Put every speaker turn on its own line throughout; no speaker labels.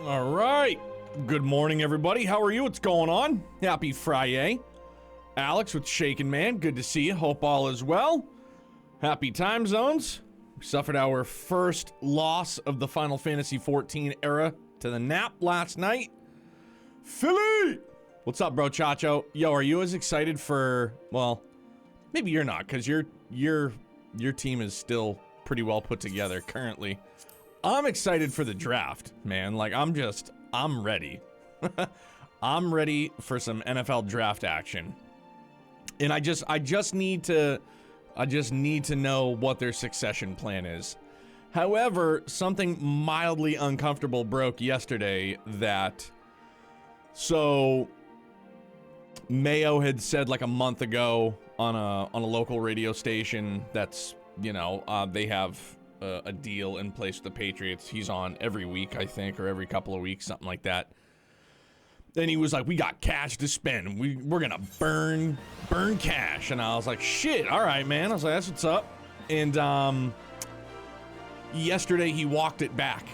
All right. Good morning, everybody. How are you? What's going on? Happy Friday. Alex with Shaken Man. Good to see you. Hope all is well. Happy time zones. We suffered our first loss of the Final Fantasy XIV era to the nap last night. Philly! What's up, bro, Chacho? Yo, are you as excited for... Well, maybe you're not, because your team is still pretty well put together currently. I'm excited for the draft, man. Like, I'm ready. I'm ready for some NFL draft action. And I just need to know what their succession plan is. However, something mildly uncomfortable broke yesterday that... So, Mayo had said like a month ago on a local radio station that's, you know, they have a deal in place with the Patriots. He's on every week, I think, or every couple of weeks, something like that. Then he was like, we got cash to spend. We're gonna burn cash. And I was like, shit, all right, man. I was like, that's what's up. And yesterday he walked it back.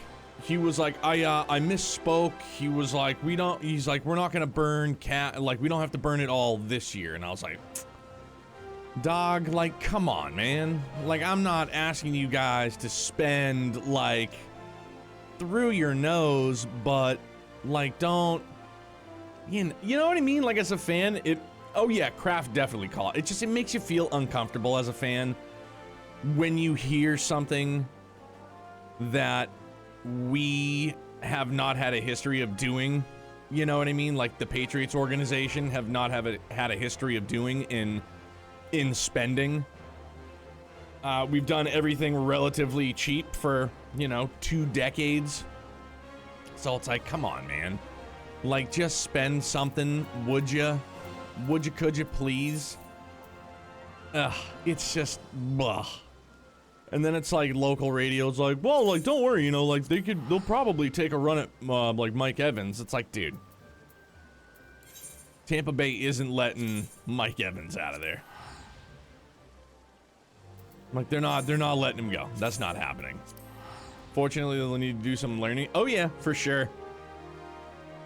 He was like, I misspoke. He was like, he's like, we're not gonna burn like, we don't have to burn it all this year. And I was like, dog, like, come on, man. Like, I'm not asking you guys to spend, like, through your nose, but, like, don't, you know what I mean? Like, as a fan, oh yeah, Kraft definitely caught it. It makes you feel uncomfortable as a fan when you hear something that we have not had a history of doing, you know what I mean? Like, the Patriots organization have not had a history of doing in spending. We've done everything relatively cheap for, you know, 2 decades. So it's like, come on, man. Like, just spend something, would you? Could you please? It's just, blah. And then it's like local radio's like, well, like, don't worry, you know, like, they'll probably take a run at, like, Mike Evans. It's like, dude. Tampa Bay isn't letting Mike Evans out of there. Like, they're not letting him go. That's not happening. Fortunately, they'll need to do some learning. Oh yeah, for sure.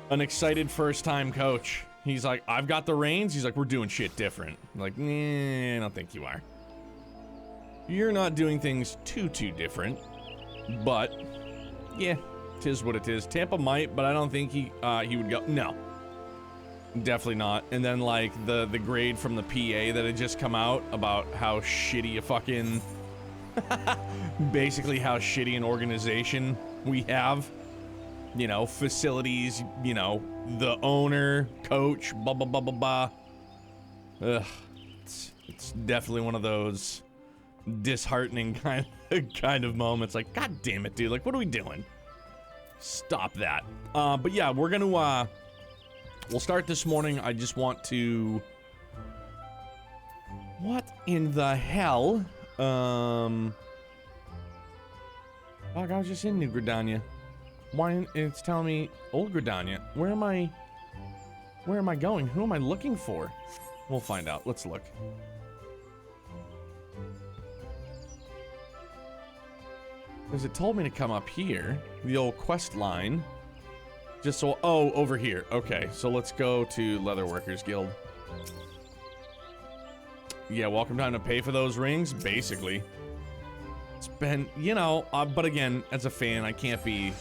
An excited first-time coach. He's like, I've got the reins. He's like, we're doing shit different. I'm like, nah, I don't think you are. You're not doing things too different. But, yeah, 'tis what it is. Tampa might, but I don't think he would go. No. Definitely not. And then, like, the grade from the PA that had just come out about how shitty a fucking... basically how shitty an organization we have. You know, facilities, you know, the owner, coach, blah, blah, blah, blah, blah. Ugh. It's definitely one of those disheartening kind of moments. Like, god damn it, dude. Like, what are we doing? Stop that. But yeah, we're gonna, we'll start this morning. I just want to... What in the hell? Fuck, I was just in New Gridania. Why, it's telling me Old Gridania. Where am I going? Who am I looking for? We'll find out. Let's look. Because it told me to come up here. The old quest line. Just so... Oh, over here. Okay, so let's go to Leatherworkers Guild. Yeah, welcome time to pay for those rings, basically. It's been, you know, but again, as a fan, I can't be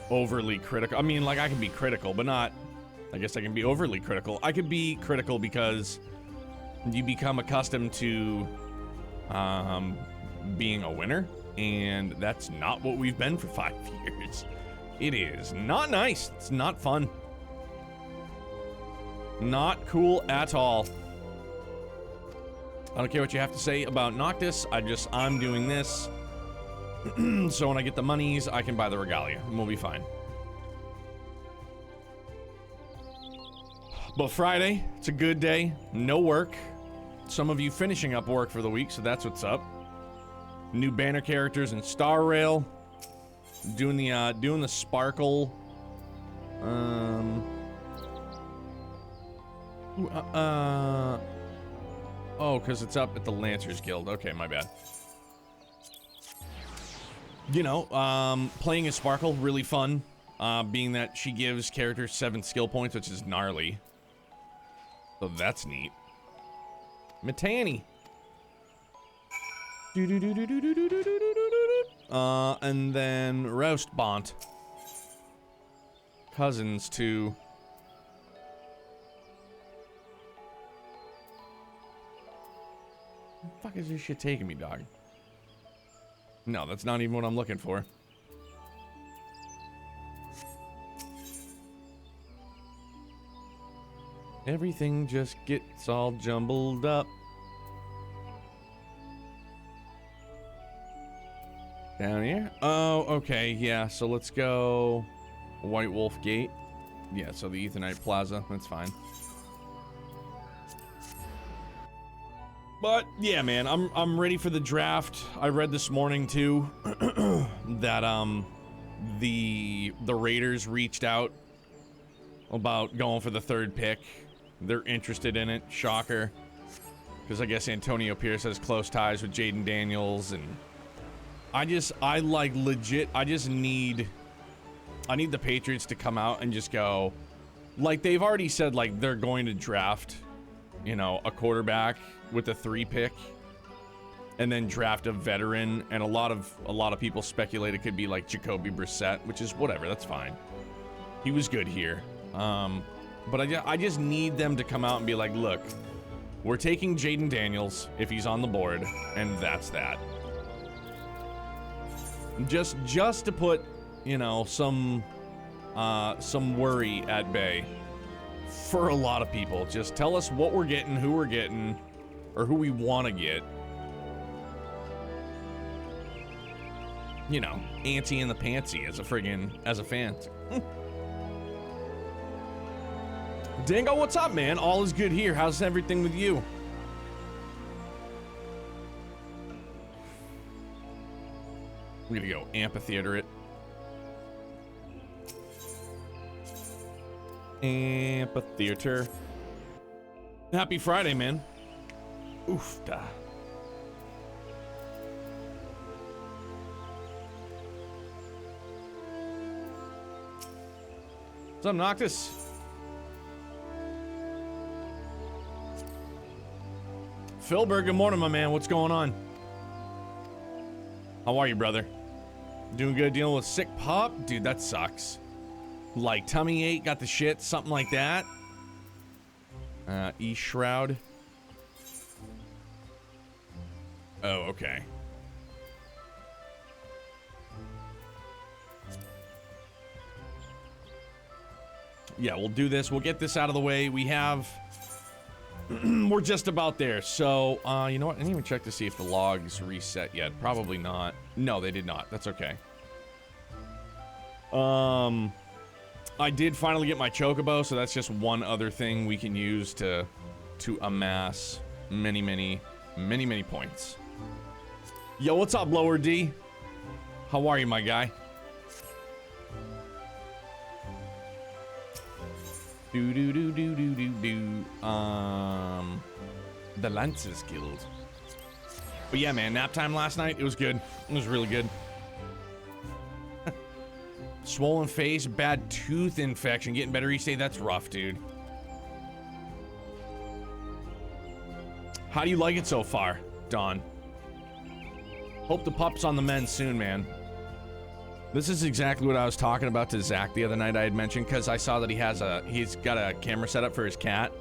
overly critical. I mean, like, I can be critical, but not... I guess I can be overly critical. I could be critical because you become accustomed to being a winner, and that's not what we've been for 5 years. It is not nice. It's not fun. Not cool at all. I don't care what you have to say about Noctis. I'm doing this. So when I get the monies, I can buy the regalia, and we'll be fine. But Friday, it's a good day. No work. Some of you finishing up work for the week, so that's what's up. New banner characters in Star Rail. Doing the sparkle. Oh, because it's up at the Lancers Guild. Okay, my bad. You know, playing as Sparkle, really fun. being that she gives characters 7 skill points, which is gnarly. So that's neat. Matani. And then Roast Bont. Cousins to... Where the fuck is this shit taking me, dog? No, that's not even what I'm looking for. Everything just gets all jumbled up. Down here? Oh, okay, yeah, so let's go White Wolf Gate. Yeah, so the Ethanite Plaza, that's fine. But yeah, man, I'm ready for the draft. I read this morning too that the Raiders reached out about going for the 3rd pick. They're interested in it. Shocker. Because I guess Antonio Pierce has close ties with Jaden Daniels, and I need the Patriots to come out and just go, like, they've already said, like, they're going to draft, you know, a quarterback with a 3 pick and then draft a veteran, and a lot of people speculate it could be like Jacoby Brissett, which is whatever, that's fine. He was good here. But I just need them to come out and be like, look, we're taking Jaden Daniels if he's on the board, and that's that. Just to put, you know, some worry at bay for a lot of people. Just tell us what we're getting, who we're getting, or who we want to get. You know, antsy in the pantsy as a fan. Dingo, what's up, man? All is good here. How's everything with you? We're gonna go amphitheater it. Amphitheater. Happy Friday, man. Oof da. What's up, Noctis? Philberg, good morning, my man. What's going on? How are you, brother? Doing good, dealing with sick pup? Dude, that sucks. Like, tummy ache, got the shit, something like that. E-Shroud. Oh, okay. Yeah, we'll do this. We'll get this out of the way. We have... We're just about there. So, you know what? I didn't even check to see if the logs reset yet. Probably not. No, they did not. That's okay. I did finally get my chocobo, so that's just one other thing we can use to amass many points. Yo, what's up, Lower D? How are you, my guy? The Lancers Guild. But yeah, man, nap time last night, it was good. It was really good. Swollen face, bad tooth infection, getting better each day. That's rough, dude. How do you like it so far, Don? Hope the pup's on the mend soon, man. This is exactly what I was talking about to Zach the other night. I had mentioned, because I saw that he's got a camera set up for his cat.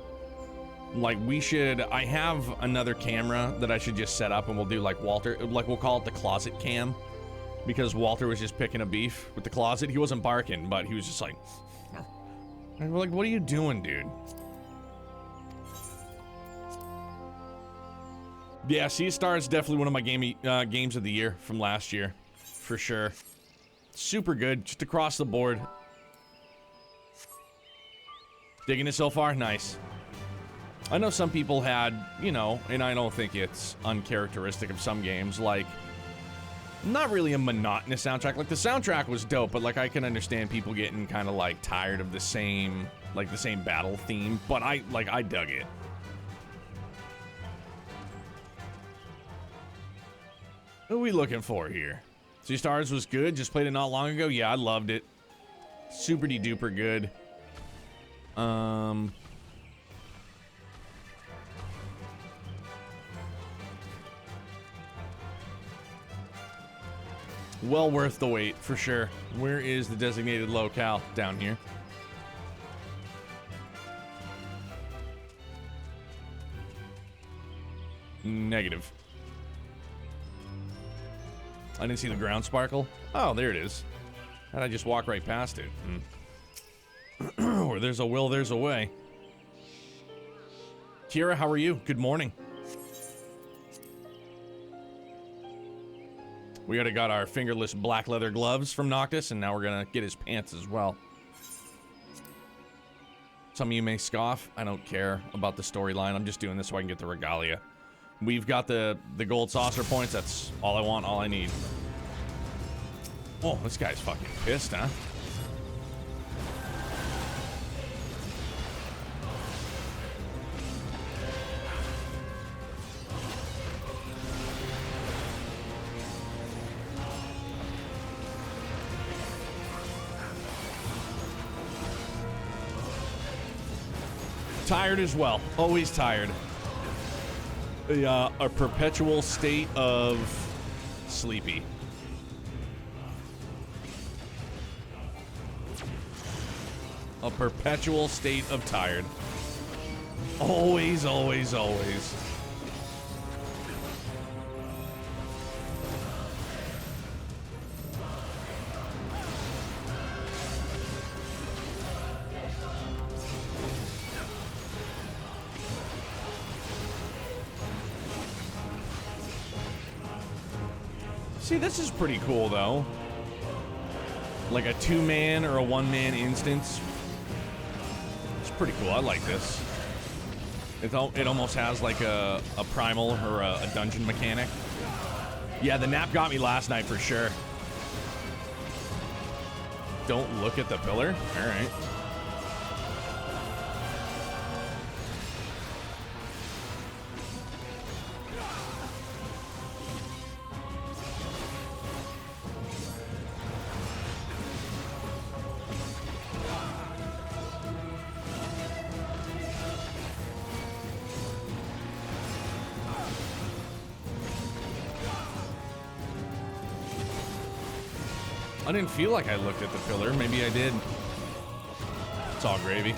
Like, I have another camera that I should just set up, and we'll do like Walter, like we'll call it the closet cam, because Walter was just picking a beef with the closet. He wasn't barking, but he was just like, and we're like, what are you doing, dude? Yeah, Sea Star is definitely one of my games of the year from last year, for sure. Super good, just across the board. Digging it so far? Nice. I know some people had, you know, and I don't think it's uncharacteristic of some games, like, not really a monotonous soundtrack. Like, the soundtrack was dope, but, like, I can understand people getting kind of, like, tired of the same battle theme, but I dug it. What are we looking for here? Sea Stars was good, just played it not long ago. Yeah, I loved it. Super duper good. Well worth the wait, for sure. Where is the designated locale? Down here. Negative. I didn't see the ground sparkle. Oh, there it is. How'd I just walk right past it? Where there's a will, there's a way. Kira, how are you? Good morning. We already got our fingerless black leather gloves from Noctis, and now we're gonna get his pants as well. Some of you may scoff. I don't care about the storyline. I'm just doing this so I can get the regalia. We've got the gold saucer points. That's all I want, all I need. Oh, this guy's fucking pissed, huh? Tired as well. Always tired. A perpetual state of sleepy. A perpetual state of tired. Always, always, always. See, this is pretty cool, though. Like a two-man or a one-man instance. It's pretty cool. I like this. It almost has like a primal or a dungeon mechanic. Yeah, the nap got me last night for sure. Don't look at the pillar? All right. I didn't feel like I looked at the pillar. Maybe I did. It's all gravy.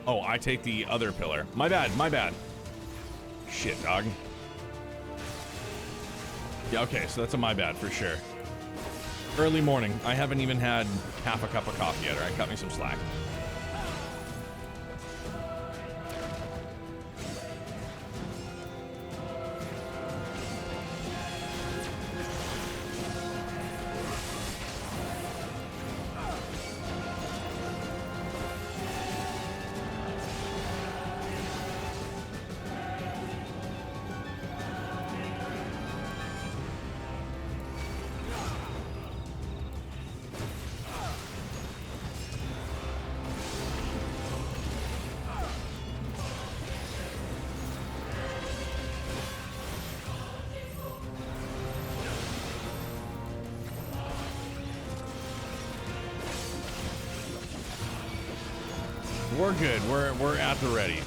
Oh, I take the other pillar. My bad, my bad. Shit, dog. Yeah, okay, so that's a my bad for sure. Early morning. I haven't even had half a cup of coffee yet. All right, cut me some slack. We're good. We're at the ready.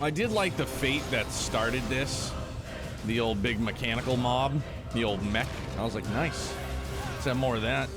I did like the fate that started this. The old big mechanical mob. The old mech. I was like, nice. Let's have more of that.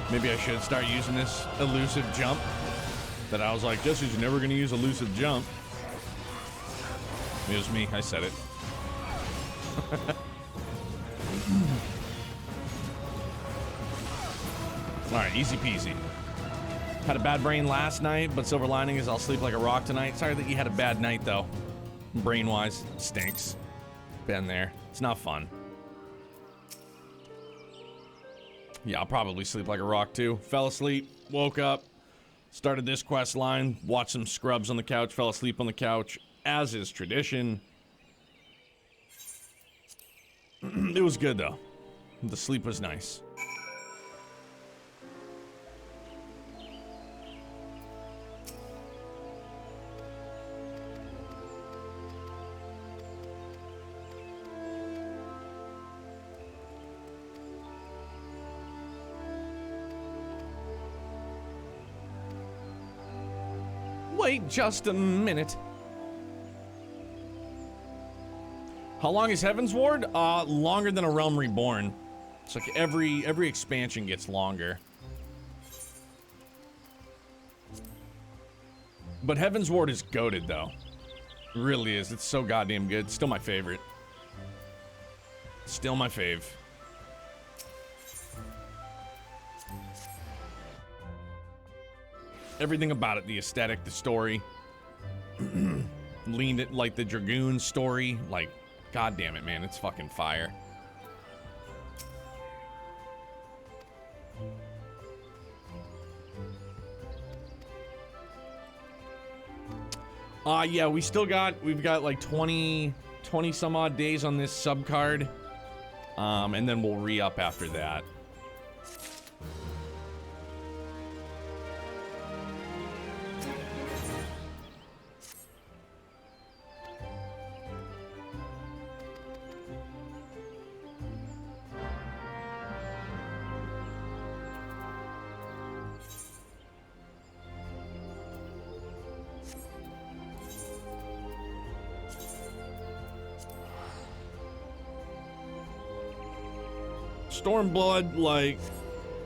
Maybe I should start using this elusive jump. that I was like, Jesse's never going to use elusive jump. It was me. I said it. Alright, easy peasy. Had a bad brain last night, but silver lining is I'll sleep like a rock tonight. Sorry that you had a bad night, though. Brain-wise, stinks. Been there. It's not fun. Yeah, I'll probably sleep like a rock, too. Fell asleep, woke up, started this quest line, watched some Scrubs on the couch, fell asleep on the couch, as is tradition. It was good, though. The sleep was nice. Wait just a minute. How long is Heavensward? Longer than A Realm Reborn. It's like every expansion gets longer. But Heavensward is goated, though. It really is. It's so goddamn good. Still my favorite. Still my fave. Everything about it, the aesthetic, the story. Leaned it like the Dragoon story. Like, god damn it, man. It's fucking fire. Yeah, we've got like 20 some odd days on this sub card. And then we'll re-up after that.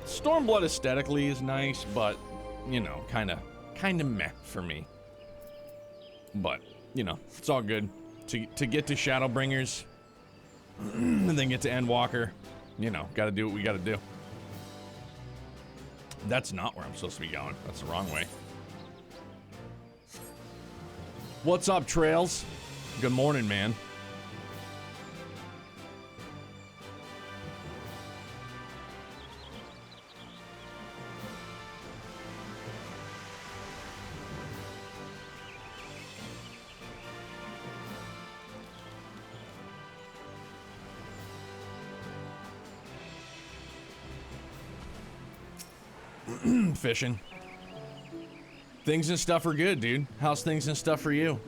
Stormblood aesthetically is nice, but, you know, kind of meh for me. But, you know, it's all good. To get to Shadowbringers, and then get to Endwalker, you know, gotta do what we gotta do. That's not where I'm supposed to be going. That's the wrong way. What's up, Trails? Good morning, man. Fishing. Things and stuff are good, dude. How's things and stuff for you?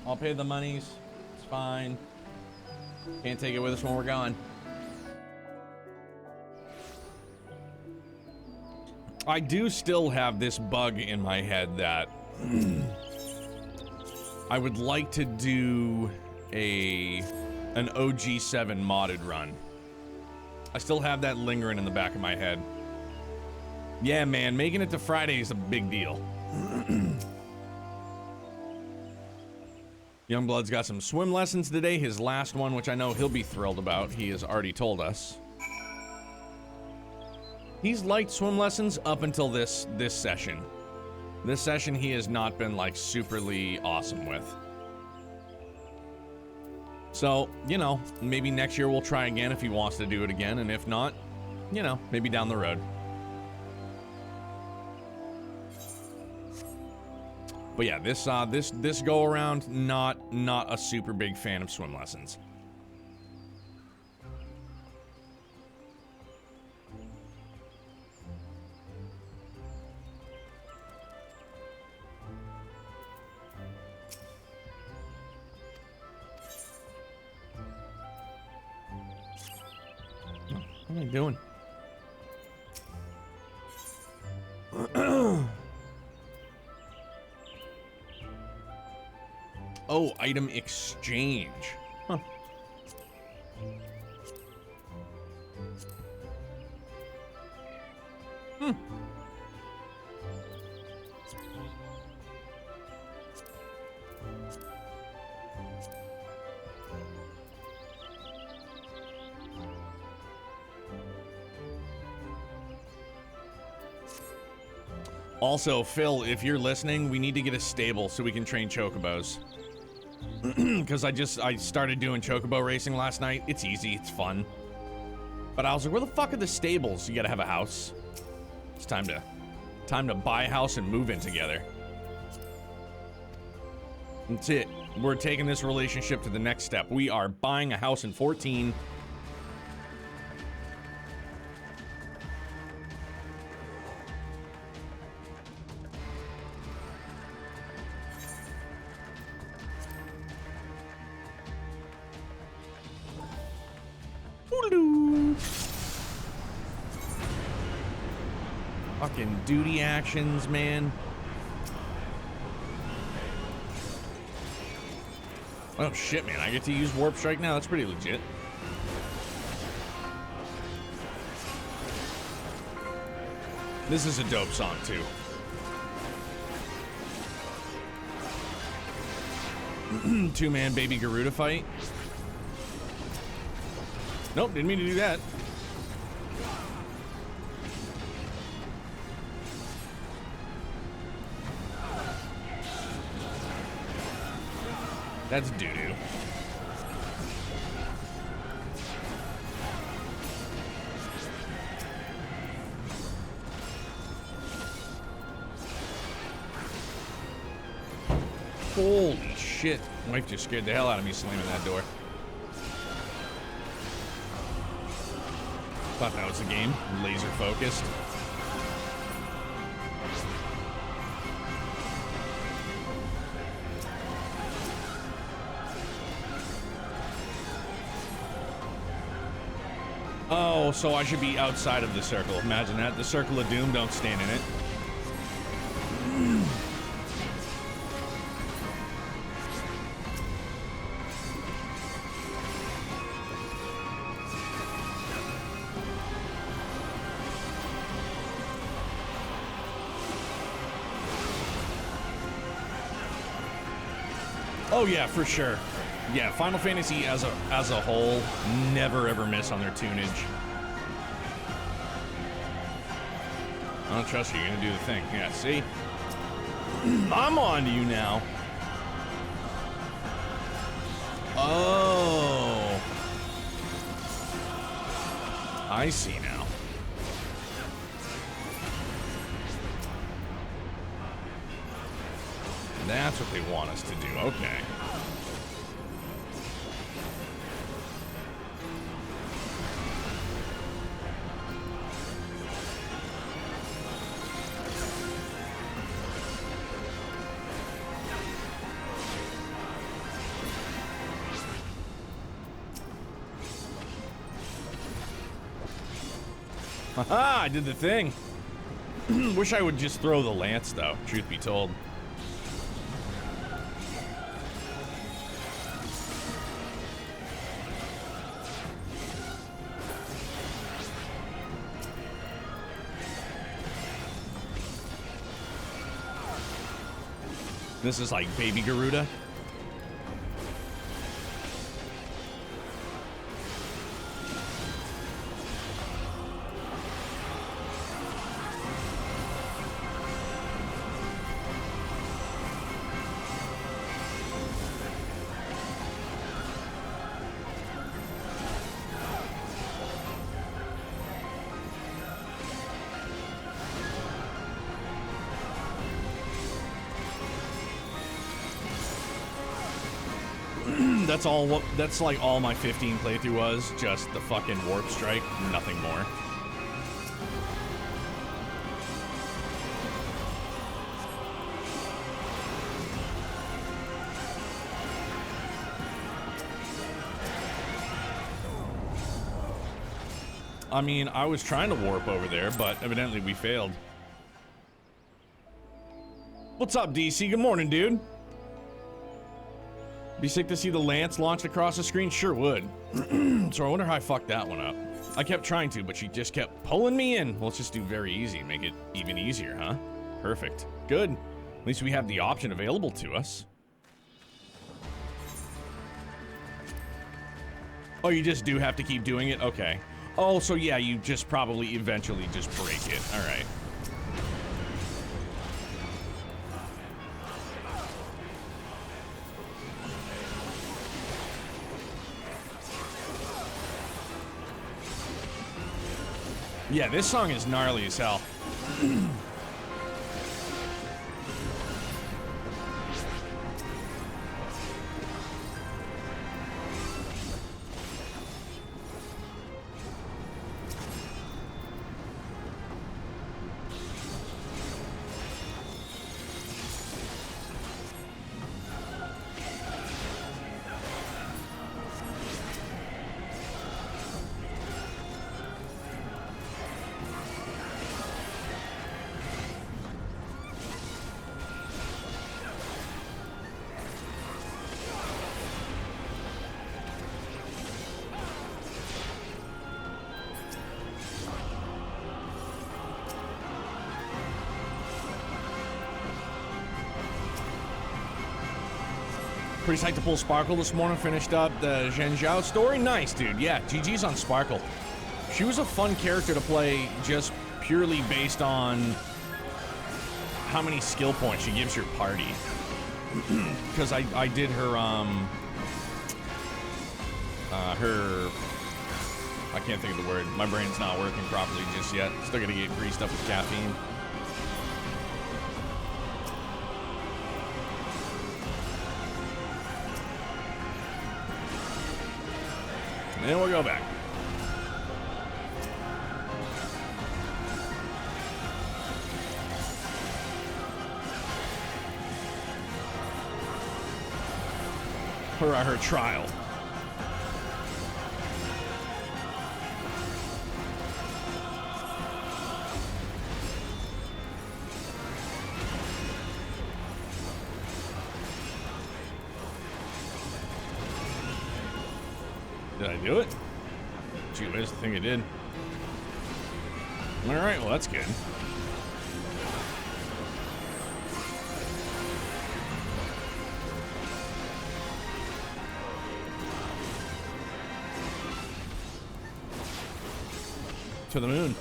I'll pay the monies. It's fine. Can't take it with us when we're gone. I do still have this bug in my head that I would like to do an OG7 modded run. I still have that lingering in the back of my head. Yeah, man, making it to Friday is a big deal. Youngblood's got some swim lessons today, his last one, which I know he'll be thrilled about. He has already told us. He's liked swim lessons up until this session. This session he has not been like superly awesome with. So, you know, maybe next year we'll try again if he wants to do it again, and if not, you know, maybe down the road. But yeah, this go around, not a super big fan of swim lessons. What am I doing? Oh, item exchange. Huh. Hmm. Also, Phil, if you're listening, we need to get a stable so we can train chocobos. Because I started doing chocobo racing last night. It's easy, it's fun. But I was like, where the fuck are the stables? You gotta have a house. It's time to buy a house and move in together. That's it. We're taking this relationship to the next step. We are buying a house in 14. Fucking duty actions, man. Oh shit, man, I get to use Warp Strike now? That's pretty legit. This is a dope song, too. Two-man Baby Garuda fight. Nope, didn't mean to do that. That's doo-doo. Holy shit. My wife just scared the hell out of me slamming that door. Thought that was the game. Laser focused. Oh, so I should be outside of the circle. Imagine that. The circle of doom, don't stand in it. Oh yeah, for sure. Yeah, Final Fantasy as a whole, never ever miss on their tunage. I don't trust you, you're gonna do the thing. Yeah, see? I'm on to you now. Oh. I see now. That's what they want us to do, okay. Haha, I did the thing. Wish I would just throw the lance, though, truth be told. This is like Baby Garuda. That's like all my 15 playthrough was, just the fucking warp strike, nothing more. I mean, I was trying to warp over there, but evidently we failed. What's up, DC? Good morning, dude. Be sick to see the lance launched across the screen? Sure would. So I wonder how I fucked that one up. I kept trying to, but she just kept pulling me in. Well, let's just do very easy and make it even easier, huh? Perfect. Good. At least we have the option available to us. Oh, you just do have to keep doing it? Okay. Oh, so yeah, you just probably eventually just break it. All right. Yeah, this song is gnarly as hell. Pretty psyched to pull Sparkle this morning. Finished up the Zhen Zhao story. Nice, dude. Yeah, GG's on Sparkle. She was a fun character to play just purely based on how many skill points she gives your party. Because I did her, I can't think of the word. My brain's not working properly just yet. Still gonna get greased up with caffeine. And we'll go back. Her trial. Did I do it? Gee whiz, I think I did. Alright, well that's good. To the moon.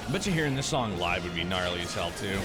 I bet you hearing this song live would be gnarly as hell too.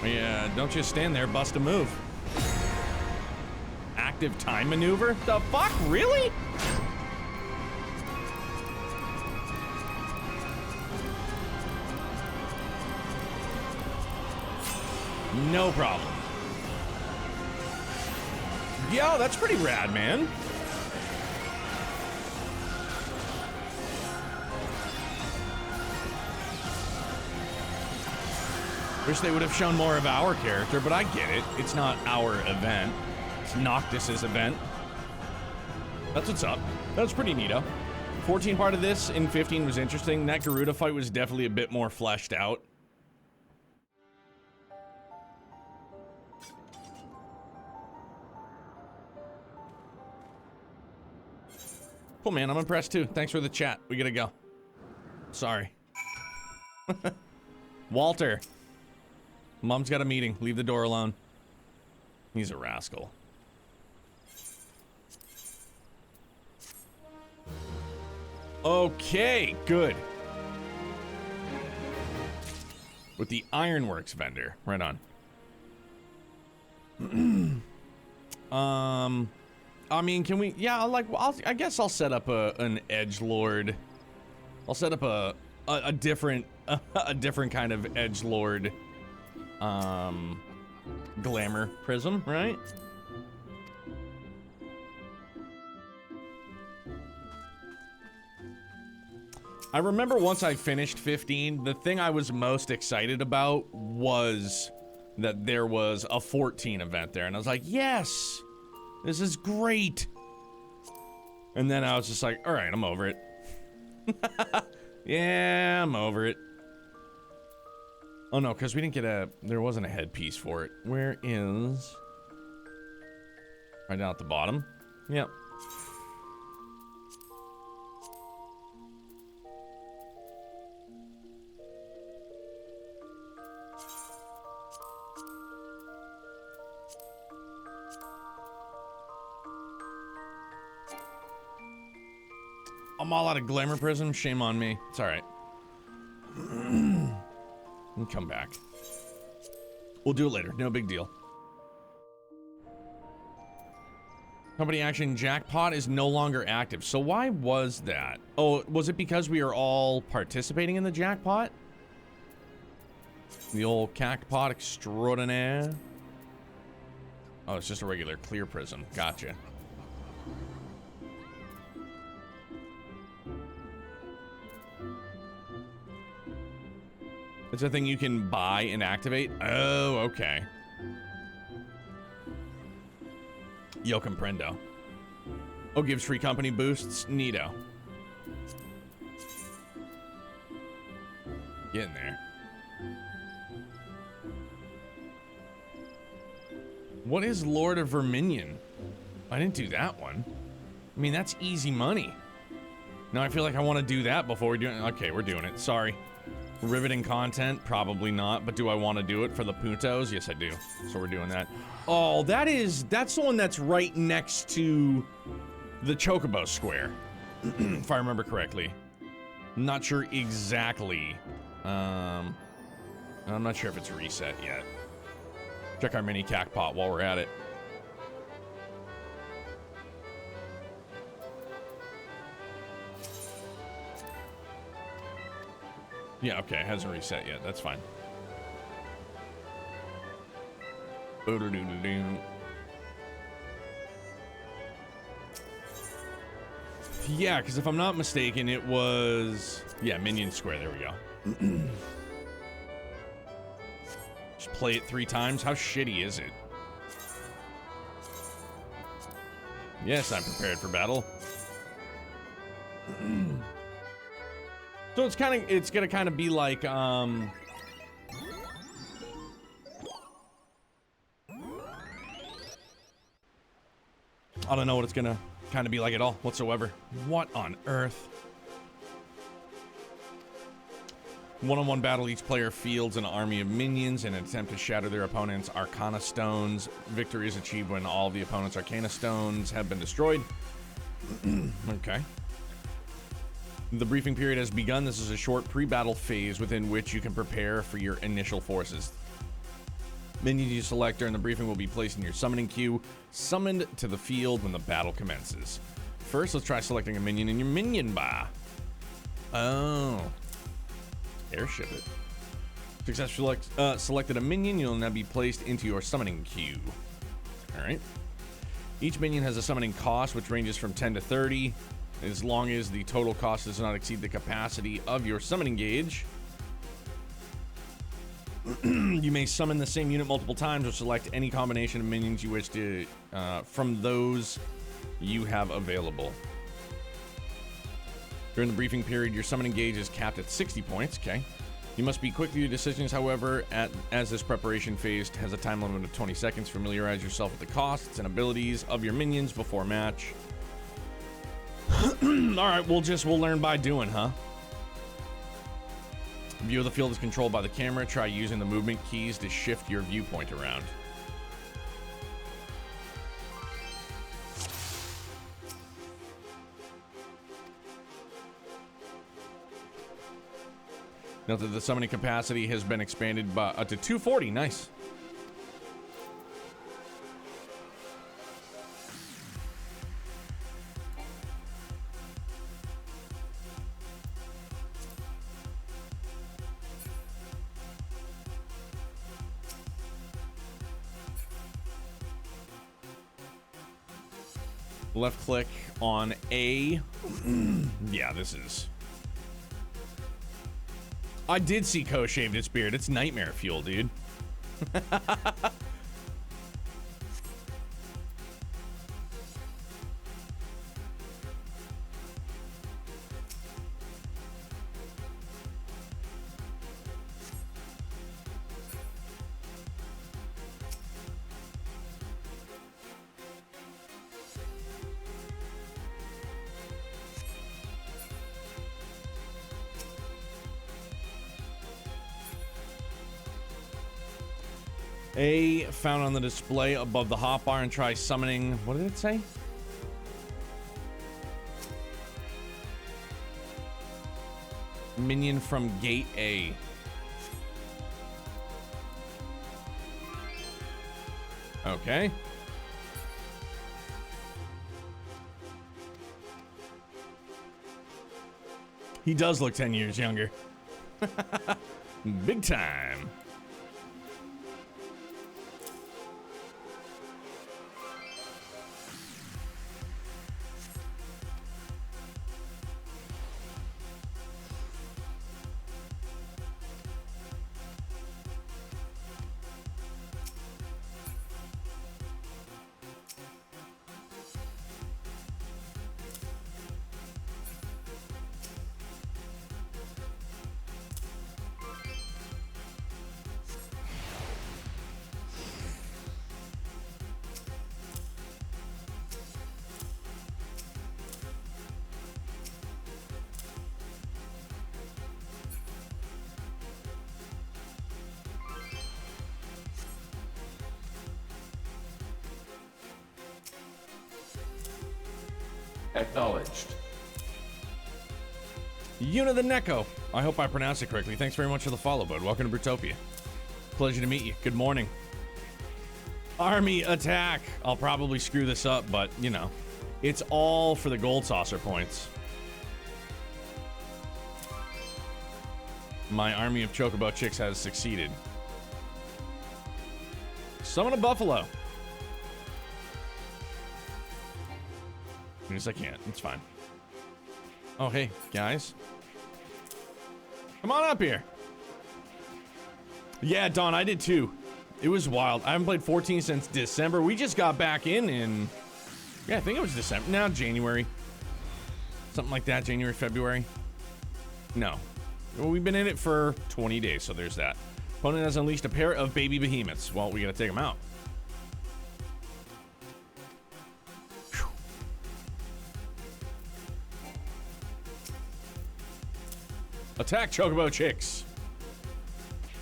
Yeah, don't just stand there, bust a move. Active time maneuver? The fuck? Really? No problem. Yo, that's pretty rad, man. Wish they would have shown more of our character, but I get it. It's not our event. It's Noctis's event. That's what's up. That's pretty neato. 14 part of this in 15 was interesting. That Garuda fight was definitely a bit more fleshed out. Cool, man. I'm impressed too. Thanks for the chat. We gotta go. Sorry. Walter. Mom's got a meeting. Leave the door alone. He's a rascal. Okay, good. With the Ironworks vendor. Right on. I mean, can we? Yeah, I guess I'll set up an edgelord. I'll set up a different a different kind of edgelord glamour prism, right? I remember once I finished 15, the thing I was most excited about was that there was a 14 event there, and I was like, yes, this is great. And then I was just like, all right, I'm over it. Yeah, I'm over it. Oh no, because we didn't get there wasn't a headpiece for it. Where is? Right down at the bottom. Yep. I'm all out of glamour prism. Shame on me. It's all right. We'll come back. We'll do it later. No big deal. Company action jackpot is no longer active. So why was that? Oh, was it because we are all participating in the jackpot? The old cactpot extraordinaire. Oh, it's just a regular clear prism. Gotcha. It's a thing you can buy and activate? Oh, okay. Yo comprendo. Oh, gives free company boosts? Neato. Get in there. What is Lord of Verminion? I didn't do that one. I mean, that's easy money. Now I feel like I want to do that before we do it. Okay, we're doing it. Sorry. Riveting content? Probably not, but do I want to do it for the puntos? Yes, I do. So we're doing that. Oh, that's the one that's right next to the Chocobo Square, if I remember correctly. I'm not sure exactly. I'm not sure if it's reset yet. Check our mini cactpot while we're at it. Yeah, okay, it hasn't reset yet. That's fine. Yeah, because if I'm not mistaken, it was... Yeah, Minion Square. There we go. Just play it 3 times. How shitty is it? Yes, I'm prepared for battle. So it's gonna kind of be like, I don't know what it's gonna kind of be like at all whatsoever. What on earth? One-on-one battle, each player fields an army of minions in an attempt to shatter their opponent's Arcana Stones. Victory is achieved when all of the opponent's Arcana Stones have been destroyed. Okay. The briefing period has begun. This is a short pre-battle phase within which you can prepare for your initial forces. Minions you select during the briefing will be placed in your summoning queue, summoned to the field when the battle commences. First, let's try selecting a minion in your minion bar. Oh. Airship it. Successfully selected a minion, you'll now be placed into your summoning queue. Alright. Each minion has a summoning cost, which ranges from 10 to 30. As long as the total cost does not exceed the capacity of your summoning gauge. You may summon the same unit multiple times or select any combination of minions you wish to from those you have available. During the briefing period, your summoning gauge is capped at 60 points. Okay. You must be quick with your decisions, however, as this preparation phase has a time limit of 20 seconds. Familiarize yourself with the costs and abilities of your minions before match. Alright, we'll learn by doing, huh? View of the field is controlled by the camera. Try using the movement keys to shift your viewpoint around. Note that the summoning capacity has been expanded by up to 240. Nice. Left click on A. Yeah, this is... I did see Ko shaved its beard. It's nightmare fuel, dude. A found on the display above the hotbar and try summoning. What did it say? Minion from gate A. Okay. He does look 10 years younger. Big time.
Acknowledged.
Yuna the Neko. I hope I pronounced it correctly. Thanks very much for the follow, bud. Welcome to Brutopia. Pleasure to meet you. Good morning. Army attack. I'll probably screw this up, but, you know, it's all for the gold saucer points. My army of Chocobo chicks has succeeded. Summon a buffalo. Yes, I can't. It's fine. Oh, hey, guys. Come on up here. Yeah, Dawn, I did too. It was wild. I haven't played 14 since December. We just got back in... Yeah, I think it was December. Now, January. Something like that. January, February. No. Well, we've been in it for 20 days, so there's that. Opponent has unleashed a pair of baby behemoths. Well, we gotta take them out. Attack Chocobo chicks.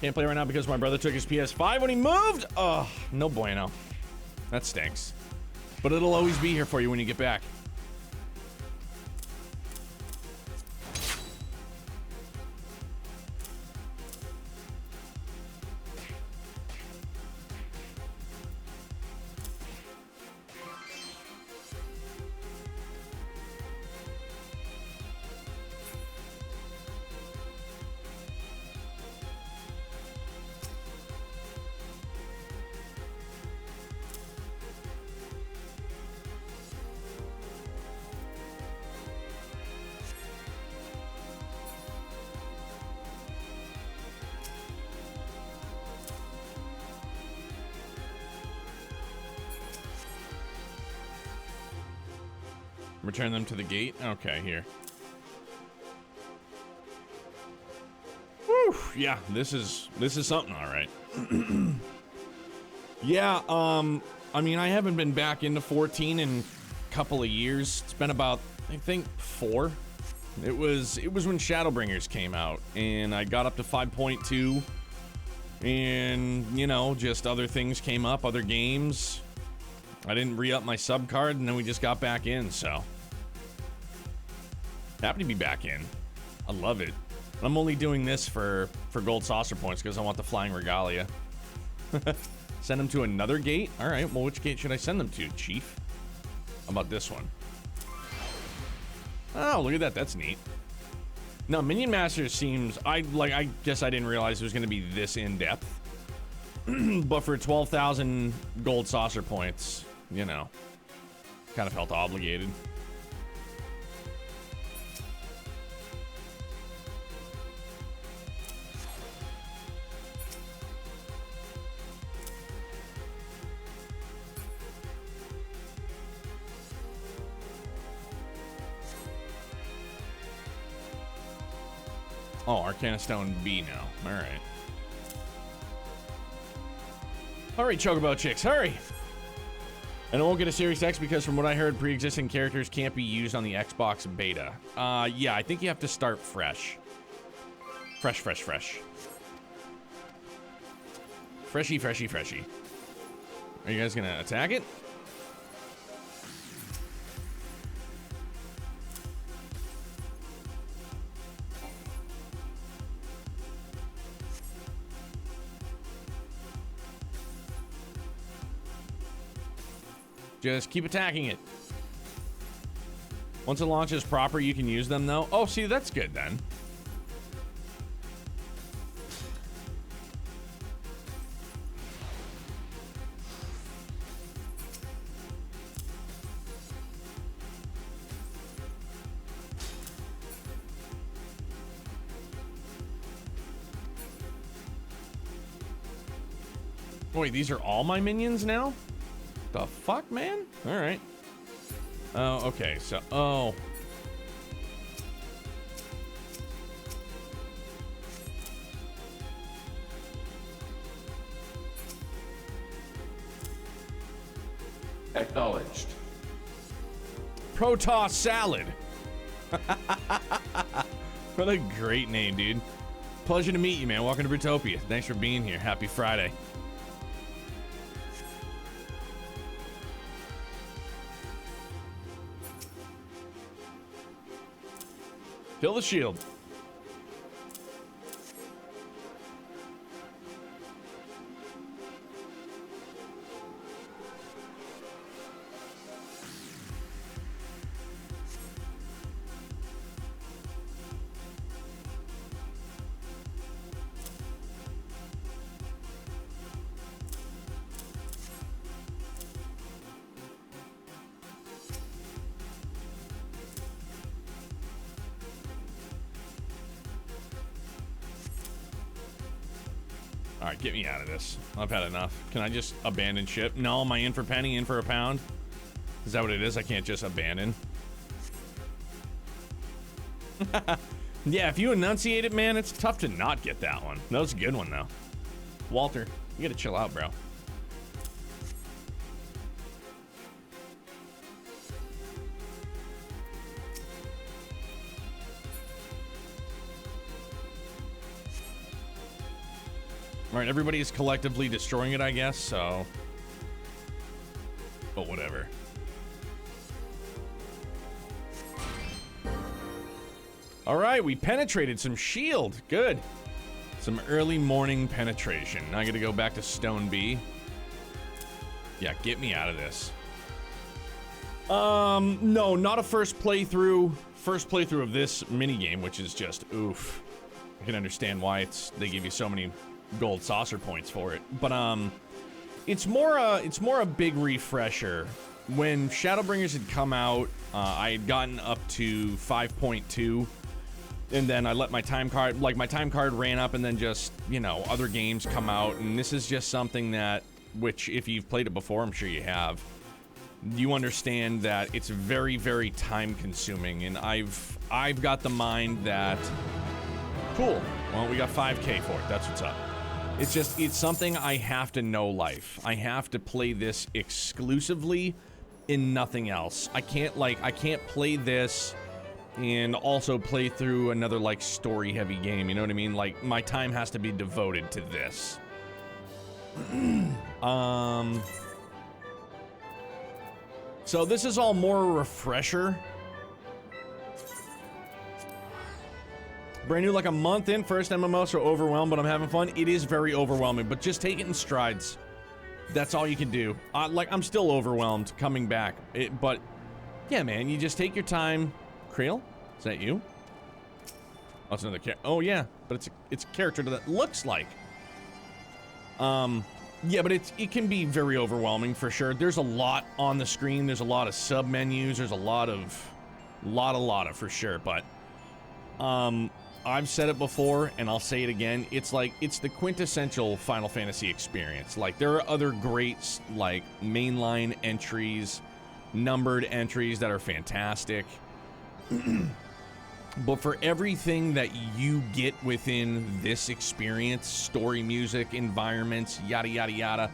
Can't play right now because my brother took his PS5 when he moved. Oh, no bueno. That stinks. But it'll always be here for you when you get back. Return them to the gate. Okay, here. Whew, yeah, this is something, all right. Yeah, I mean, I haven't been back into 14 in a couple of years. It's been about, I think, 4. It was when Shadowbringers came out, and I got up to 5.2, and, you know, just other things came up, other games. I didn't re-up my sub card, and then we just got back in, so. Happy to be back in. I love it. I'm only doing this for gold saucer points because I want the flying regalia. Send them to another gate? All right, well, which gate should I send them to, Chief? How about this one? Oh, look at that. That's neat. No, Minion Masters seems... I guess I didn't realize it was going to be this in-depth. But for 12,000 gold saucer points, you know, kind of felt obligated. Oh, Arcana Stone B now. Alright. Hurry, Chocobo Chicks, hurry! And I won't get a Series X because from what I heard, pre-existing characters can't be used on the Xbox beta. Yeah, I think you have to start fresh. Fresh. Freshy. Are you guys gonna attack it? Just keep attacking it. Once it launches proper, you can use them, though. Oh, see, that's good, then. Wait, these are all my minions now? The fuck, man? Alright. Oh, okay, so... Oh.
Acknowledged.
Protoss Salad. What a great name, dude. Pleasure to meet you, man. Welcome to Brutopia. Thanks for being here. Happy Friday. Kill the shield. Alright, get me out of this. I've had enough. Can I just abandon ship? No, am I in for penny, in for a pound? Is that what it is? I can't just abandon. Yeah, if you enunciate it, man, it's tough to not get that one. That was a good one, though. Walter, you gotta chill out, bro. All right, everybody is collectively destroying it, I guess, so... But whatever. All right, we penetrated some shield. Good. Some early morning penetration. Now I gotta go back to Stone B. Yeah, get me out of this. No, not a first playthrough. First playthrough of this minigame, which is just oof. I can understand why they give you so many gold saucer points for it, but it's more a big refresher. When Shadowbringers had come out, I had gotten up to 5.2, and then I let my time card ran up, and then just, you know, other games come out, and this is just something that, which if you've played it before, I'm sure you have, you understand that it's very, very time consuming, and I've got the mind that, cool, well, we got 5K for it, that's what's up. It's something I have to know life. I have to play this exclusively in nothing else. I can't play this and also play through another, like, story-heavy game, you know what I mean? Like, my time has to be devoted to this. So this is all more a refresher. Brand new, like a month in, first MMO, so overwhelmed, but I'm having fun. It is very overwhelming, but just take it in strides. That's all you can do. Like, I'm still overwhelmed coming back. But, yeah, man, you just take your time. Creel? Is that you? Oh, that's another character. Oh, yeah, but it's a character that looks like. Yeah, but it can be very overwhelming for sure. There's a lot on the screen. There's a lot of sub menus. There's a lot of for sure. But I've said it before, and I'll say it again. It's like it's the quintessential Final Fantasy experience. Like there are other great like mainline entries, numbered entries that are fantastic. But for everything that you get within this experience, story, music, environments, yada yada yada,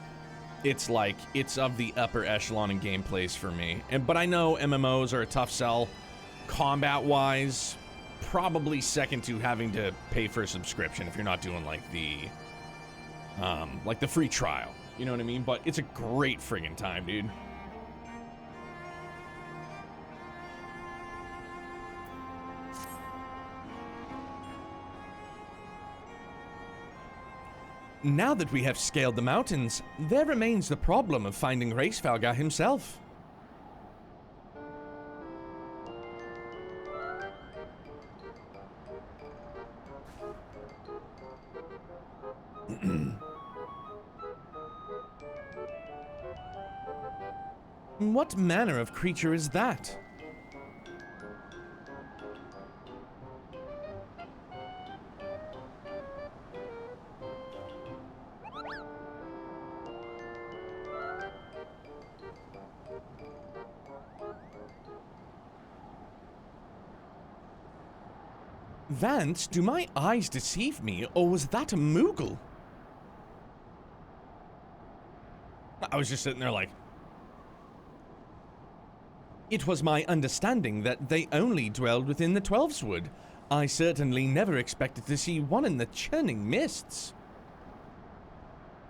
it's like it's of the upper echelon in gameplays for me. But I know MMOs are a tough sell, combat wise, probably second to having to pay for a subscription if you're not doing like the free trial. You know what I mean? But it's a great friggin' time, dude. Now that we have scaled the mountains, there remains the problem of finding Hraesvelgar himself. What manner of creature is that? Vance, do my eyes deceive me, or was that a Moogle? I was just sitting there like... It was my understanding that they only dwelled within the Twelveswood. I certainly never expected to see one in the churning mists.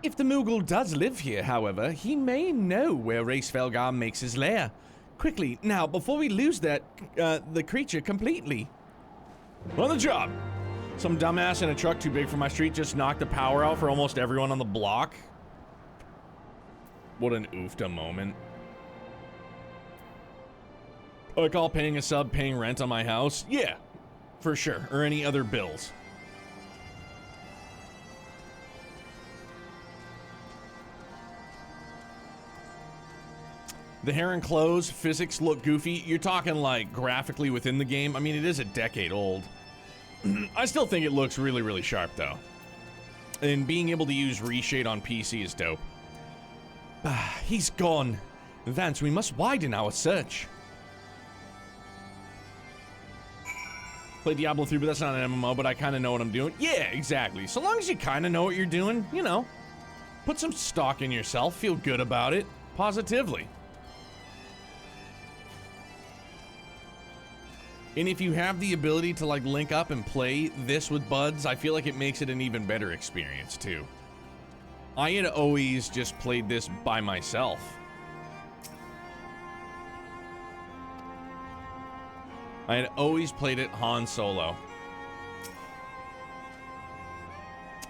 If the Moogle does live here, however, he may know where Hraesvelgar makes his lair. Quickly, now, before we lose that, the creature completely. On the job. Some dumbass in a truck too big for my street just knocked the power out for almost everyone on the block. What an oofta moment. I call paying a sub paying rent on my house? Yeah, for sure. Or any other bills. The hair and clothes, physics look goofy. You're talking like graphically within the game. I mean, it is a decade old. I still think it looks really, really sharp though. And being able to use reshade on PC is dope. He's gone. Vance, we must widen our search. Play Diablo 3, but that's not an MMO, but I kind of know what I'm doing. Yeah, exactly. So long as you kind of know what you're doing, you know, put some stock in yourself, feel good about it, positively. And if you have the ability to like link up and play this with buds, I feel like it makes it an even better experience too. I had always just played this by myself. I had always played it Han Solo.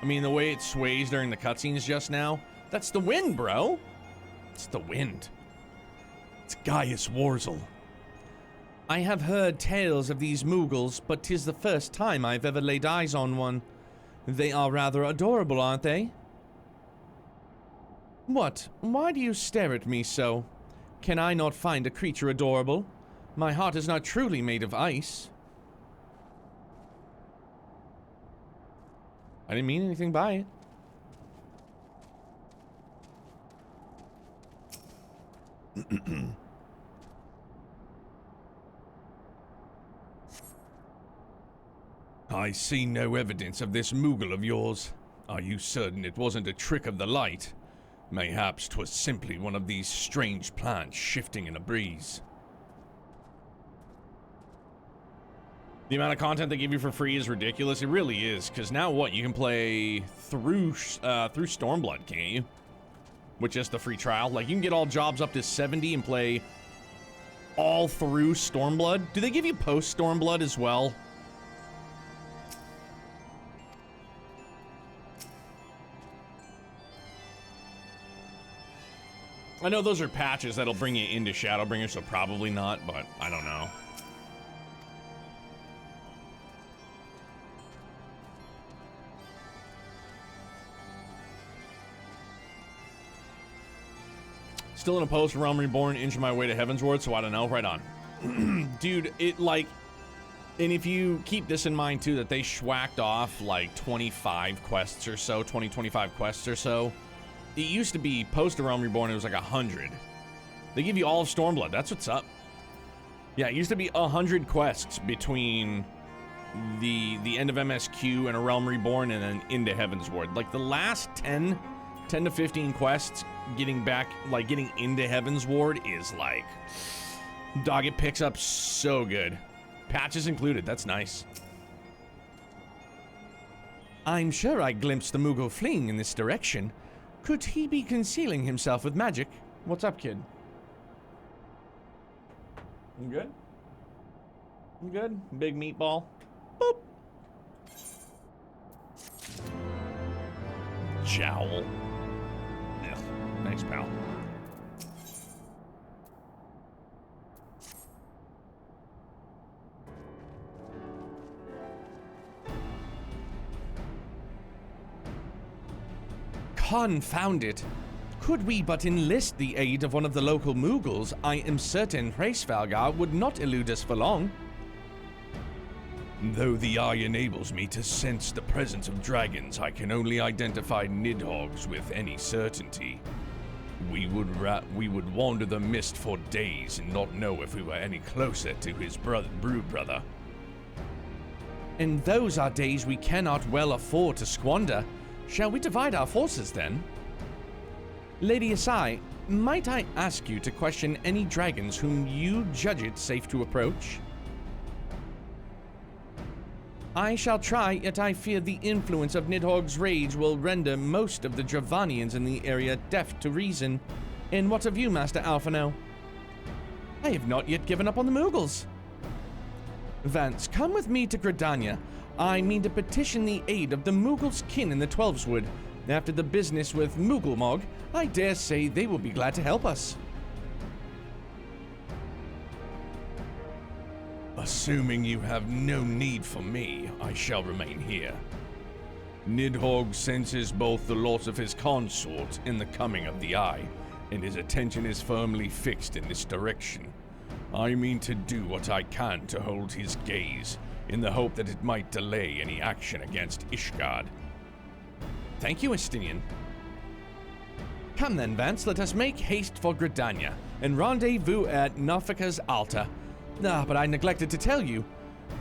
I mean, the way it sways during the cutscenes just now, that's the wind, bro. It's the wind. It's Gaius Warzel. I have heard tales of these Moogles, but 'tis the first time I've ever laid eyes on one. They are rather adorable, aren't they? What? Why do you stare at me so? Can I not find a creature adorable? My heart is not truly made of ice. I didn't mean anything by it. I see no evidence of this Moogle of yours. Are you certain it wasn't a trick of the light? Mayhaps 'twas simply one of these strange plants shifting in a breeze. The amount of content they give you for free is ridiculous. It really is, because now what? You can play through Stormblood, can't you? With just the free trial. Like, you can get all jobs up to 70 and play all through Stormblood. Do they give you post-Stormblood as well? I know those are patches that'll bring you into Shadowbringer, so probably not, but I don't know. Still in a post Realm Reborn, inching my way to Heavensward, so I don't know. Right on. Dude, it like... And if you keep this in mind, too, that they schwacked off like 25 quests or so, 25 quests or so. It used to be post Realm Reborn, it was like 100. They give you all of Stormblood. That's what's up. Yeah, it used to be 100 quests between the end of MSQ and a Realm Reborn and then into Heavensward. Like the last 10 to 15 quests getting into Heavensward is like, dog, it picks up so good. Patches included, that's nice. I'm sure I glimpsed the Moogle fleeing in this direction. Could he be concealing himself with magic? What's up, kid? You good? You good? Big meatball. Boop. Jowl. Yeah, nice, pal. Confound it. Could we but enlist the aid of one of the local Moogles, I am certain Hraesvalgar would not elude us for long. Though the eye enables me to sense the presence of dragons, I can only identify Nidhogg's with any certainty. We would wander the mist for days and not know if we were any closer to his brood brother. And those are days we cannot well afford to squander. Shall we divide our forces then? Lady Asai, might I ask you to question any dragons whom you judge it safe to approach? I shall try, yet I fear the influence of Nidhogg's rage will render most of the Dravanians in the area deaf to reason. And what of you, Master Alphino? I have not yet given up on the Moogles. Vance, come with me to Gridania. I mean to petition the aid of the Moogles' kin in the Twelveswood. After the business with Mooglemog, I dare say they will be glad to help us. Assuming you have no need for me, I shall remain here. Nidhogg senses both the loss of his consort and the coming of the Eye, and his attention is firmly fixed in this direction. I mean to do what I can to hold his gaze, in the hope that it might delay any action against Ishgard. Thank you, Estinian. Come then, Vance, let us make haste for Gridania, and rendezvous at Nofika's altar. But I neglected to tell you,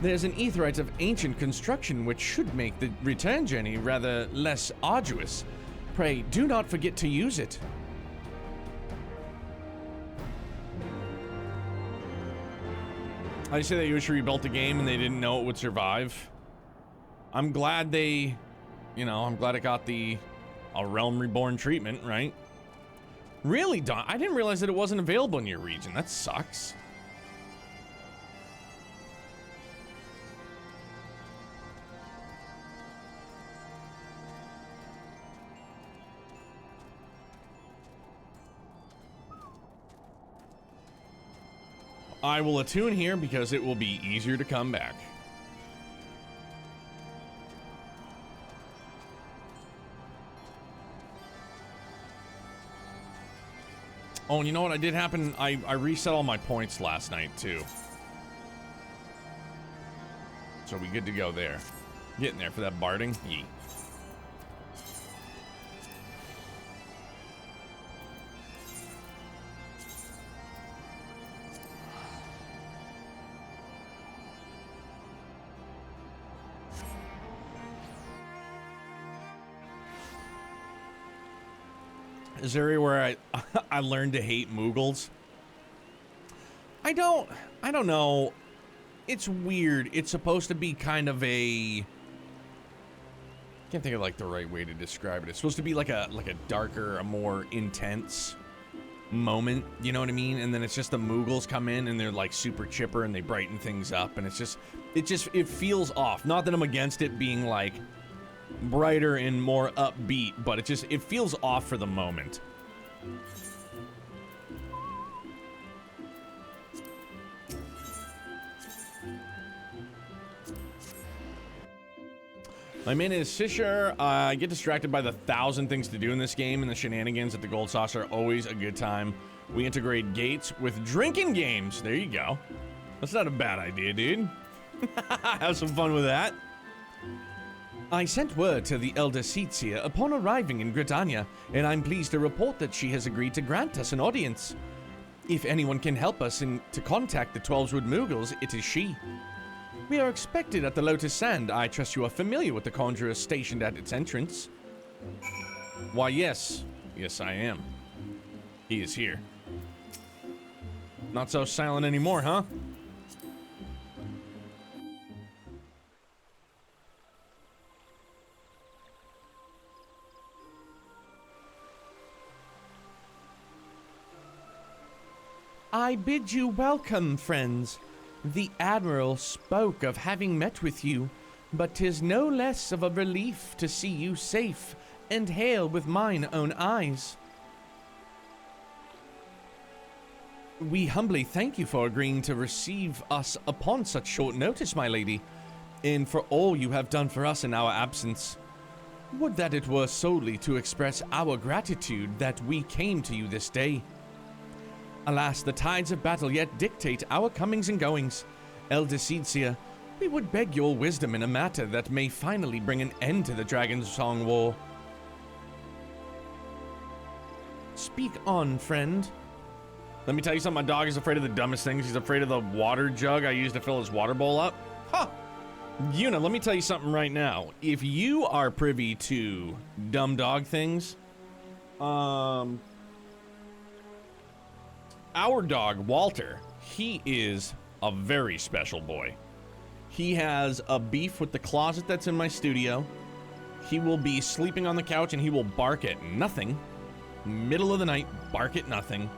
there's an aetheryte of ancient construction which should make the return journey rather less arduous. Pray, do not forget to use it. I say they usually rebuilt the game and they didn't know it would survive. I'm glad they, I'm glad it got a Realm Reborn treatment, right? Really, Don? I didn't realize that it wasn't available in your region. That sucks. I will attune here because it will be easier to come back. Oh, and you know what? I did happen. I reset all my points last night too. So we good to go there. Getting there for that barding. Yee. Is there anywhere I learned to hate Moogles? I don't know. It's weird. It's supposed to be kind of a... Can't think of like the right way to describe it. It's supposed to be like a darker, a more intense moment. You know what I mean? And then it's just the Moogles come in and they're like super chipper and they brighten things up. And it feels off. Not that I'm against it being like brighter and more upbeat, but it feels off for the moment. My main is Sisher. I get distracted by the 1,000 things to do in this game, and the shenanigans at the Gold Saucer are always a good time. We integrate gates with drinking games. There you go. That's not a bad idea, dude. Have some fun with that. I sent word to the Elder Seatsia upon arriving in Gridania, and I'm pleased to report that she has agreed to grant us an audience. If anyone can help us to contact the Twelveswood Moogles, it is she. We are expected at the Lotus Sand. I trust you are familiar with the conjurer stationed at its entrance. Why, yes. Yes, I am. He is here. Not so silent anymore, huh? I bid you welcome, friends. The Admiral spoke of having met with you, but 'tis no less of a relief to see you safe and hail with mine own eyes. We humbly thank you for agreeing to receive us upon such short notice, my lady, and for all you have done for us in our absence. Would that it were solely to express our gratitude that we came to you this day. Alas, the tides of battle yet dictate our comings and goings. Elder Seedseer, we would beg your wisdom in a matter that may finally bring an end to the Dragon Song War. Speak on, friend. Let me tell you something, my dog is afraid of the dumbest things. He's afraid of the water jug I use to fill his water bowl up. Huh! Yuna, let me tell you something right now. If you are privy to dumb dog things, our dog, Walter, he is a very special boy. He has a beef with the closet that's in my studio. He will be sleeping on the couch and he will bark at nothing. Middle of the night, bark at nothing.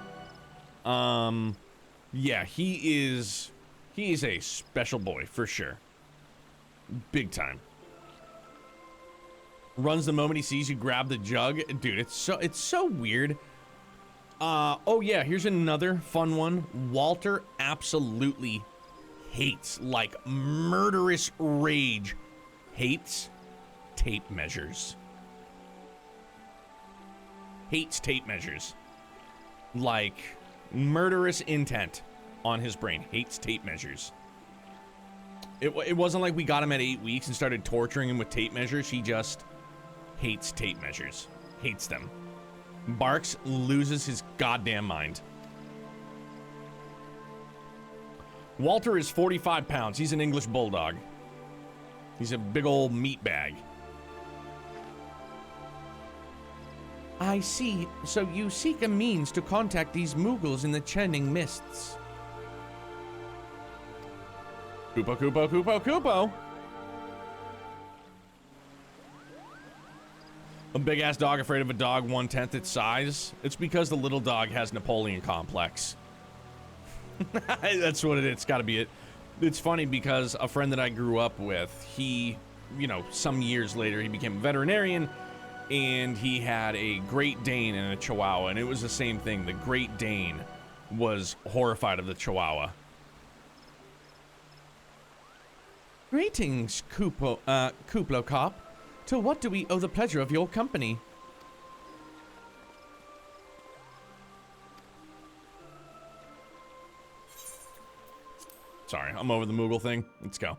Yeah, he is a special boy for sure. Big time. Runs the moment he sees you grab the jug. Dude, it's so weird. Oh yeah, here's another fun one. Walter absolutely hates, like murderous rage, hates tape measures. Hates tape measures. Like murderous intent on his brain. Hates tape measures. It wasn't like we got him at 8 weeks and started torturing him with tape measures. He just hates tape measures. Hates them. Barks, loses his goddamn mind. Walter is 45 pounds. He's an English bulldog. He's a big old meat bag. I see. So you seek a means to contact these Moogles in the churning mists. Koopo, Koopo, Koopo, Koopo! A big-ass dog afraid of a dog 1/10 its size. It's because the little dog has Napoleon complex. That's what it is. It's gotta be it. It's funny because a friend that I grew up with, he, you know, some years later, he became a veterinarian, and he had a Great Dane and a Chihuahua, and it was the same thing. The Great Dane was horrified of the Chihuahua. Greetings, Kuplo Cop. To what do we owe the pleasure of your company? Sorry, I'm over the Moogle thing. Let's go.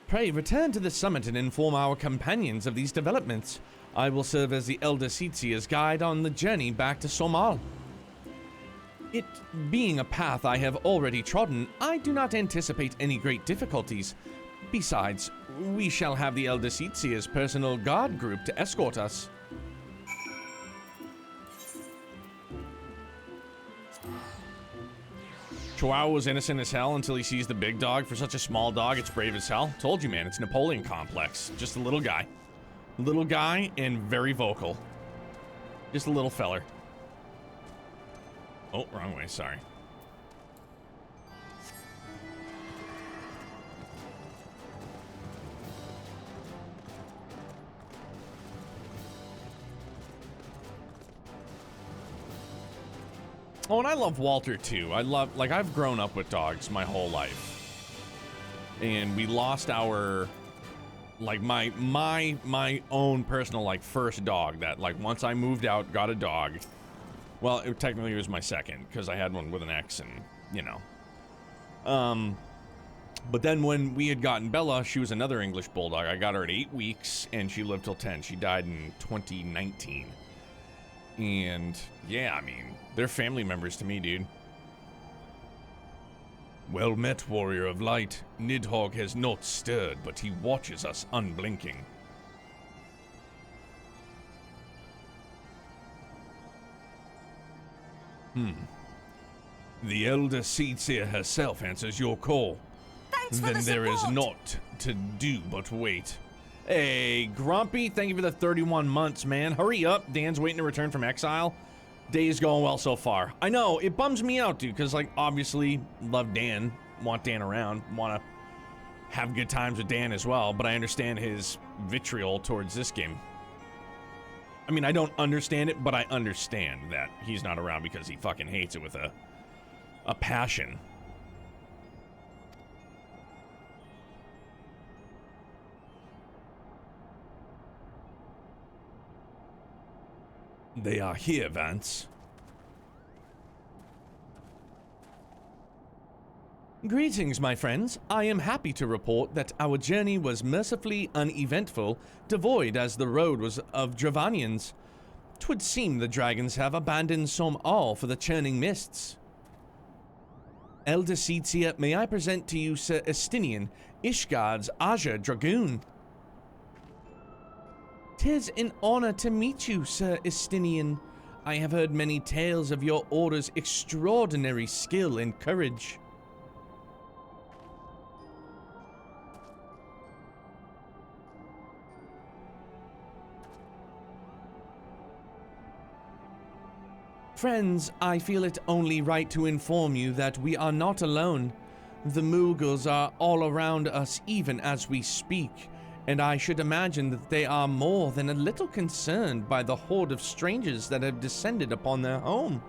Pray return to the summit and inform our companions of these developments. I will serve as the Elder Seetsia's guide on the journey back to Somal. It being a path I have already trodden, I do not anticipate any great difficulties. Besides, we shall have the Elder Seetsia's personal guard group to escort us. Chihuahua was innocent as hell until he sees the big dog. For such a small dog, it's brave as hell. Told you, man, it's Napoleon complex. Just a little guy. Little guy and very vocal. Just a little feller. Oh, wrong way, sorry. Oh, and I love Walter too. Like, I've grown up with dogs my whole life. And we lost our, like, my own personal, like, first dog that, like, once I moved out, got a dog. Well, technically it was my second, because I had one with an ex and, you know. But then when we had gotten Bella, she was another English Bulldog. I got her at 8 weeks, and she lived till 10. She died in 2019. And, yeah, I mean, they're family members to me, dude. Well met, warrior of light. Nidhogg has not stirred, but he watches us unblinking. The elder Seedseer herself answers your call. Then there is naught to do but wait. Hey, Grumpy, thank you for the 31 months, man. Hurry up. Dan's waiting to return from exile. Day's going well so far. I know, it bums me out, dude, because, like, obviously, love Dan, want Dan around, want to have good times with Dan as well, but I understand his vitriol towards this game. I mean, I don't understand it, but I understand that he's not around because he fucking hates it with a passion. They are here, Vance. Greetings, my friends. I am happy to report that our journey was mercifully uneventful, devoid as the road was of Dravanians. 'Twould seem the dragons have abandoned some all for the churning mists. Elder Seedseer, may I present to you Sir Estinian, Ishgard's Azure Dragoon. 'Tis an honor to meet you, Sir Estinian. I have heard many tales of your order's extraordinary skill and courage. Friends, I feel it only right to inform you that we are not alone. The Moogles are all around us even as we speak, and I should imagine that they are more than a little concerned by the horde of strangers that have descended upon their home.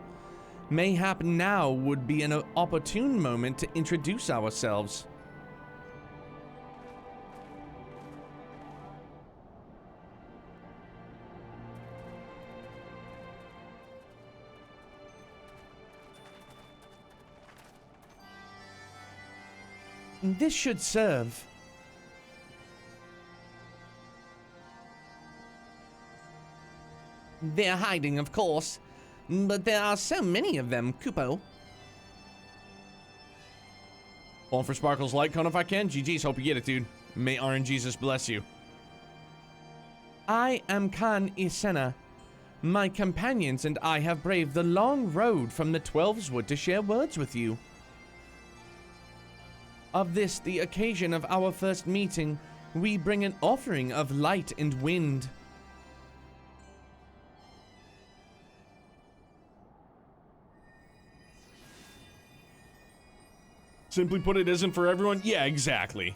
Mayhap now would be an opportune moment to introduce ourselves. This should serve. They're hiding, of course, but there are so many of them, Kupo. Falling for Sparkle's light cone if I can. GG's, hope you get it, dude. May RNGesus bless you. I am Khan Isena. My companions and I have braved the long road from the Twelveswood to share words with you. Of this, the occasion of our first meeting, we bring an offering of light and wind. Simply put, it isn't for everyone? Yeah, exactly.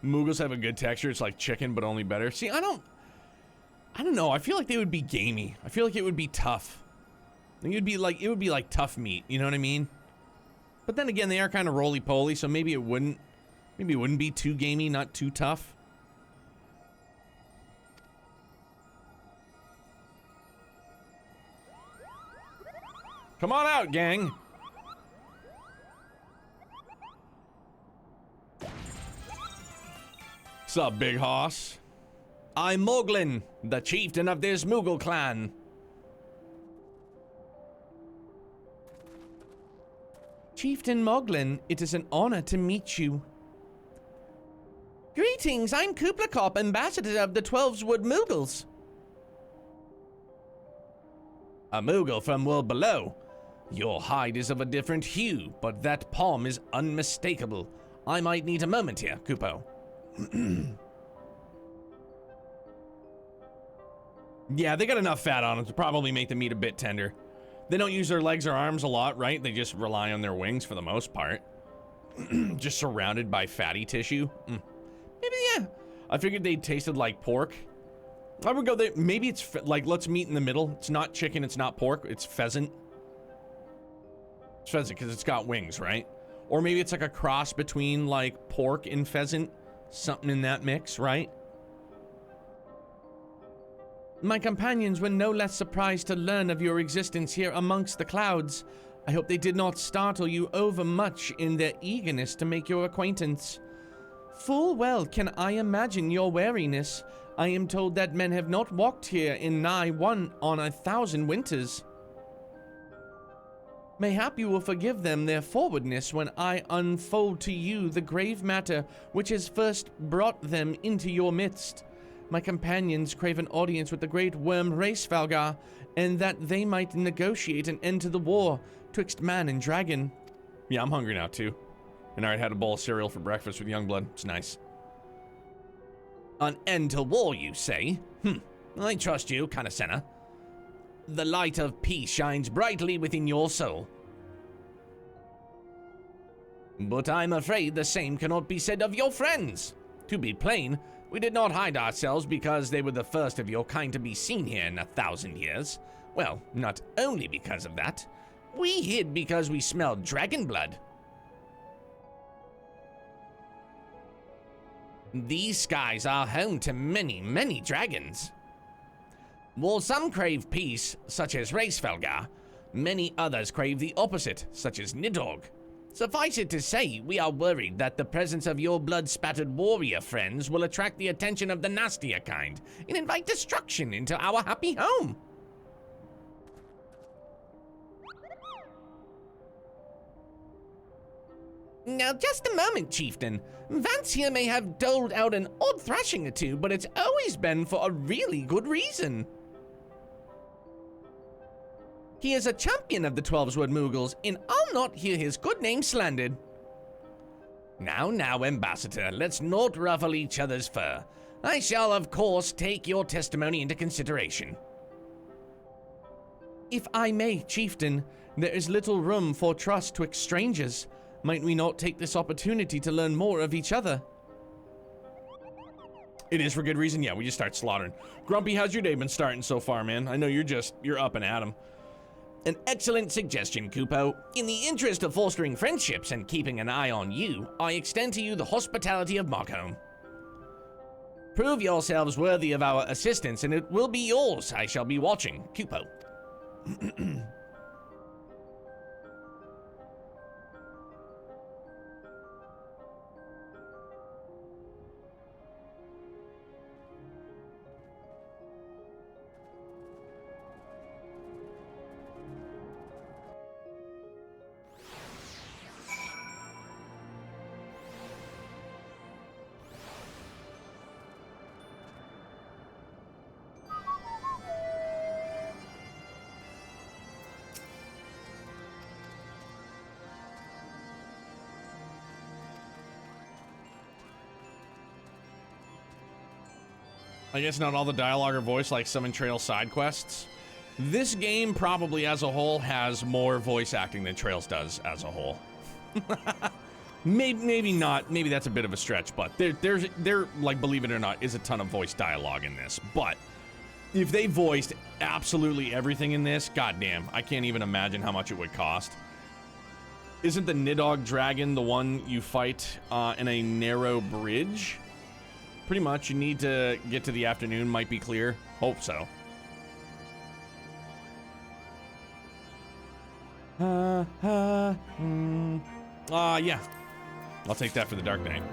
Moogles have a good texture. It's like chicken, but only better. See, I don't know. I feel like they would be gamey. I feel like it would be tough. I think it would be like tough meat, you know what I mean? But then again, they are kind of roly-poly, so maybe it wouldn't be too gamey, not too tough. Come on out, gang. What's up, big hoss? I'm Moglin, the chieftain of this Moogle clan. Chieftain Moglin, it is an honor to meet you. Greetings, I'm Kuplakop, ambassador of the Twelveswood Moogles. A Moogle from world below. Your hide is of a different hue, but that palm is unmistakable. I might need a moment here, Kupo. Yeah, they got enough fat on them to probably make the meat a bit tender. They don't use their legs or arms a lot, right? They just rely on their wings for the most part. Just surrounded by fatty tissue. Maybe, yeah. I figured they tasted like pork. I would go there. Maybe it's like, let's meet in the middle. It's not chicken, it's not pork, it's pheasant. It's pheasant because it's got wings, right? Or maybe it's like a cross between like pork and pheasant. Something in that mix, right? My companions were no less surprised to learn of your existence here amongst the clouds. I hope they did not startle you overmuch in their eagerness to make your acquaintance. Full well can I imagine your wariness. I am told that men have not walked here in nigh 1 on 1,000 winters. Mayhap you will forgive them their forwardness when I unfold to you the grave matter which has first brought them into your midst. My companions crave an audience with the great worm race Valgar, and that they might negotiate an end to the war twixt man and dragon. Yeah, I'm hungry now too. And I already had a bowl of cereal for breakfast with Youngblood. It's nice. An end to war, you say? I trust you, Canacena. The light of peace shines brightly within your soul. But I'm afraid the same cannot be said of your friends. To be plain, we did not hide ourselves because they were the first of your kind to be seen here in 1,000 years. Well, not only because of that. We hid because we smelled dragon blood. These skies are home to many, many dragons. While some crave peace, such as Racefelgar, many others crave the opposite, such as Nidhogg. Suffice it to say, we are worried that the presence of your blood-spattered warrior friends will attract the attention of the nastier kind and invite destruction into our happy home. Now, just a moment, Chieftain. Vance here may have doled out an odd thrashing or two, but it's always been for a really good reason. He is a champion of the 12-Sword Moogles, and I'll not hear his good name slandered. Now, Ambassador, let's not ruffle each other's fur. I shall, of course, take your testimony into consideration. If I may, Chieftain, there is little room for trust twixt strangers. Might we not take this opportunity to learn more of each other? It is for good reason. Yeah, we just start slaughtering. Grumpy, how's your day been starting so far, man? I know you're up and at 'em. An excellent suggestion, Kupo. In the interest of fostering friendships and keeping an eye on you, I extend to you the hospitality of Markholm. Prove yourselves worthy of our assistance, and it will be yours. I shall be watching, Kupo. I guess not all the dialogue or voice like some in Trail side quests. This game probably as a whole has more voice acting than Trails does as a whole. maybe not. Maybe that's a bit of a stretch, but there, like, believe it or not, is a ton of voice dialogue in this. But if they voiced absolutely everything in this, goddamn, I can't even imagine how much it would cost. Isn't the Nidhogg dragon the one you fight in a narrow bridge? Pretty much, you need to get to the afternoon, might be clear. Hope so. Yeah. I'll take that for the Dark Knight.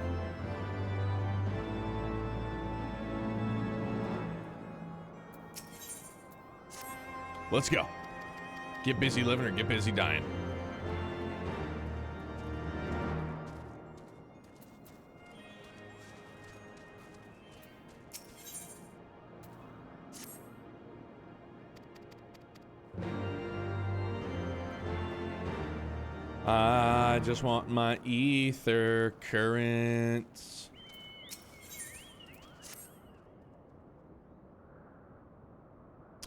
Let's go. Get busy living or get busy dying. I just want my ether currents.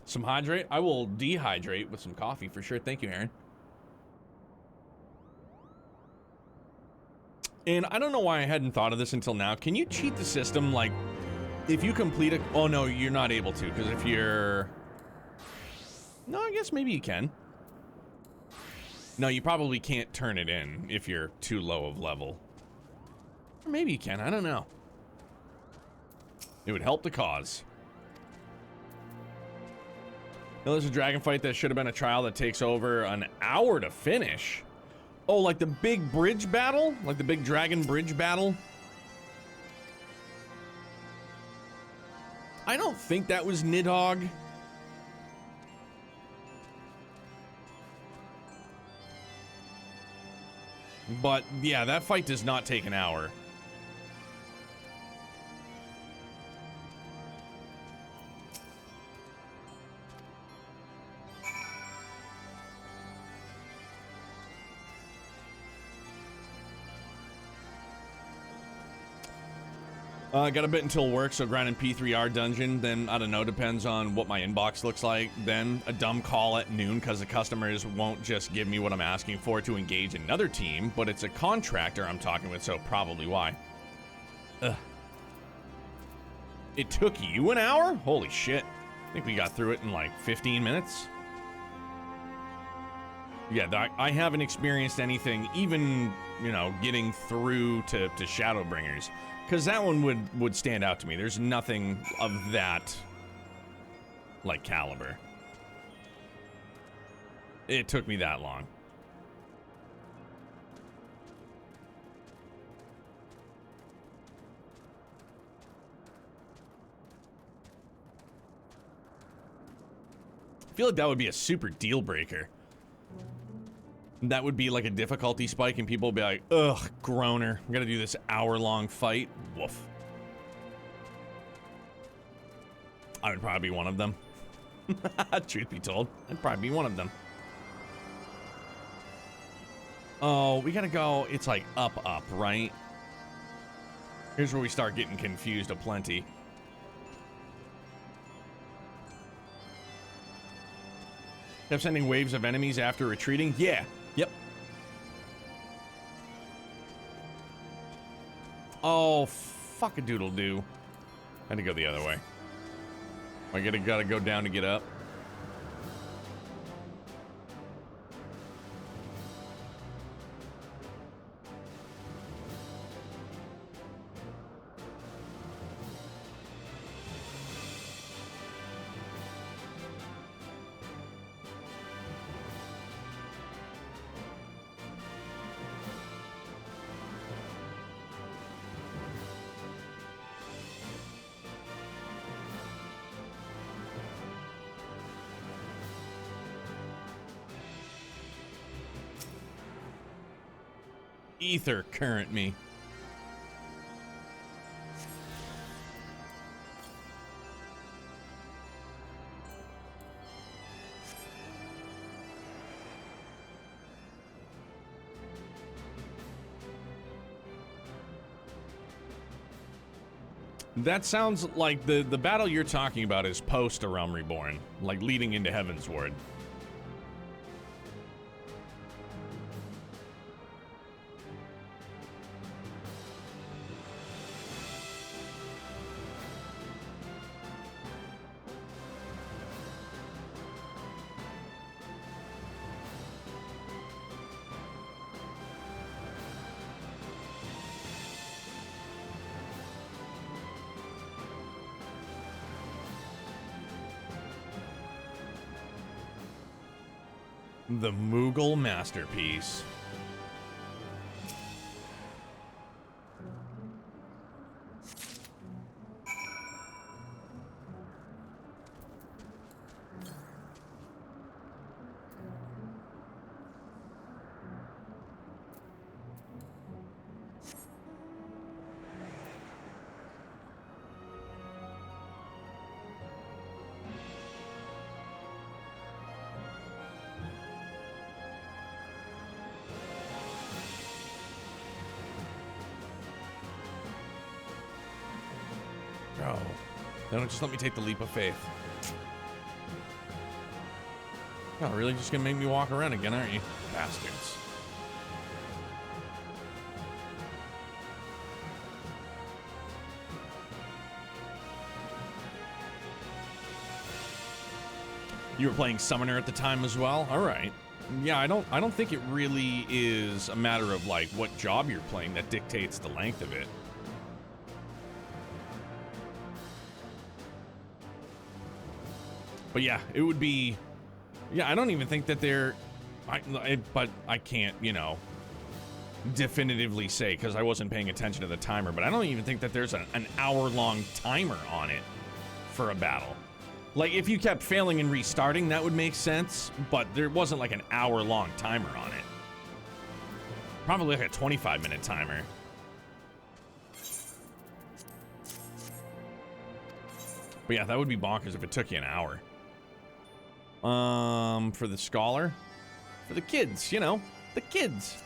Some hydrate? I will dehydrate with some coffee for sure. Thank you, Aaron. And I don't know why I hadn't thought of this until now. Can you cheat the system, like, if you complete a... Oh, no, you're not able to, because if you're... No, I guess maybe you can. No, you probably can't turn it in if you're too low of level. Or maybe you can, I don't know. It would help the cause. Now, there's a dragon fight that should have been a trial that takes over an hour to finish. Oh, like the big bridge battle? Like the big dragon bridge battle? I don't think that was Nidhogg. But, yeah, that fight does not take an hour. I got a bit until work, so grinding P3R dungeon, then, I don't know, depends on what my inbox looks like. Then a dumb call at noon because the customers won't just give me what I'm asking for to engage another team, but it's a contractor I'm talking with, so probably why. Ugh. It took you an hour? Holy shit. I think we got through it in like 15 minutes. Yeah, I haven't experienced anything, even, you know, getting through to Shadowbringers. Because that one would stand out to me. There's nothing of that, like, caliber. It took me that long. I feel like that would be a super deal breaker. That would be like a difficulty spike and people would be like, ugh, groaner. I'm gonna do this hour-long fight. Woof. I would probably be one of them. Truth be told, I'd probably be one of them. Oh, we gotta go. It's like up, right? Here's where we start getting confused aplenty. Kept sending waves of enemies after retreating? Yeah. Yep. Oh, fuck-a-doodle-doo. Had to go the other way. I gotta go down to get up. Ether current me. That sounds like the battle you're talking about is post A Realm Reborn, like leading into Heavensward. The Moogle Masterpiece. Bro, they don't just let me take the leap of faith. Oh, really just gonna make me walk around again, aren't you? Bastards. You were playing Summoner at the time as well? All right. Yeah, I don't think it really is a matter of like what job you're playing that dictates the length of it. But yeah, it would be. Yeah, I don't even think that they're. But I can't, you know, definitively say because I wasn't paying attention to the timer. But I don't even think that there's an hour-long timer on it for a battle. Like, if you kept failing and restarting, that would make sense, but there wasn't like an hour-long timer on it. Probably like a 25-minute timer. But yeah, that would be bonkers if it took you an hour. For the scholar? For the kids, you know, the kids.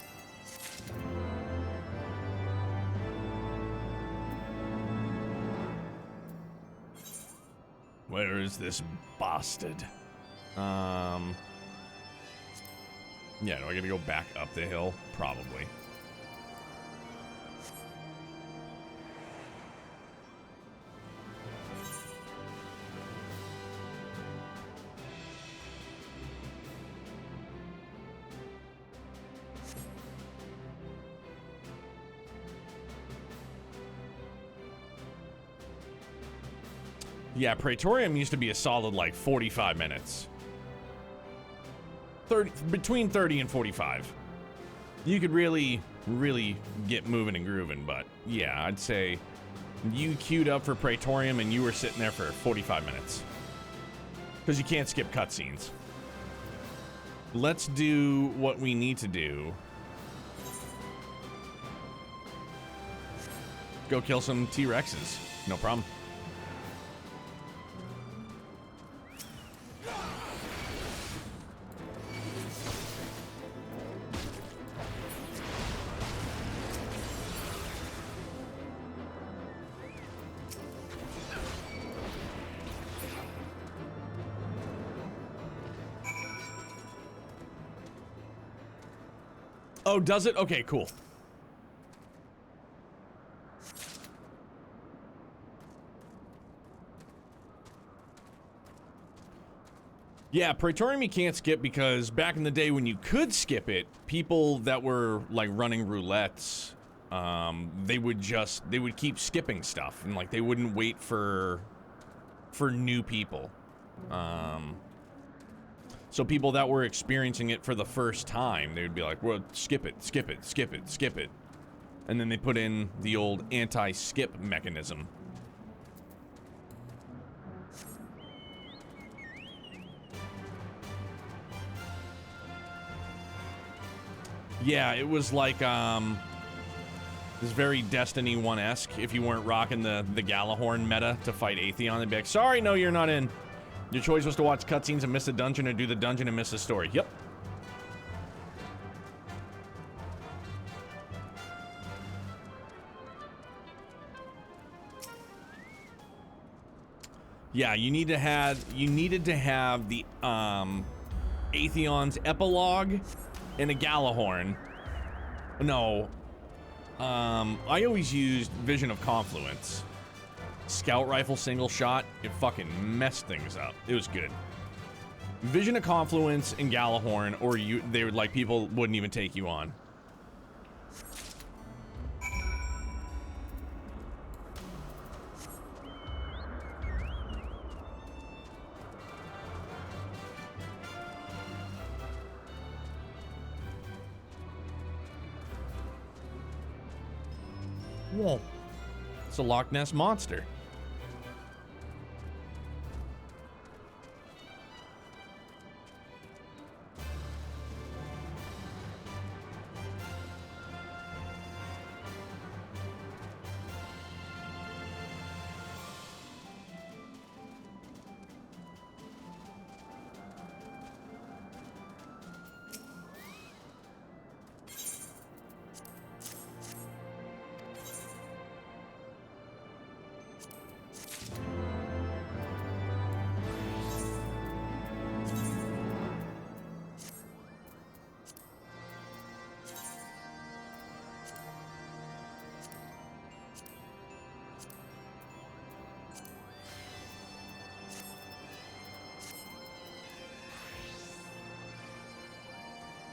Where is this bastard? Yeah, do I gotta go back up the hill? Probably. Yeah, Praetorium used to be a solid, like, 45 minutes. 30, between 30 and 45. You could really get moving and grooving, but yeah, I'd say you queued up for Praetorium and you were sitting there for 45 minutes. Because you can't skip cutscenes. Let's do what we need to do. Go kill some T-Rexes. No problem. Oh, does it? Okay, cool. Yeah, Praetorium you can't skip because back in the day when you could skip it, people that were like running roulettes, they would keep skipping stuff and like they wouldn't wait for new people. So people that were experiencing it for the first time, they would be like, well, skip it, skip it, skip it, skip it. And then they put in the old anti-skip mechanism. Yeah, it was like, this very Destiny 1-esque. If you weren't rocking the Galahorn meta to fight Atheon, they'd be like, sorry, no, you're not in. Your choice was to watch cutscenes and miss a dungeon, or do the dungeon and miss the story. Yep. Yeah, you needed to have the Atheon's epilogue and a Galahorn. No. I always used Vision of Confluence. Scout rifle single shot, it fucking messed things up. It was good. Vision of Confluence and Galahorn, or they would like people wouldn't even take you on. Whoa. It's a Loch Ness monster.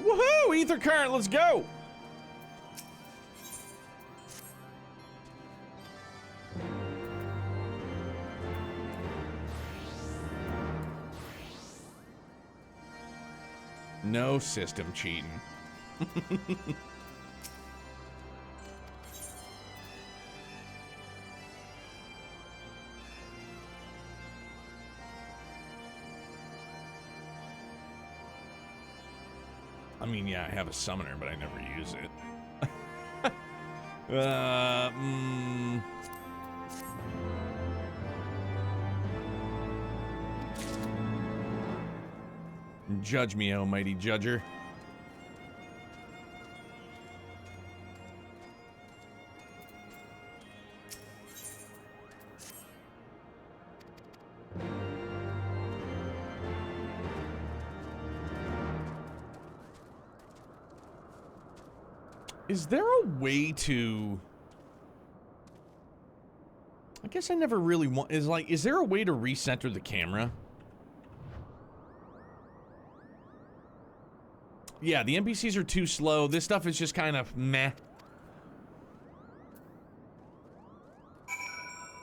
Woohoo! Ether current, let's go! No system cheating. I mean, yeah, I have a summoner, but I never use it. Judge me, oh mighty judger. Is there a way to... I guess I never really want... Is there a way to recenter the camera? Yeah, the NPCs are too slow. This stuff is just kind of meh.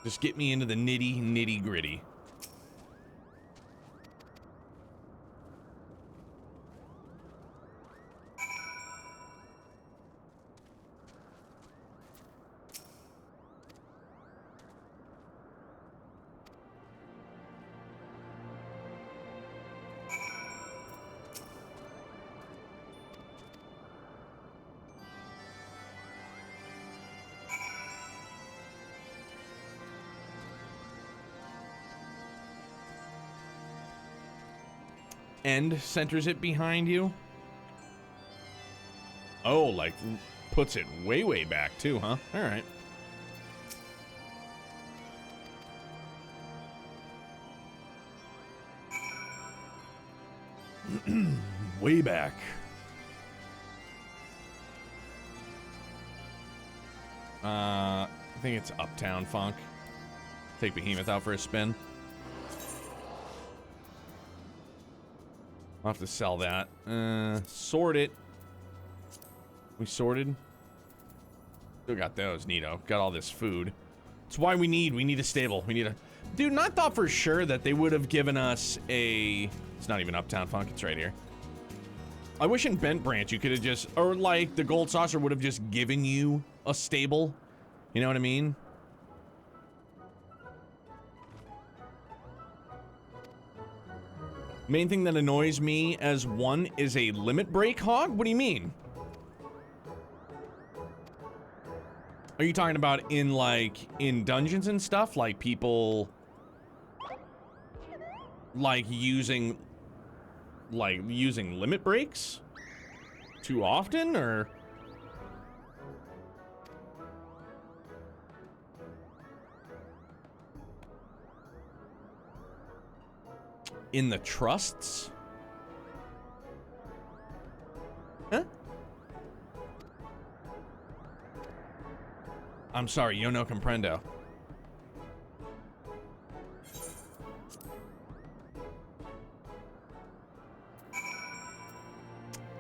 Just get me into the nitty gritty. End centers it behind you. Oh, like puts it way back too, huh? All right. Way back. I think it's Uptown Funk. Take Behemoth out for a spin. I'll have to sell that. Sort it. We sorted. Still got those, neato. Got all this food. That's why we need a stable. We need a... Dude, and I thought for sure that they would have given us a... It's not even Uptown Funk, it's right here. I wish in Bent Branch you could have just... Or like the Gold Saucer would have just given you a stable. You know what I mean? Main thing that annoys me as one is a limit break hog? What do you mean? Are you talking about in like in dungeons and stuff? Like people like using limit breaks too often, or in the trusts? Huh? I'm sorry, yo no comprendo.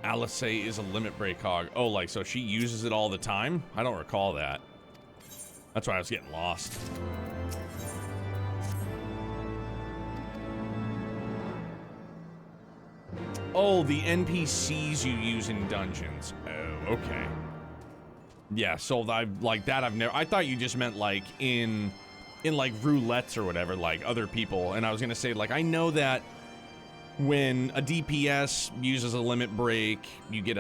Alice is a limit break hog. Oh, like, so she uses it all the time? I don't recall that. That's why I was getting lost. Oh, the NPCs you use in dungeons. Oh, okay. Yeah, so I've never... I thought you just meant, like, in like, roulettes or whatever, like, other people. And I was gonna say, like, I know that when a DPS uses a limit break, you get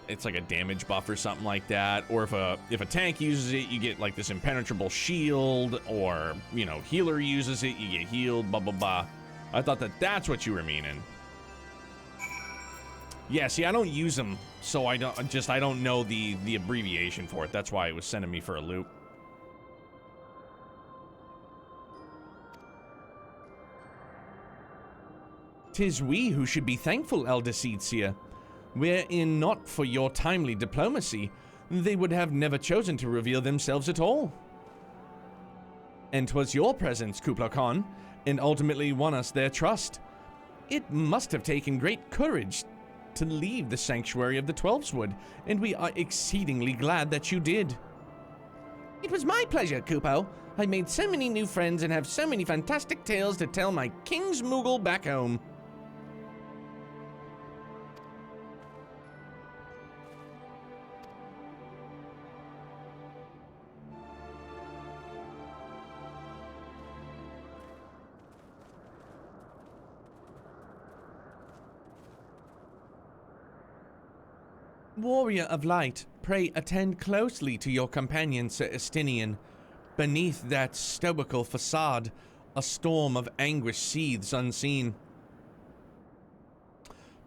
it's like a damage buff or something like that. Or if a tank uses it, you get, like, this impenetrable shield. Or, you know, healer uses it, you get healed, blah, blah, blah. I thought that's what you were meaning. Yeah, see, I don't use them, so I don't know the abbreviation for it. That's why it was sending me for a loop. "'Tis we who should be thankful, Elder Seedseer. Were it not for your timely diplomacy, they would have never chosen to reveal themselves at all. And 'twas your presence, Kublai Khan, and ultimately won us their trust. It must have taken great courage to leave the sanctuary of the Twelveswood, and we are exceedingly glad that you did. It was my pleasure, Kupo. I made so many new friends and have so many fantastic tales to tell my King's Moogle back home. Warrior of Light, pray attend closely to your companion, Sir Estinian. Beneath that stoical facade, a storm of anguish seethes unseen.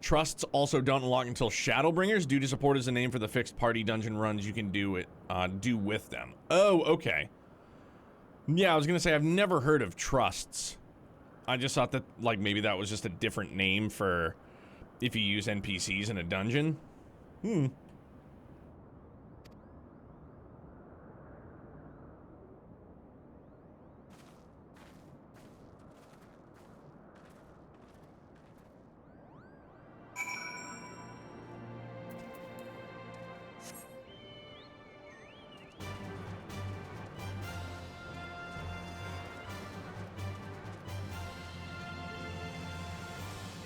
Trusts also don't unlock until Shadowbringers. Duty Support is a name for the fixed party dungeon runs you can do with them. Oh, okay. Yeah, I was gonna say I've never heard of trusts. I just thought that, like, maybe that was just a different name for if you use NPCs in a dungeon.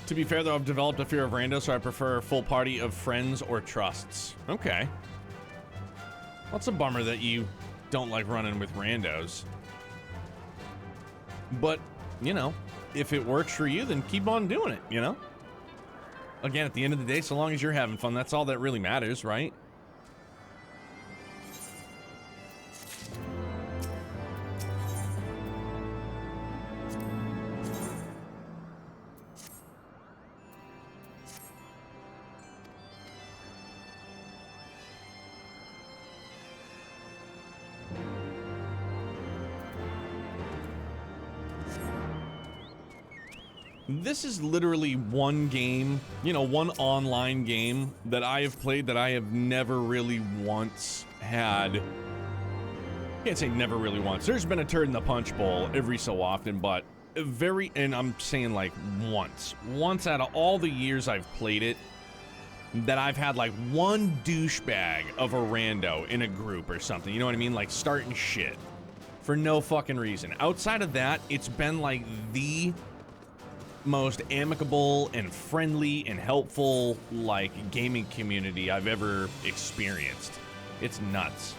To be fair, though, I've developed a fear of rando, so I prefer a full party of friends or trusts. Okay. That's a bummer that you don't like running with randos. But, you know, if it works for you, then keep on doing it, you know? Again, at the end of the day, so long as you're having fun, that's all that really matters, right? This is literally one game, you know, one online game that I have played that I have never really once had. I can't say never really once. There's been a turd in the punch bowl every so often, but and I'm saying like once out of all the years I've played it, that I've had like one douchebag of a rando in a group or something. You know what I mean? Like starting shit for no fucking reason. Outside of that, it's been like the most amicable and friendly and helpful like gaming community I've ever experienced. It's nuts.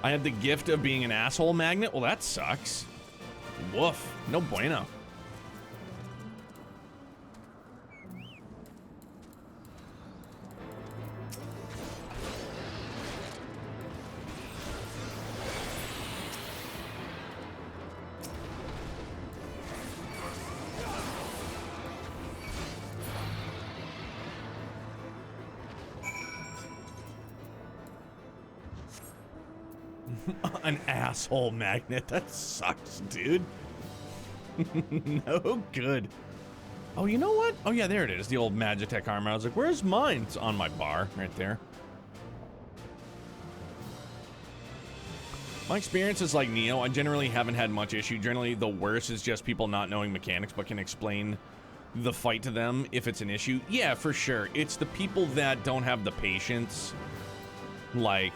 I had the gift of being an asshole magnet. Well, that sucks. Woof. No bueno. An asshole magnet. That sucks, dude. No good. Oh, you know what? Oh, yeah, there it is. The old Magitech armor. I was like, where's mine? It's on my bar right there. My experience is like Neo. I generally haven't had much issue. Generally, the worst is just people not knowing mechanics but can explain the fight to them if it's an issue. Yeah, for sure. It's the people that don't have the patience. Like,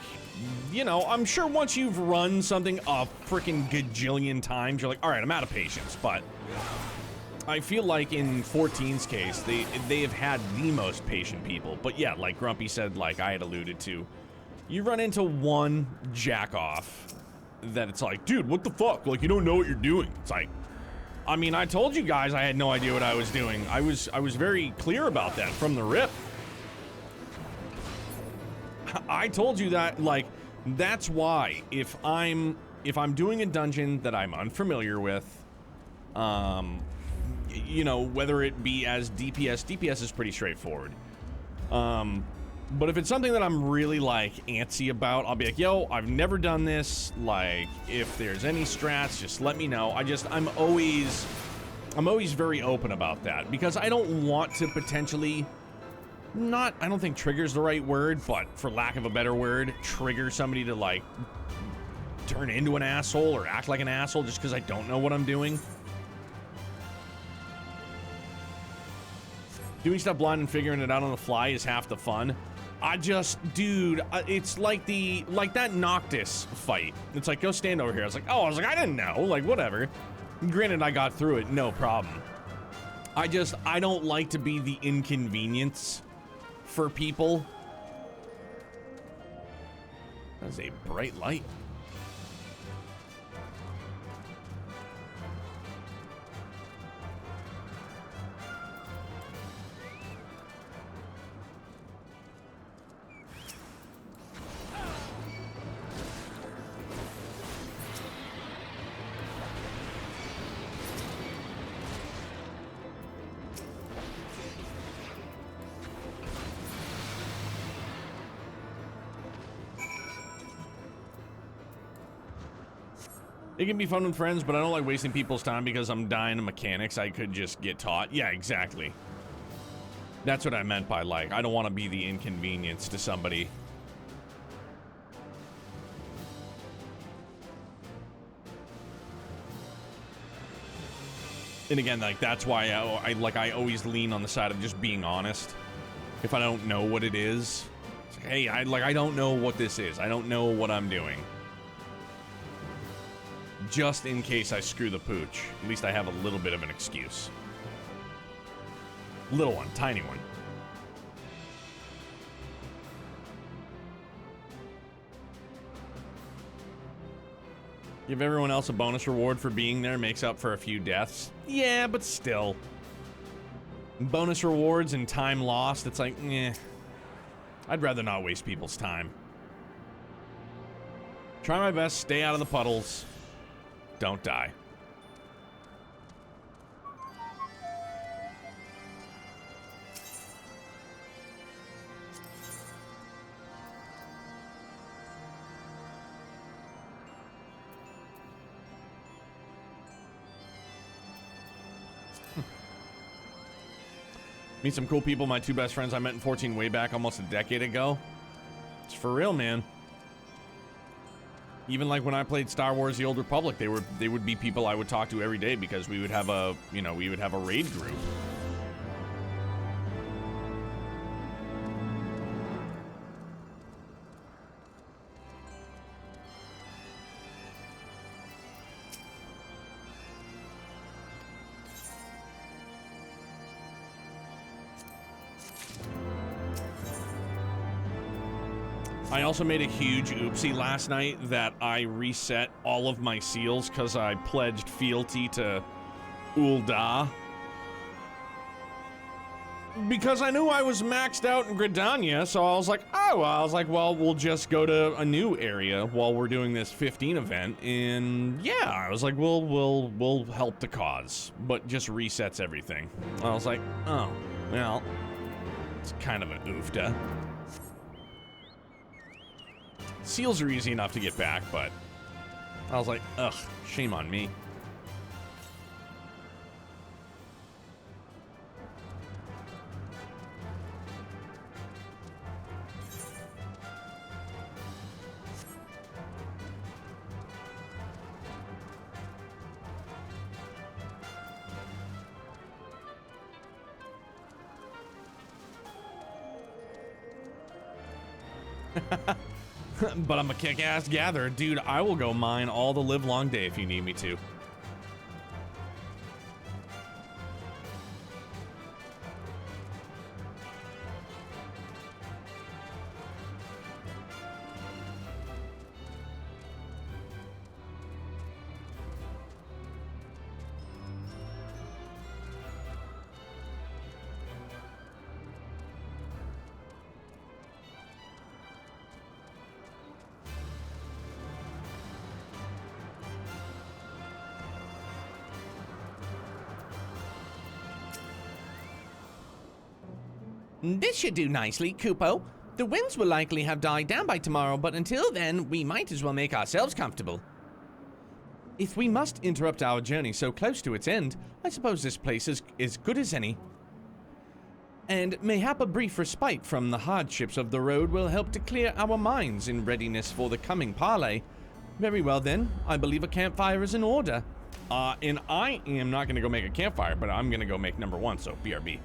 you know, I'm sure once you've run something a freaking gajillion times, you're like, all right, I'm out of patience. But I feel like in 14's case, they have had the most patient people. But yeah, like Grumpy said, like I had alluded to, you run into one jack-off that it's like, dude, what the fuck? Like, you don't know what you're doing. It's like, I mean, I told you guys I had no idea what I was doing. I was very clear about that from the rip. I told you that, like, that's why if I'm doing a dungeon that I'm unfamiliar with, you know, whether it be as DPS is pretty straightforward. But if it's something that I'm really like antsy about, I'll be like, yo, I've never done this. Like, if there's any strats, just let me know. I'm always very open about that because I don't want to potentially I don't think trigger's the right word, but for lack of a better word, trigger somebody to like turn into an asshole or act like an asshole just because I don't know what I'm doing. Doing stuff blind and figuring it out on the fly is half the fun. Dude, it's like that Noctis fight. It's like, go stand over here. I was like, I didn't know. Like, whatever. Granted, I got through it, no problem. I don't like to be the inconvenience for people. That's a bright light. It can be fun with friends, but I don't like wasting people's time because I'm dying to mechanics I could just get taught. Yeah, exactly. That's what I meant by, like, I don't want to be the inconvenience to somebody. And again, like, that's why I always lean on the side of just being honest. If I don't know what it is, it's like, hey, I don't know what this is. I don't know what I'm doing. Just in case I screw the pooch. At least I have a little bit of an excuse. Little one, tiny one. Give everyone else a bonus reward for being there makes up for a few deaths. Yeah, but still. Bonus rewards and time lost, it's like, eh. I'd rather not waste people's time. Try my best, stay out of the puddles. Don't die. Meet some cool people. My two best friends I met in 14 way back almost a decade ago. It's for real, man. Even like when I played Star Wars: The Old Republic, they would be people I would talk to every day because we would have a, we would have a raid group. I also made a huge oopsie last night that I reset all of my seals because I pledged fealty to Ul'dah. Because I knew I was maxed out in Gridania, so I was like, well, we'll just go to a new area while we're doing this 15 event, and yeah, I was like, we'll help the cause, but just resets everything. I was like, oh, well, it's kind of an oofda. Seals are easy enough to get back, but I was like, ugh, shame on me. But I'm a kick-ass gatherer. Dude, I will go mine all the live long day if you need me to.
This should do nicely, Kupo. The winds will likely have died down by tomorrow, but until then, we might as well make ourselves comfortable. If we must interrupt our journey so close to its end, I suppose this place is as good as any. And mayhap a brief respite from the hardships of the road will help to clear our minds in readiness for the coming parley. Very well then. I believe a campfire is in order.
And I am not going to go make a campfire, but I'm going to go make number 1, so BRB.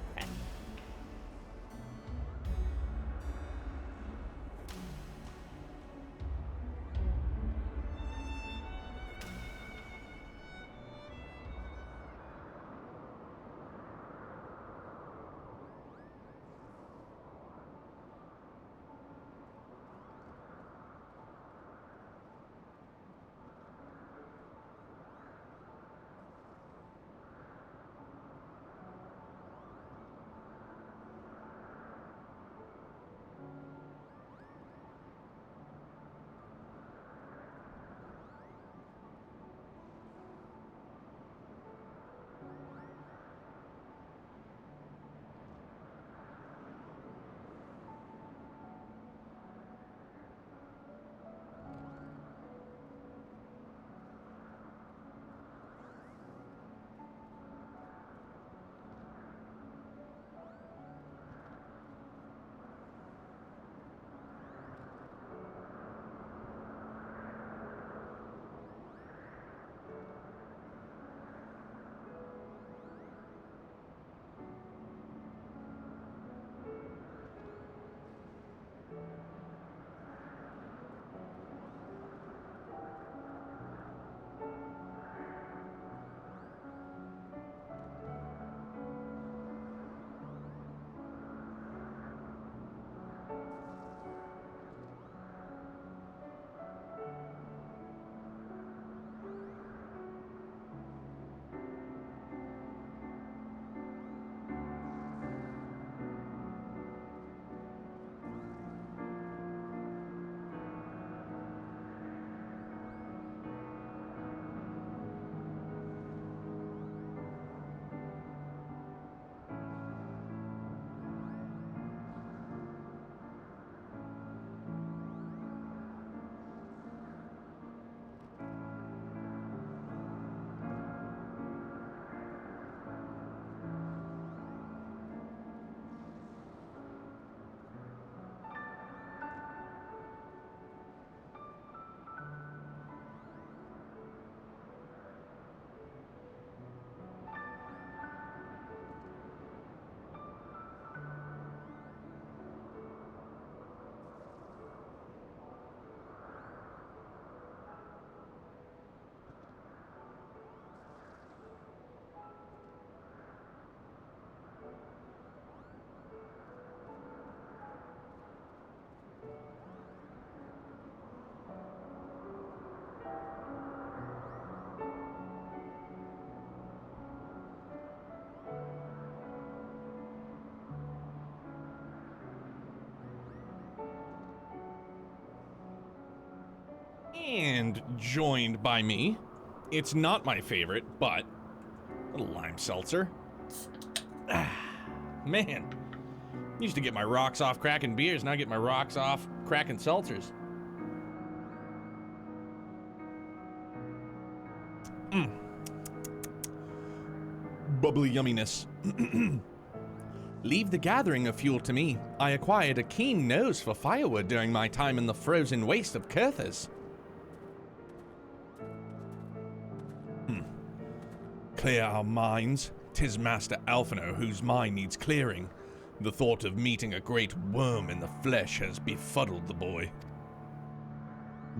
And joined by me, it's not my favorite, but a little lime seltzer. Man, used to get my rocks off cracking beers, now I get my rocks off cracking seltzers. Bubbly yumminess.
Leave the gathering of fuel to me. I acquired a keen nose for firewood during my time in the frozen waste of Kurthas.
Clear our minds. 'Tis Master Alphino whose mind needs clearing. The thought of meeting a great worm in the flesh has befuddled the boy.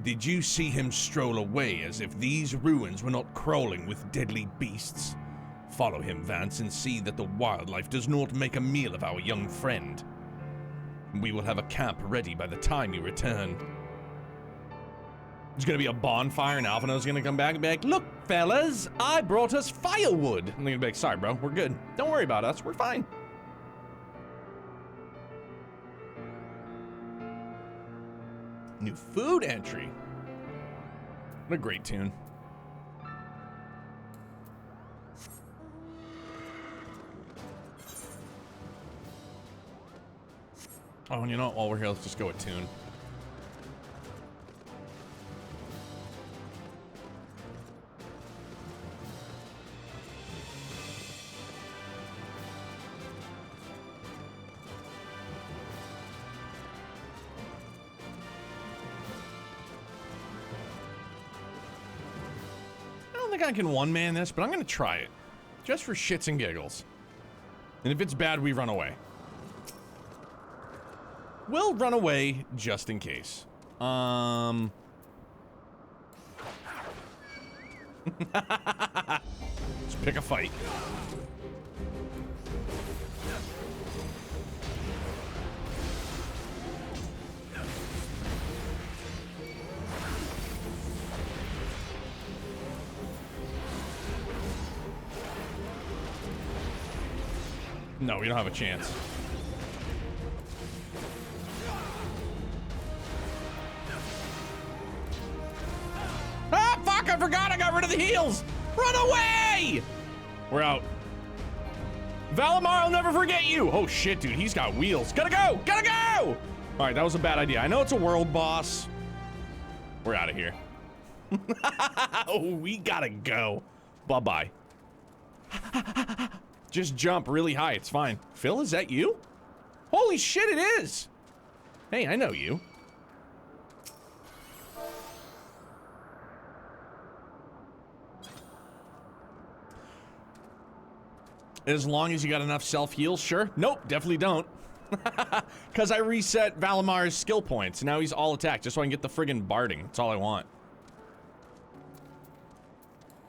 Did you see him stroll away as if these ruins were not crawling with deadly beasts? Follow him, Vance, and see that the wildlife does not make a meal of our young friend. We will have a camp ready by the time you return. There's gonna be a bonfire and Alphino's gonna come back and be like, look, fellas, I brought us firewood. And they're gonna be like, sorry, bro, we're good. Don't worry about us, we're fine. New food entry. What a great tune. Oh, and you know what? While we're here, let's just go with tune. like I can one-man this, but I'm gonna try it. Just for shits and giggles. And if it's bad, we run away. We'll run away just in case. Let's pick a fight. No, we don't have a chance. Ah, fuck, I forgot I got rid of the heals. Run away! We're out. Valimar, I'll never forget you. Oh, shit, dude, he's got wheels. Gotta go, gotta go! All right, that was a bad idea. I know it's a world boss. We're out of here. Oh, we gotta go. Bye-bye. Just jump really high, it's fine. Phil, is that you? Holy shit, it is! Hey, I know you. As long as you got enough self-heals, sure. Nope, definitely don't. Because I reset Valimar's skill points. Now he's all attack, just so I can get the friggin' barding. That's all I want.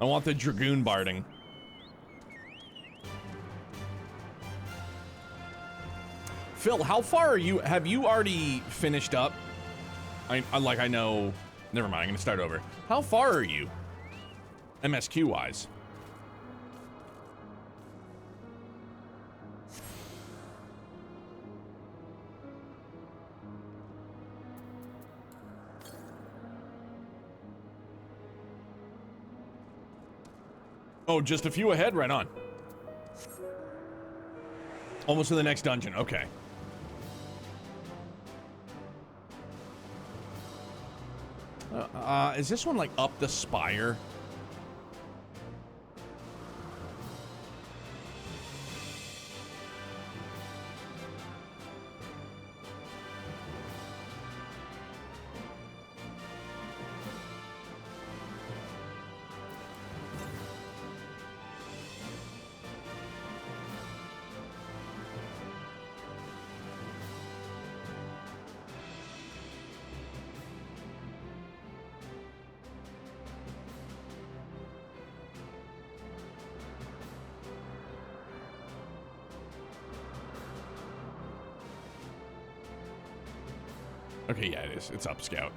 I want the Dragoon barding. Phil, how far are you? Have you already finished up? I know. Never mind, I'm gonna start over. How far are you? MSQ wise. Oh, just a few ahead, right on. Almost to the next dungeon, okay. Is this one like up the spire? Okay, yeah, it is. It's up, Scout.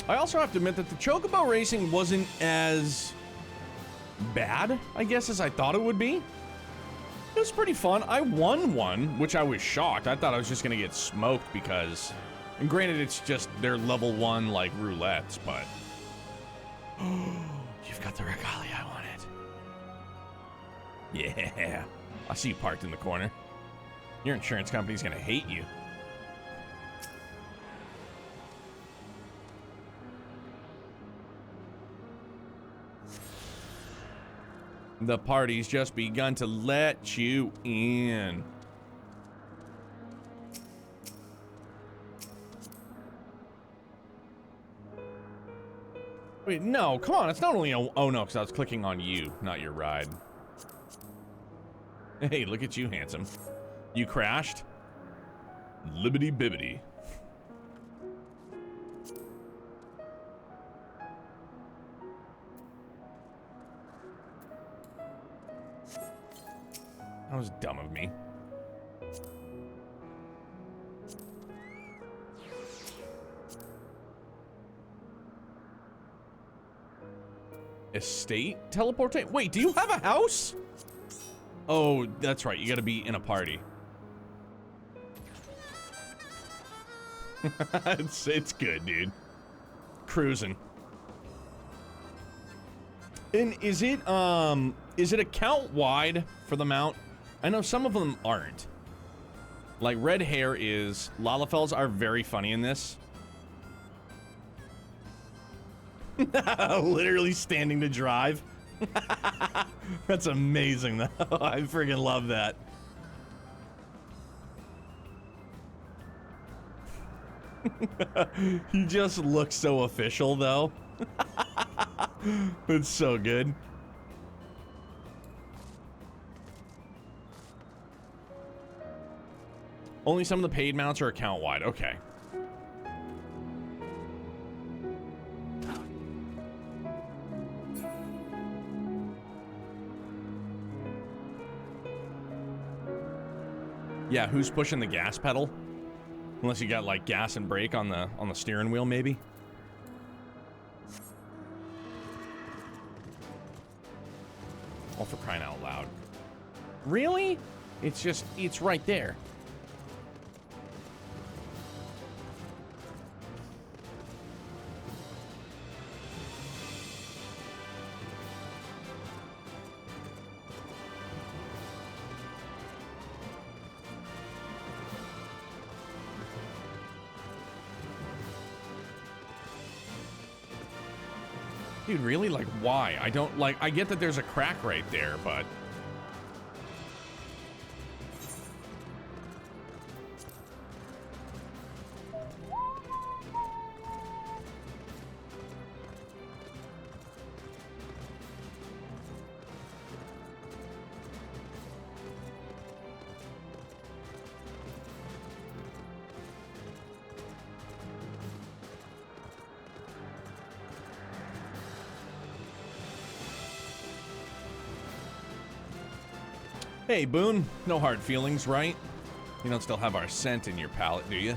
I also have to admit that the Chocobo racing wasn't as bad, I guess, as I thought it would be. It was pretty fun. I won one, which I was shocked. I thought I was just gonna get smoked because, and granted, it's just their level 1 like roulettes, but you've got the regalia I wanted. Yeah, I see you parked in the corner. Your insurance company's gonna hate you. The party's just begun to let you in. Wait, no, come on, it's not only a, oh no, because I was clicking on you, not your ride. Hey, look at you, handsome. You crashed? Libbity bibbity. That was dumb of me. Estate teleportate? Wait, do you have a house? Oh, that's right. You gotta be in a party. It's good, dude. Cruising. And is it account wide for the mount? I know some of them aren't. Like Red Hair is. Lalafels are very funny in this. Literally standing to drive. That's amazing, though. I friggin' love that. He just looks so official, though. It's so good. Only some of the paid mounts are account-wide. Okay. Yeah, who's pushing the gas pedal? Unless you got like gas and brake on the steering wheel, maybe. Oh, for crying out loud. Really? It's right there. Dude, really? Like, why? I don't, like, I get that there's a crack right there, but... Hey, Boone. No hard feelings, right? You don't still have our scent in your palate, do you?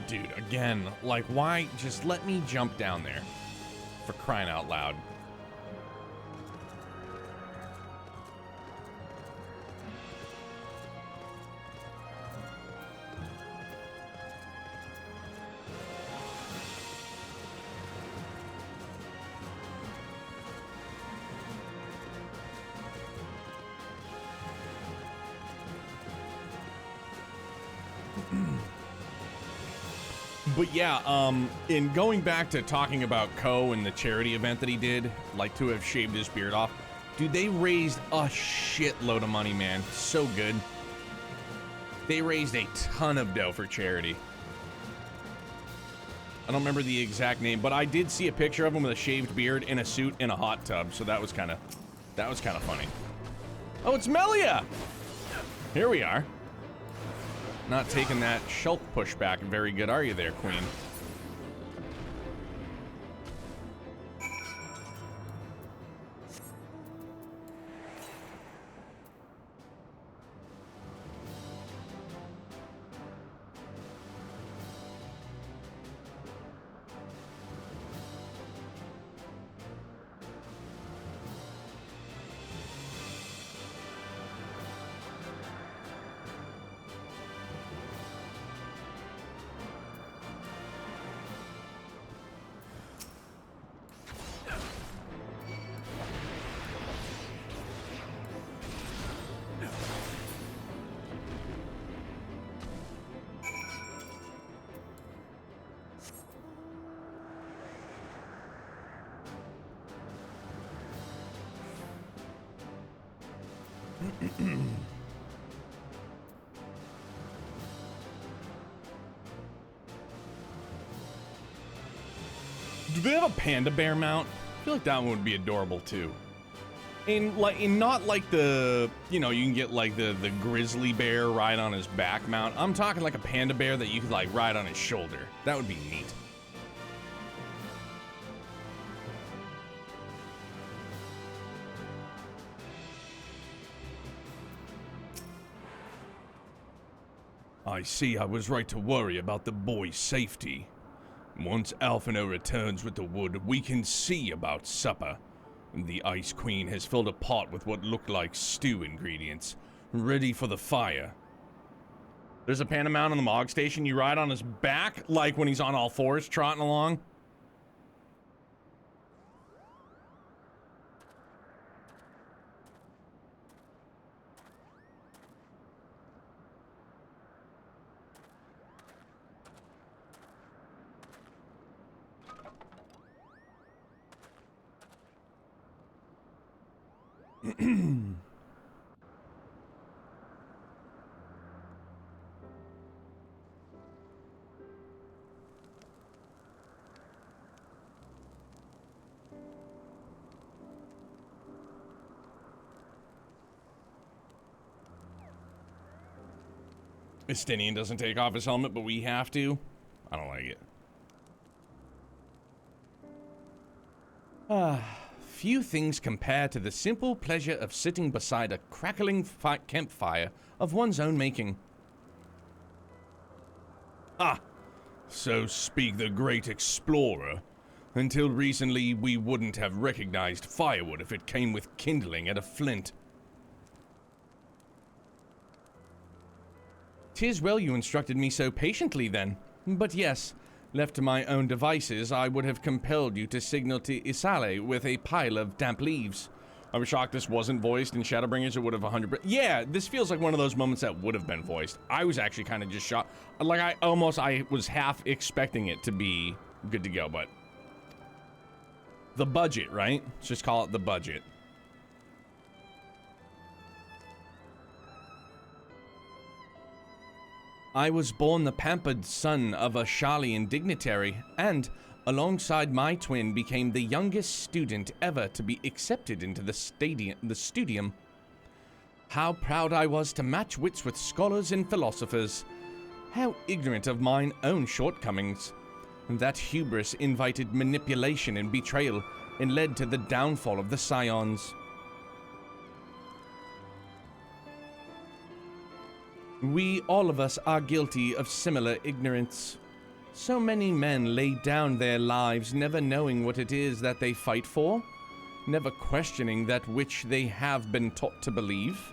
Dude, again, like, why? Just let me jump down there. For crying out loud. But yeah, in going back to talking about Ko and the charity event that he did, like to have shaved his beard off, dude, they raised a shitload of money, man. So good. They raised a ton of dough for charity. I don't remember the exact name, but I did see a picture of him with a shaved beard in a suit in a hot tub, so that was kind of funny. Oh, it's Melia! Here we are. Not taking that Shulk pushback very good, are you there, Queen? Do they have a panda bear mount? I feel like that one would be adorable too. In not like the, you know, you can get like the grizzly bear ride on his back mount. I'm talking like a panda bear that you could like ride on his shoulder. That would be neat. I see I was right to worry about the boy's safety. Once Alphino returns with the wood, we can see about supper. The Ice Queen has filled a pot with what look like stew ingredients, ready for the fire. There's a panda mount on the Mog Station. You ride on his back, like when he's on all fours trotting along. Estinian doesn't take off his helmet, but we have to. I don't like it.
Few things compare to the simple pleasure of sitting beside a crackling campfire of one's own making.
So speak the great explorer. Until recently, we wouldn't have recognized firewood if it came with kindling and a flint.
'Tis well you instructed me so patiently then. But yes, left to my own devices, I would have compelled you to signal to Isale with a pile of damp leaves.
I'm shocked this wasn't voiced in Shadowbringers. It would have 100%. Yeah, this feels like one of those moments that would have been voiced. I was actually kind of just shocked. Like, I was half expecting it to be good to go, but... The budget, right? Let's just call it the budget.
I was born the pampered son of a Sharlayan dignitary, and, alongside my twin, became the youngest student ever to be accepted into the studium. How proud I was to match wits with scholars and philosophers. How ignorant of mine own shortcomings. That hubris invited manipulation and betrayal, and led to the downfall of the Scions. We, all of us, are guilty of similar ignorance. So many men lay down their lives never knowing what it is that they fight for, never questioning that which they have been taught to believe.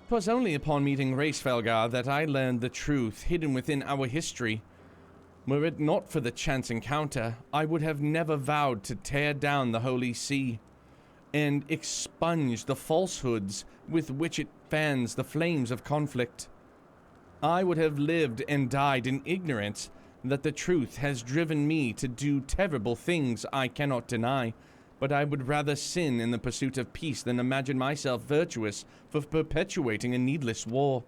'Twas only upon meeting Racefelgar that I learned the truth hidden within our history. Were it not for the chance encounter, I would have never vowed to tear down the Holy See and expunge the falsehoods with which it fans the flames of conflict. I would have lived and died in ignorance that the truth has driven me to do terrible things I cannot deny, but I would rather sin in the pursuit of peace than imagine myself virtuous for perpetuating a needless war.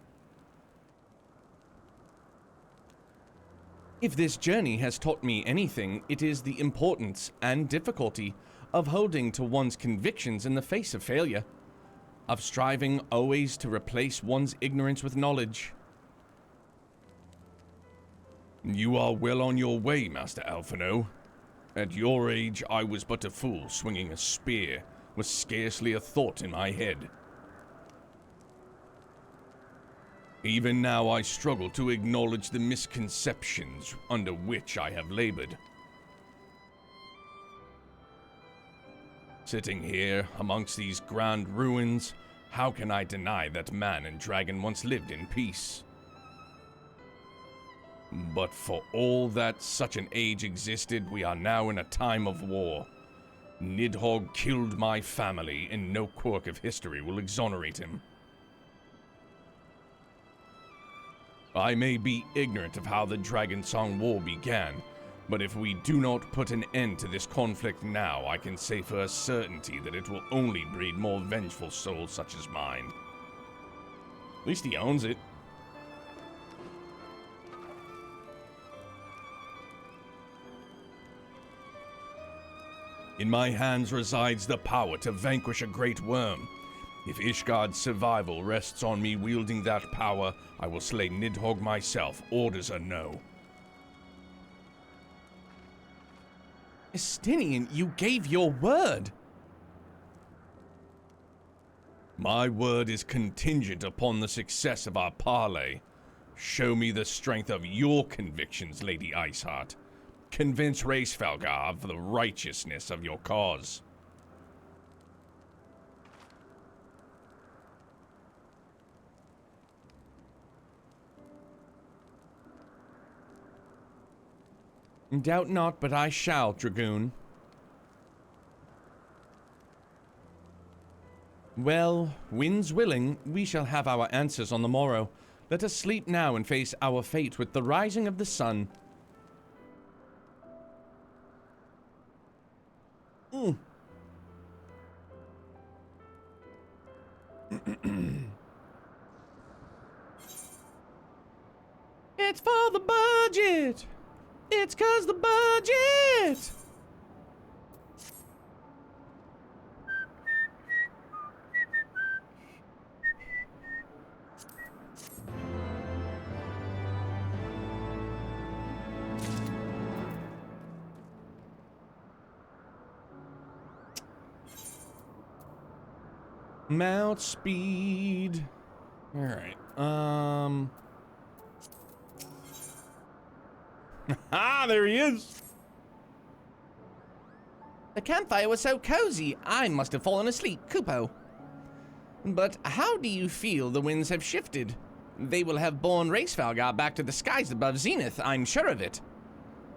If this journey has taught me anything, it is the importance and difficulty of holding to one's convictions in the face of failure, of striving always to replace one's ignorance with knowledge.
You are well on your way, Master Alphino. At your age, I was but a fool swinging a spear, with scarcely a thought in my head. Even now I struggle to acknowledge the misconceptions under which I have labored. Sitting here, amongst these grand ruins, how can I deny that man and dragon once lived in peace? But for all that such an age existed, we are now in a time of war. Nidhogg killed my family, and no quirk of history will exonerate him. I may be ignorant of how the Dragonsong War began, but if we do not put an end to this conflict now, I can say for a certainty that it will only breed more vengeful souls such as mine. At least he owns it. In my hands resides the power to vanquish a great worm. If Ishgard's survival rests on me wielding that power, I will slay Nidhogg myself, orders or no.
Estinian, you gave your word!
My word is contingent upon the success of our parley. Show me the strength of your convictions, Lady Iceheart. Convince Racefelgar of the righteousness of your cause.
Doubt not, but I shall, Dragoon. Well, winds willing, we shall have our answers on the morrow. Let us sleep now and face our fate with the rising of the sun. It's for the budget. It's 'cause the budget. Mount speed. All right. There he is. The campfire was so cozy, I must have fallen asleep, Kupo. But how do you feel the winds have shifted? They will have borne Racevalgar back to the skies above Zenith, I'm sure of it.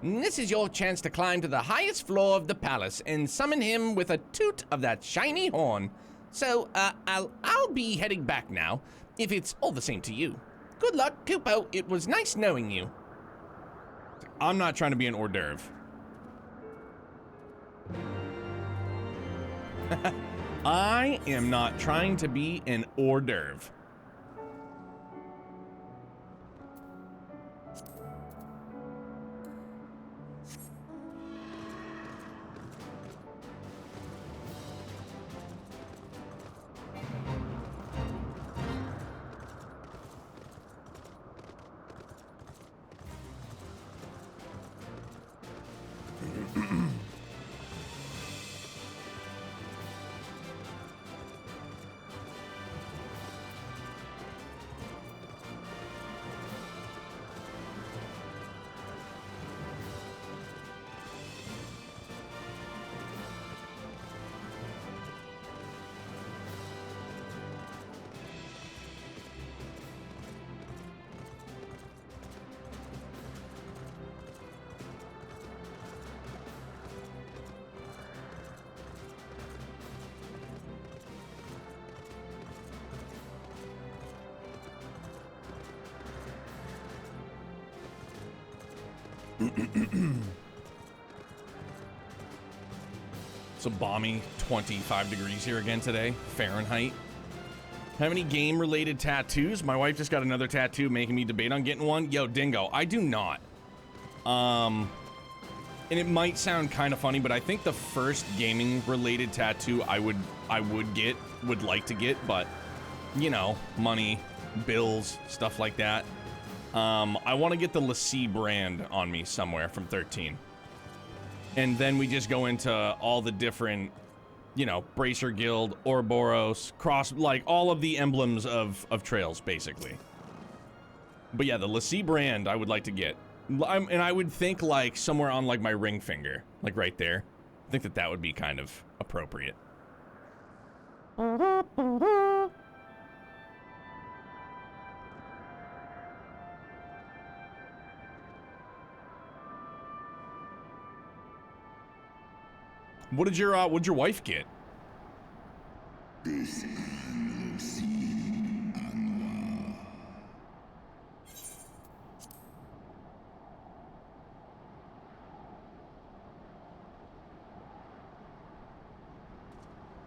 This is your chance to climb to the highest floor of the palace and summon him with a toot of that shiny horn. So, I'll be heading back now, if it's all the same to you. Good luck, Kupo. It was nice knowing you. I'm not trying to be an hors d'oeuvre. I am not trying to be an hors d'oeuvre. It's a balmy 25 degrees here again today, Fahrenheit. Have any game-related tattoos? My wife just got another tattoo, making me debate on getting one. Yo, Dingo, I do not. And it might sound kind of funny, but I think the first gaming-related tattoo I would like to get, but you know, money, bills, stuff like that. I want to get the Lassie brand on me somewhere from 13. And then we just go into all the different, you know, Bracer Guild, Ouroboros, Cross, like all of the emblems of trails, basically. But yeah, the Lassie brand I would like to get. And I would think like somewhere on like my ring finger, like right there. I think that would be kind of appropriate. What'd your wife get?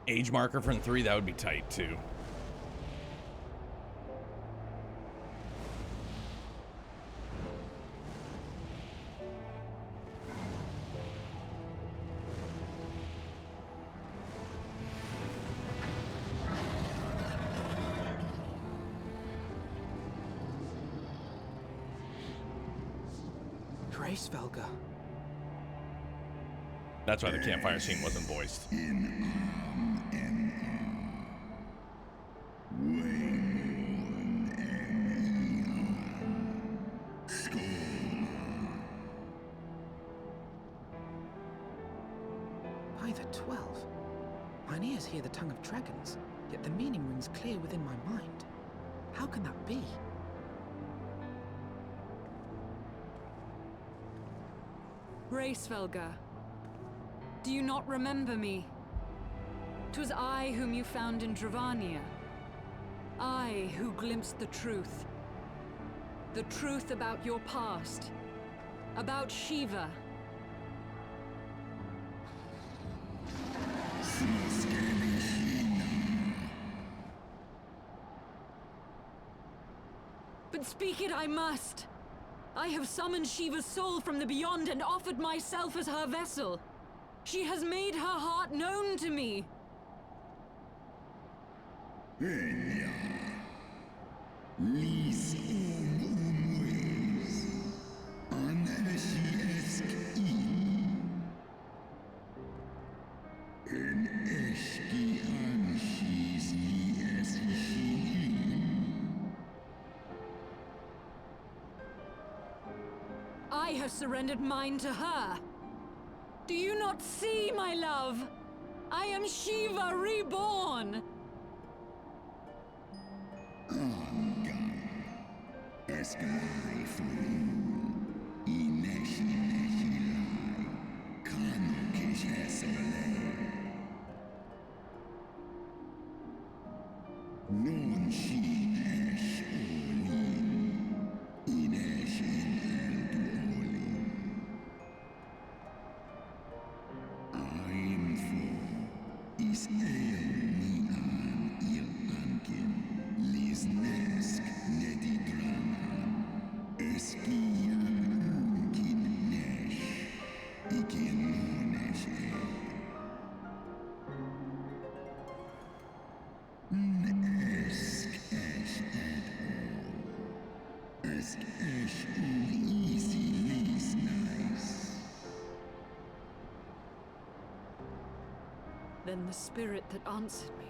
Age marker from 3, that would be tight too.
Racevalgar.
That's why the campfire scene wasn't voiced.
By the 12. Mine ears hear the tongue of dragons, yet the meaning rings clear within my mind. How can that be?
Racevalgar, do you not remember me? 'Twas I whom you found in Dravania. I who glimpsed the truth. The truth about your past. About Shiva. But speak it I must. I have summoned Shiva's soul from the beyond and offered myself as her vessel. She has made her heart known to me. I have surrendered mine to her. Do you not see, my love? I am Shiva reborn. Then the spirit that answered me.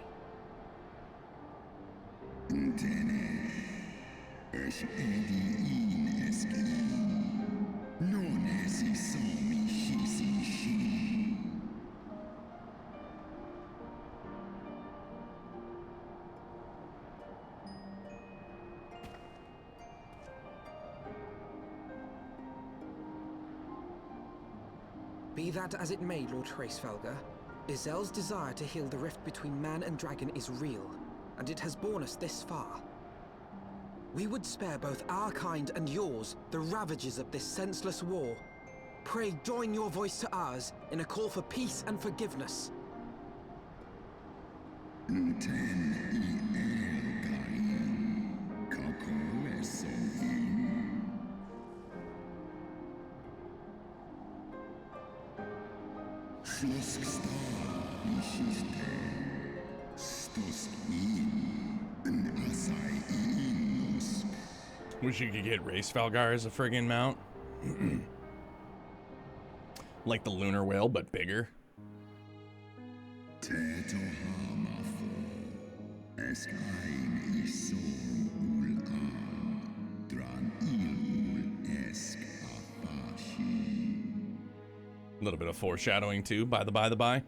Be that as it may, Lord Hraesvelgr, Izel's desire to heal the rift between man and dragon is real, and it has borne us this far. We would spare both our kind and yours the ravages of this senseless war. Pray join your voice to ours in a call for peace and forgiveness.
Wish you could get Hraesvelgr as a friggin' mount. Like the lunar whale, but bigger. A little bit of foreshadowing too, by the by.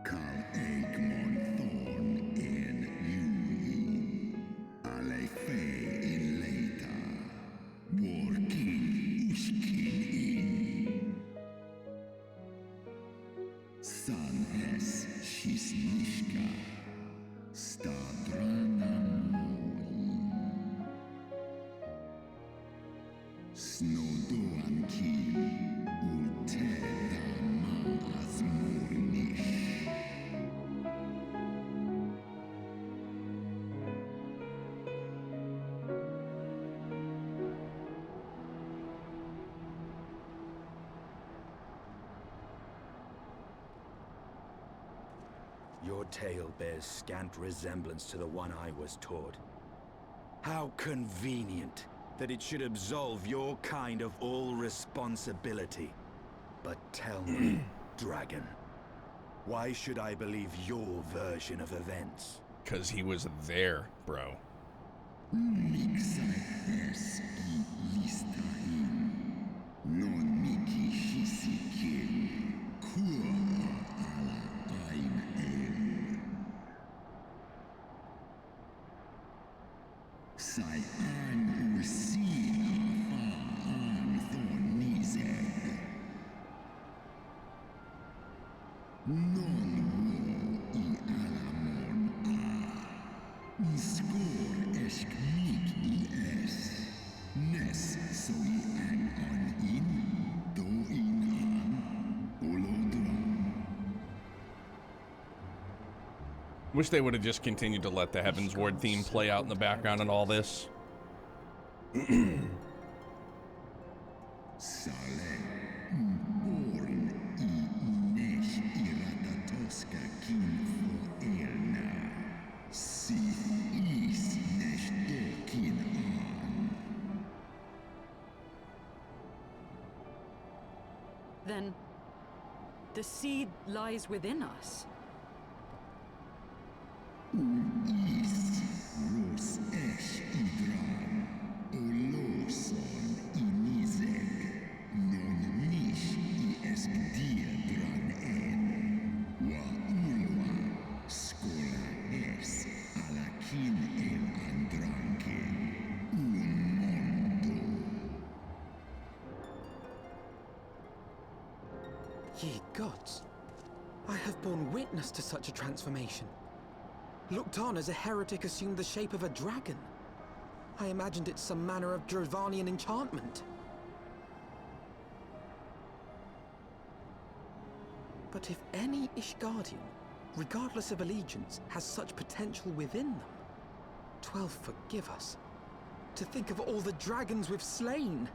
Carl Egmont Thorn Sanhes Shisnishka Stadrana Moi Snodoanki Ulteda Maas Mornish.
Your tale bears scant resemblance to the one I was taught. How convenient that it should absolve your kind of all responsibility. But tell me, Dragon, why should I believe your version of events?
Because he was there, bro. Wish they would have just continued to let the Heavensward theme play out in the background and all this.
Then, the seed lies within us.
Ye gods, I have borne witness to such a transformation. Looked on as a heretic assumed the shape of a dragon. I imagined it some manner of Dravanian enchantment. But if any Ishgardian, regardless of allegiance, has such potential within them, 12 forgive us. To think of all the dragons we've slain!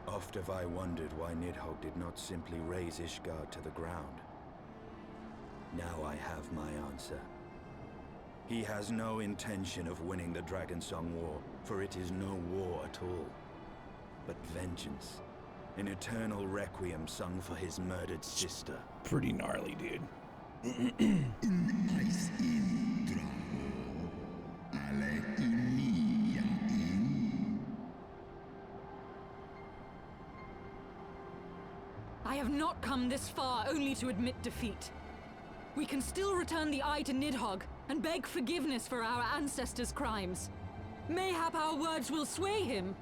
Oft have I wondered why Nidhogg did not simply raze Ishgard to the ground. Now I have my answer. He has no intention of winning the Dragonsong War, for it is no war at all, but vengeance. An eternal requiem sung for his murdered sister.
Pretty gnarly, dude.
I have not come this far only to admit defeat. We can still return the eye to Nidhogg and beg forgiveness for our ancestors' crimes. Mayhap our words will sway him.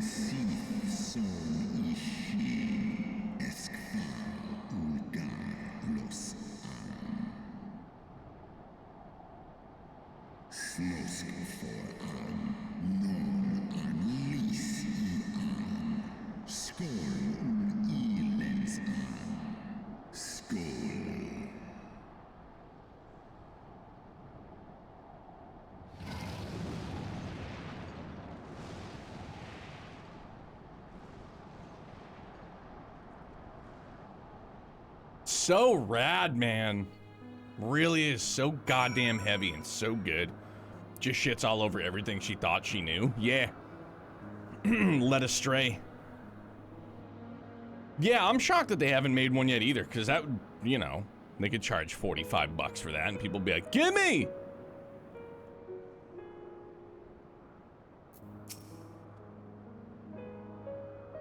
Sith son ishi, XIV ulgar los Snosk for non anlis Skål ilens Skål.
So rad, man. Really is so goddamn heavy and so good. Just shits all over everything she thought she knew. Yeah. Led astray. Yeah, I'm shocked that they haven't made one yet either, because that would, you know, they could charge 45 bucks for that and people would be like, gimme!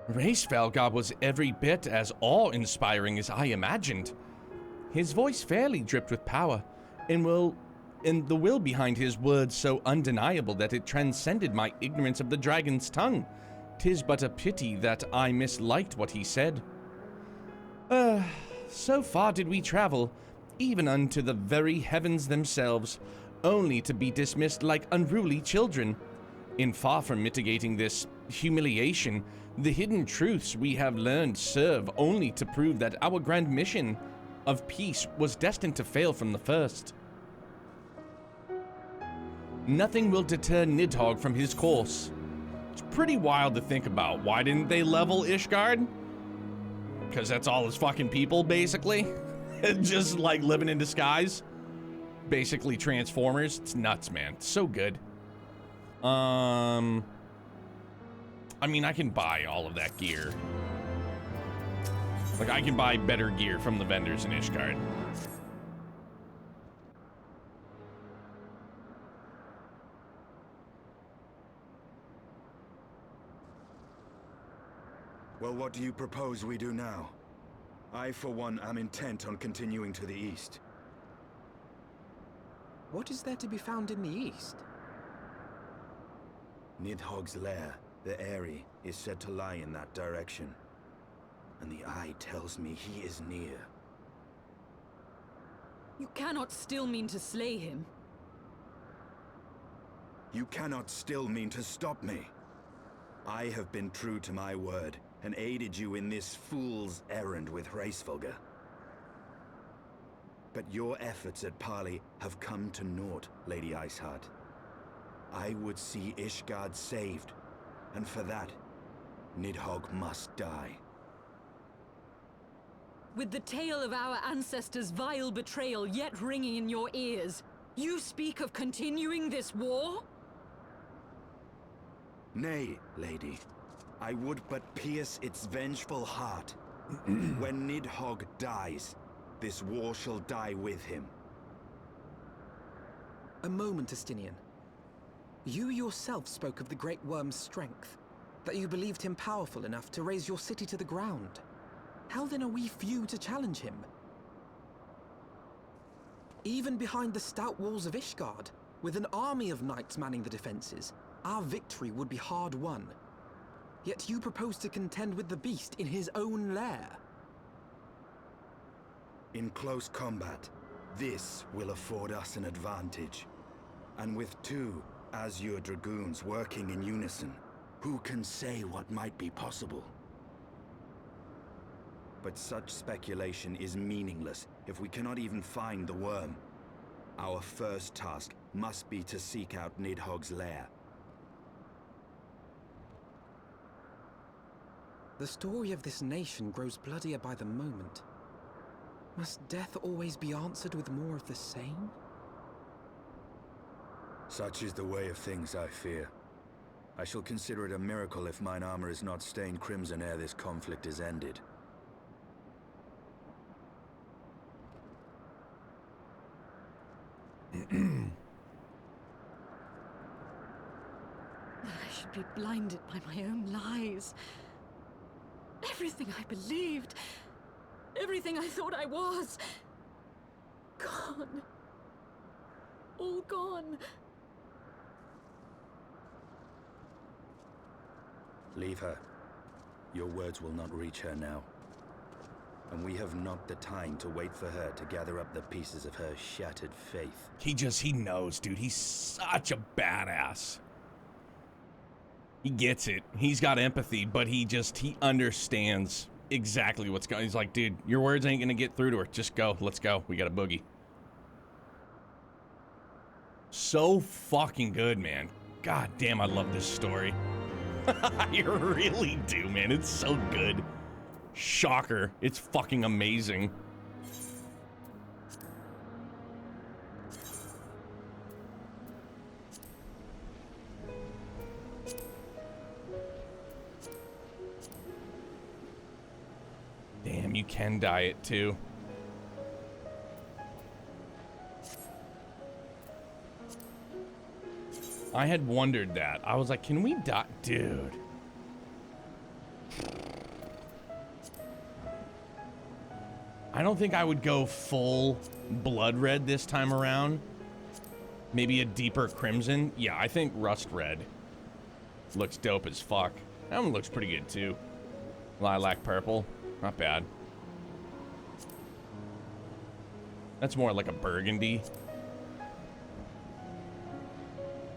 Hraesvelgr was every bit as awe-inspiring as I imagined. His voice fairly dripped with power, and the will behind his words so undeniable that it transcended my ignorance of the dragon's tongue. 'Tis but a pity that I misliked what he said. So far did we travel, even unto the very heavens themselves, only to be dismissed like unruly children. In far from mitigating this humiliation, the hidden truths we have learned serve only to prove that our grand mission of peace was destined to fail from the first. Nothing will deter Nidhogg from his course.
It's pretty wild to think about. Why didn't they level Ishgard? Because that's all his fucking people, basically. Just like living in disguise. Basically Transformers. It's nuts, man. It's so good. I mean, I can buy all of that gear. Like, I can buy better gear from the vendors in Ishgard.
Well, what do you propose we do now? I, for one, am intent on continuing to the east.
What is there to be found in the east?
Nidhogg's lair, the Eyrie, is said to lie in that direction. And the eye tells me he is near.
You cannot still mean to slay him.
You cannot still mean to stop me. I have been true to my word, and aided you in this fool's errand with Hraesvelgr. But your efforts at parley have come to naught, Lady Iceheart. I would see Ishgard saved, and for that, Nidhogg must die.
With the tale of our ancestors' vile betrayal yet ringing in your ears, you speak of continuing this war?
Nay, lady. I would but pierce its vengeful heart. When Nidhogg dies, this war shall die with him.
A moment, Estinian. You yourself spoke of the Great Worm's strength, that you believed him powerful enough to raise your city to the ground. How then are we few to challenge him? Even behind the stout walls of Ishgard, with an army of knights manning the defenses, our victory would be hard won. Yet you propose to contend with the beast in his own lair.
In close combat, this will afford us an advantage. And with two Azure Dragoons working in unison, who can say what might be possible? But such speculation is meaningless if we cannot even find the worm. Our first task must be to seek out Nidhogg's lair.
The story of this nation grows bloodier by the moment. Must death always be answered with more of the same?
Such is the way of things, I fear. I shall consider it a miracle if mine armor is not stained crimson ere this conflict is ended.
I should be blinded by my own lies. Everything I believed, everything I thought I was, gone. All gone.
Leave her. Your words will not reach her now. And we have not the time to wait for her to gather up the pieces of her shattered faith.
He knows, dude. He's such a badass. He gets it. He's got empathy, but he understands exactly what's going on. He's like, dude, your words ain't gonna get through to her. Just go. Let's go. We got a boogie. So fucking good, man. God damn, I love this story. You really do, man. It's so good. Shocker. It's fucking amazing. Damn, you can dye it too. I had wondered that. I was like, can we dye? Dude. I don't think I would go full blood red this time around. Maybe a deeper crimson. Yeah, I think rust red looks dope as fuck. That one looks pretty good too. Lilac purple. Not bad. That's more like a burgundy.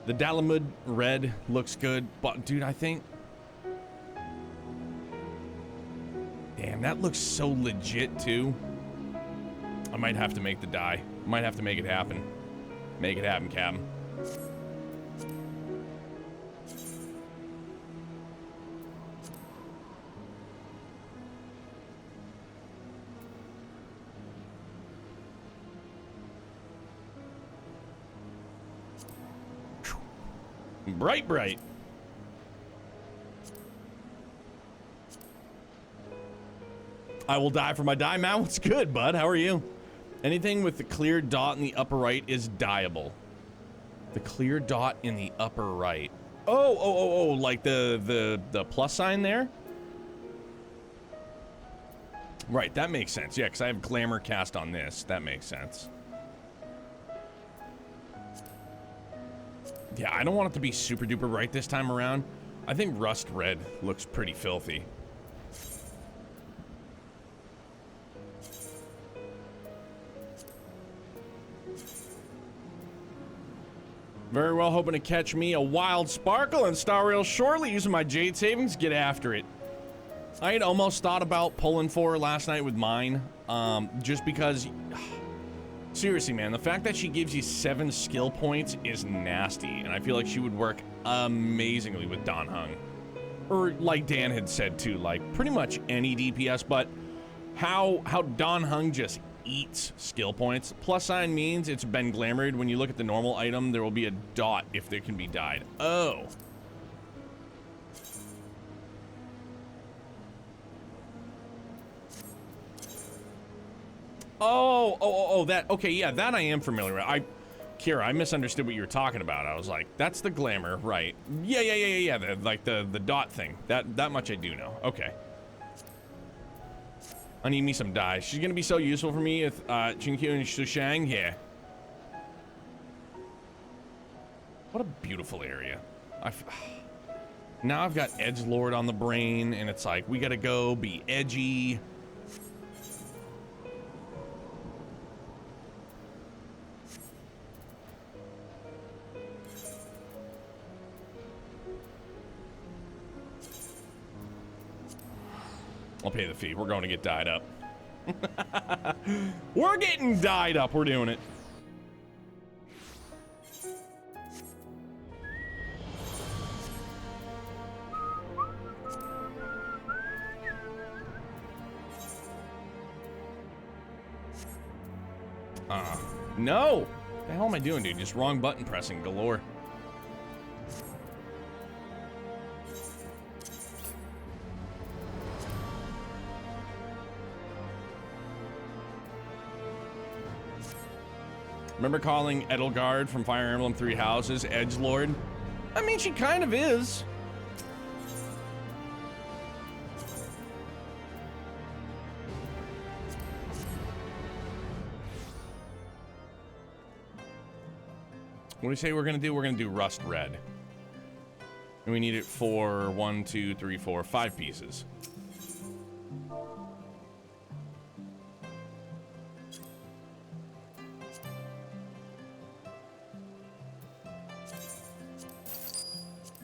The Dalamud red looks good, but dude, I think... Damn, that looks so legit too. I might have to make the dye. Might have to make it happen. Make it happen, Captain. Bright, bright. I will die for my dye, man. What's good, bud? How are you? Anything with the clear dot in the upper right is dyeable. The clear dot in the upper right. Oh, like the plus sign there? Right, that makes sense. Yeah, because I have glamour cast on this. That makes sense. Yeah, I don't want it to be super duper bright this time around. I think rust red looks pretty filthy. Very well, hoping to catch me a wild sparkle and Star Rail shortly using my jade savings. Get after it. I had almost thought about pulling for her last night with mine, just because... Seriously, man, the fact that she gives you 7 skill points is nasty, and I feel like she would work amazingly with Dan Heng. Or, like Dan had said, too, like, pretty much any DPS, but how Dan Heng just eats skill points. Plus sign means it's been glamored. When you look at the normal item, there will be a dot if they can be dyed. Oh. Oh, that, okay, yeah, that I am familiar with. Kira, I misunderstood what you were talking about. I was like, that's the glamour, right? Yeah, the dot thing. That much I do know. Okay. I need me some dye. She's gonna be so useful for me with Jinkyu and Shushang. Yeah. What a beautiful area. Now I've got Edgelord on the brain, and it's like, we gotta go be edgy. I'll pay the fee. We're going to get dyed up. We're getting dyed up. We're doing it. No! What the hell am I doing, dude? Just wrong button pressing galore. Remember calling Edelgard from Fire Emblem Three Houses Edgelord? I mean, she kind of is. What do we say we're gonna do? We're gonna do Rust Red. And we need it for 1, 2, 3, 4, 5 pieces.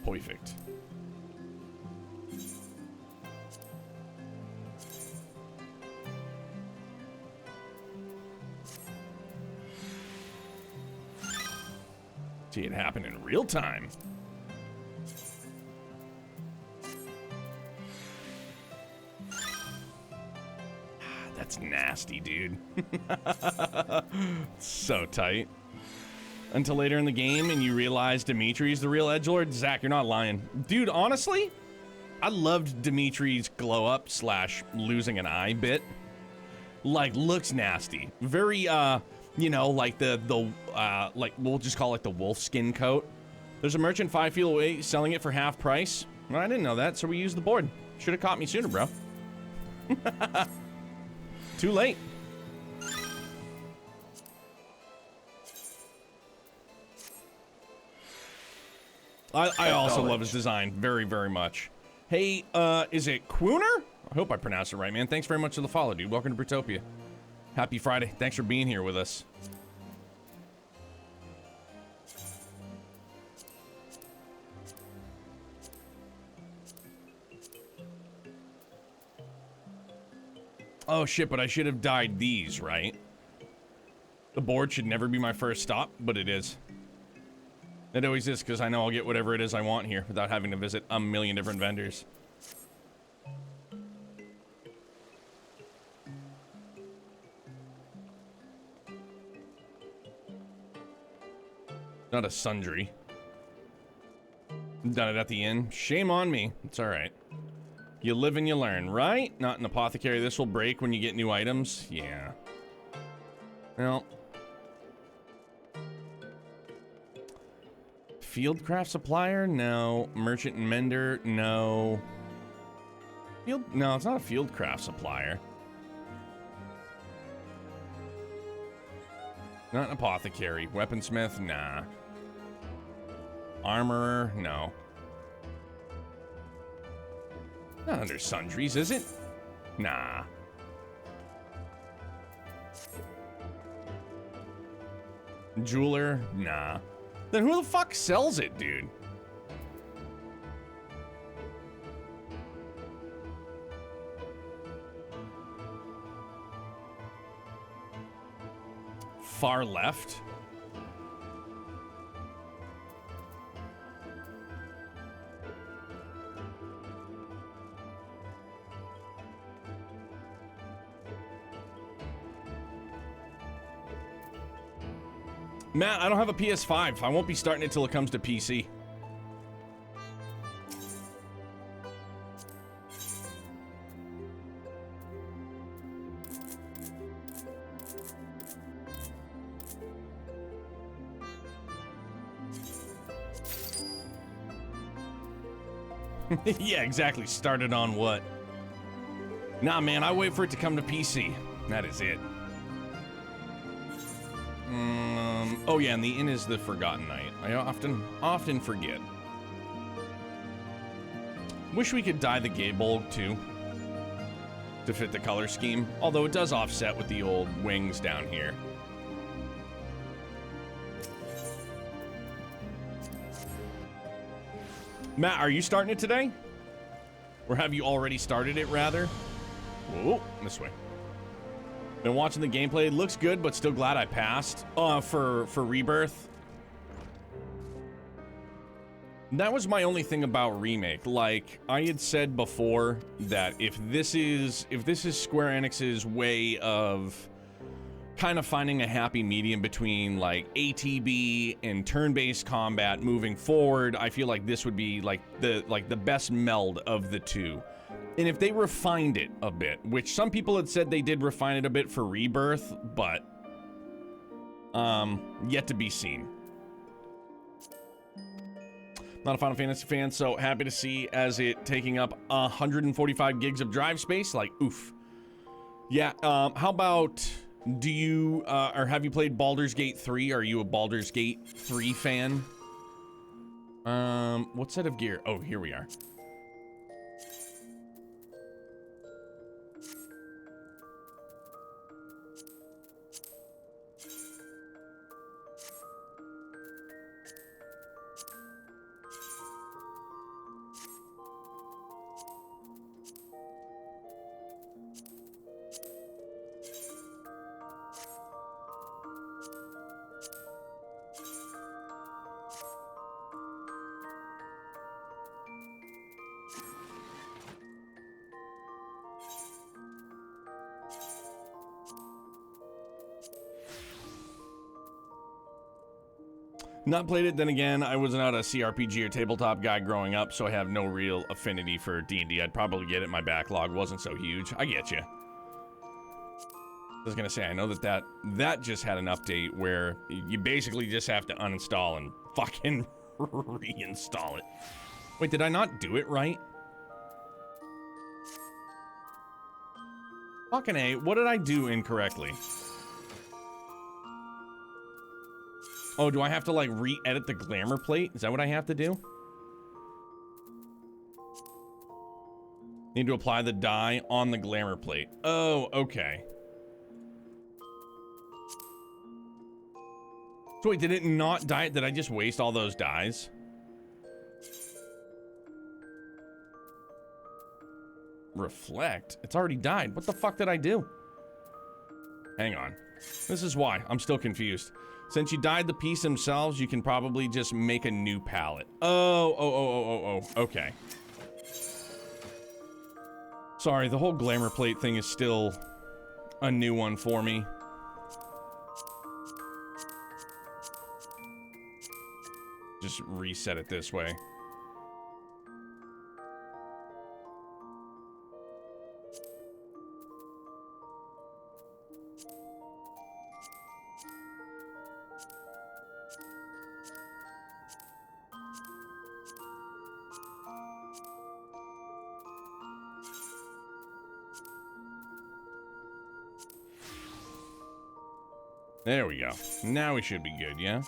Perfect. See it happen in real time. That's nasty, dude. So tight. Until later in the game and you realize Dimitri's the real edgelord. Zach, you're not lying. Dude, honestly, I loved Dimitri's glow up / losing an eye bit. Like, looks nasty. Very, you know, like like, we'll just call it the wolf skin coat. There's a merchant 5 feet away selling it for half price. Well, I didn't know that, so we used the board. Should have caught me sooner, bro. Too late. I also love his design very, very much. Hey, is it Quooner? I hope I pronounced it right, man. Thanks very much for the follow, dude. Welcome to Brutopia. Happy Friday. Thanks for being here with us. Oh, shit, but I should have dyed these, right? The board should never be my first stop, but it is. It always is, because I know I'll get whatever it is I want here without having to visit a million different vendors. Not a sundry. Done it at the inn. Shame on me. It's alright. You live and you learn, right? Not an apothecary. This will break when you get new items. Yeah. Well. Fieldcraft supplier? No. Merchant and mender? No. No, it's not a fieldcraft supplier. Not an apothecary. Weaponsmith? Nah. Armorer? No. Not under sundries, is it? Nah. Jeweler? Nah. Then who the fuck sells it, dude? Far left? Matt, I don't have a PS5. I won't be starting it till it comes to PC. Yeah, exactly. Started on what? Nah, man, I wait for it to come to PC. That is it. Oh yeah, and the inn is the Forgotten Knight. I often forget. Wish we could dye the Gaybolg too, to fit the color scheme. Although it does offset with the old wings down here. Matt, are you starting it today? Or have you already started it, rather? Whoa, this way. Been watching the gameplay. It looks good, but still glad I passed. For Rebirth. That was my only thing about Remake. Like, I had said before that if this is Square Enix's way of kind of finding a happy medium between like ATB and turn-based combat moving forward, I feel like this would be like the best meld of the two. And if they refined it a bit, which some people had said they did refine it a bit for Rebirth, but yet to be seen. Not a Final Fantasy fan, so happy to see as it taking up 145 gigs of drive space. Like, oof. Yeah, how about, do you, or have you played Baldur's Gate 3? Are you a Baldur's Gate 3 fan? What set of gear? Oh, here we are. Not played it, then again, I was not a CRPG or tabletop guy growing up, so I have no real affinity for D&D. I'd probably get it, my backlog wasn't so huge. I get you. I was gonna say, I know that just had an update where you basically just have to uninstall and fucking reinstall it. Wait, did I not do it right? Fucking A, what did I do incorrectly? Oh, do I have to, like, re-edit the glamour plate? Is that what I have to do? Need to apply the dye on the glamour plate. Oh, okay. So wait, did it not dye it? Did I just waste all those dyes? Reflect? It's already dyed. What the fuck did I do? Hang on. This is why. I'm still confused. Since you dyed the piece themselves, you can probably just make a new palette. Oh, okay. Sorry, the whole glamour plate thing is still a new one for me. Just reset it this way. There we go. Now we should be good, yeah?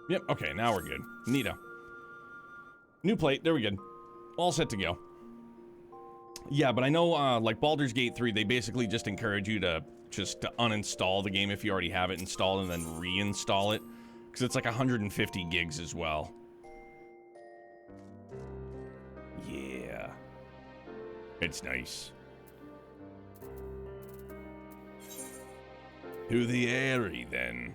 Yep, okay, now we're good. Neato. New plate, there we go. All set to go. Yeah, but I know, like Baldur's Gate 3, they basically just encourage you to uninstall the game if you already have it installed and then reinstall it. Because it's like 150 gigs as well. Yeah. It's nice. To the Airy, then.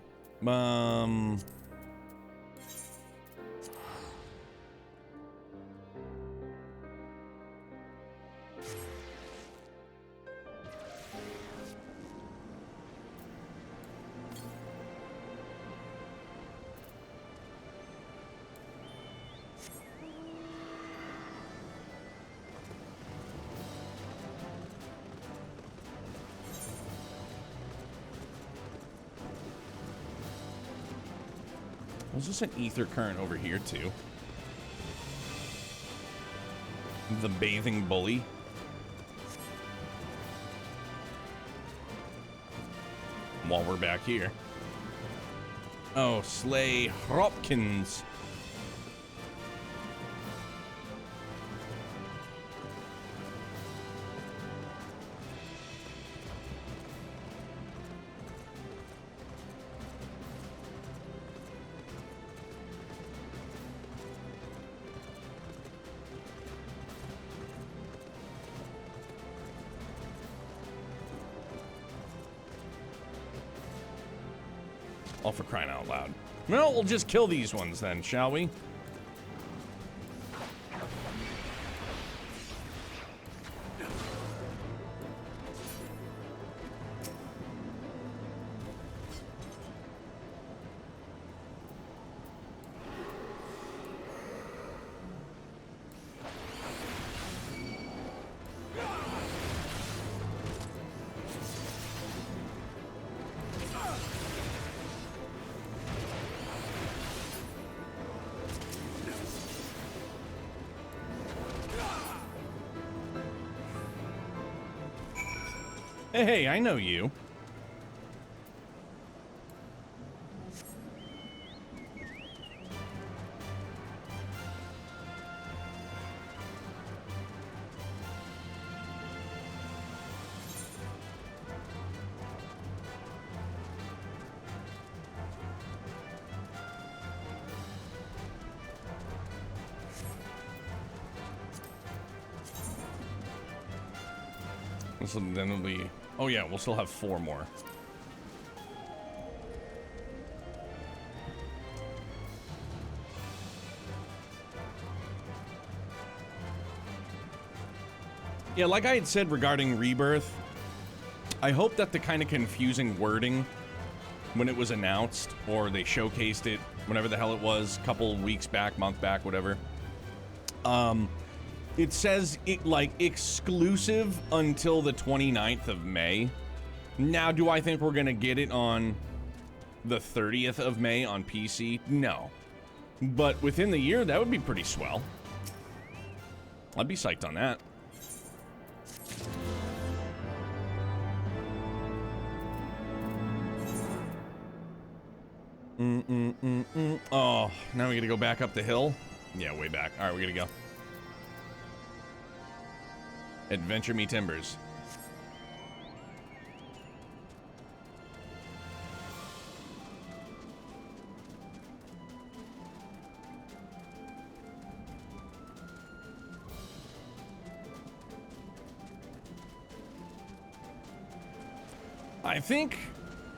Was this an ether current over here, too? The bathing bully? While we're back here. Oh, Slay Hopkins. Oh, for crying out loud. Well, we'll just kill these ones then, shall we? Hey, I know you. So then it'll be... Oh yeah, we'll still have 4 more. Yeah, like I had said regarding Rebirth, I hope that the kind of confusing wording when it was announced, or they showcased it, whenever the hell it was, couple weeks back, month back, whatever. It says it like exclusive until the 29th of May. Now, do I think we're gonna get it on the 30th of May on PC? No. But within the year, that would be pretty swell. I'd be psyched on that. Oh, now we gotta go back up the hill? Yeah, way back. All right, we gotta go. Adventure me timbers. I think,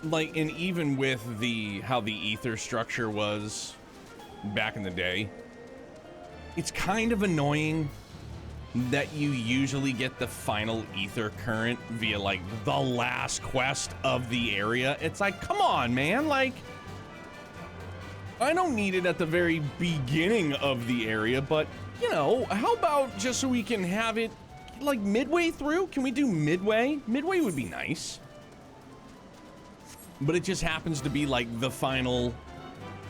like, and even with the how the ether structure was back in the day, it's kind of annoying that you usually get the final ether current via like the last quest of the area. It's like, come on, man, like I don't need it at the very beginning of the area, but you know, how about just so we can have it like midway through? Can we do midway? Midway would be nice. But it just happens to be like the final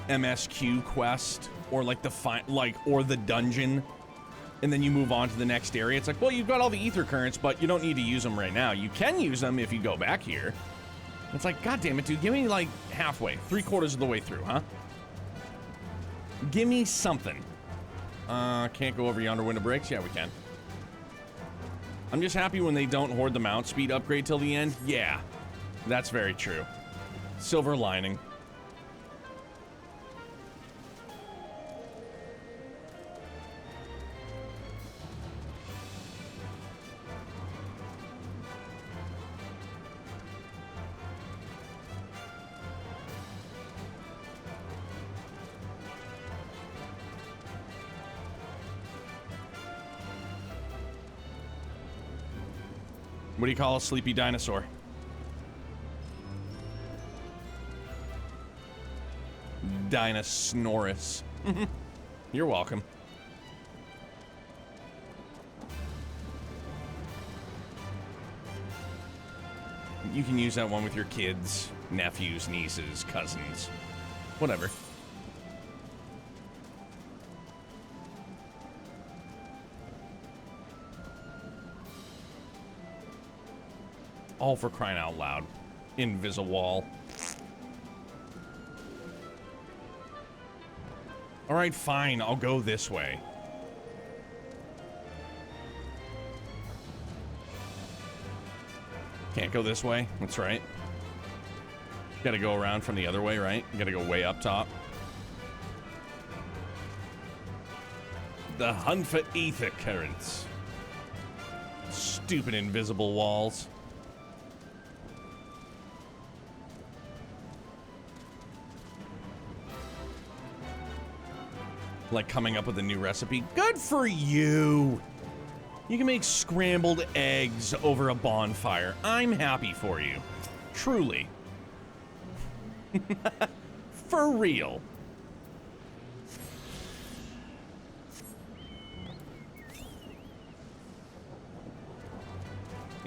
MSQ quest or like the or the dungeon, and then you move on to the next area. It's like, well, you've got all the ether currents, but you don't need to use them right now. You can use them if you go back here. It's like, god damn it, dude, give me like halfway, 3/4 of the way through, huh? Give me something. Can't go over yonder window breaks? Yeah, we can. I'm just happy when they don't hoard the mount speed upgrade till the end. Yeah, that's very true. Silver lining. What do you call a sleepy dinosaur? Dinosauros. You're welcome. You can use that one with your kids, nephews, nieces, cousins, whatever. All for crying out loud. Invisiwall. All right, fine. I'll go this way. Can't go this way. That's right. Gotta go around from the other way, right? Gotta go way up top. The hunt for ether currents. Stupid invisible walls. Like coming up with a new recipe. Good for you. You can make scrambled eggs over a bonfire. I'm happy for you. Truly. For real.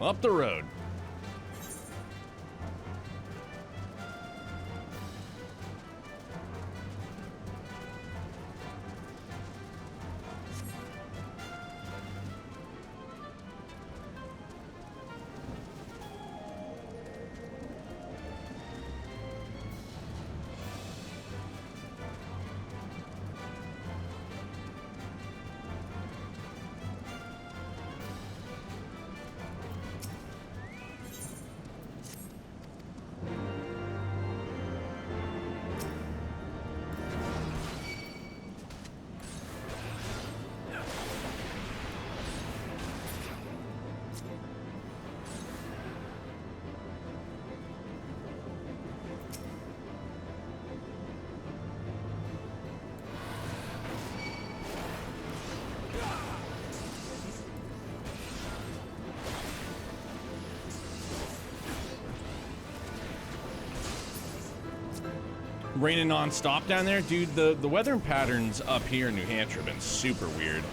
Up the road. Raining non-stop down there? Dude, the weather patterns up here in New Hampshire have been super weird.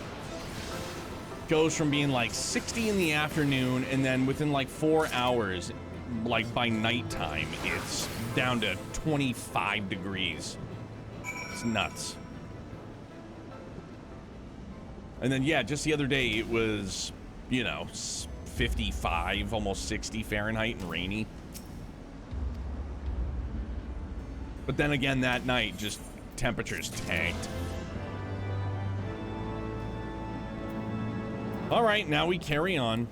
Goes from being like 60 in the afternoon, and then within like 4 hours, like by nighttime, it's down to 25 degrees. It's nuts. And then, yeah, just the other day, it was, you know, 55, almost 60 Fahrenheit and rainy. But then again, that night, just temperatures tanked. All right, now we carry on.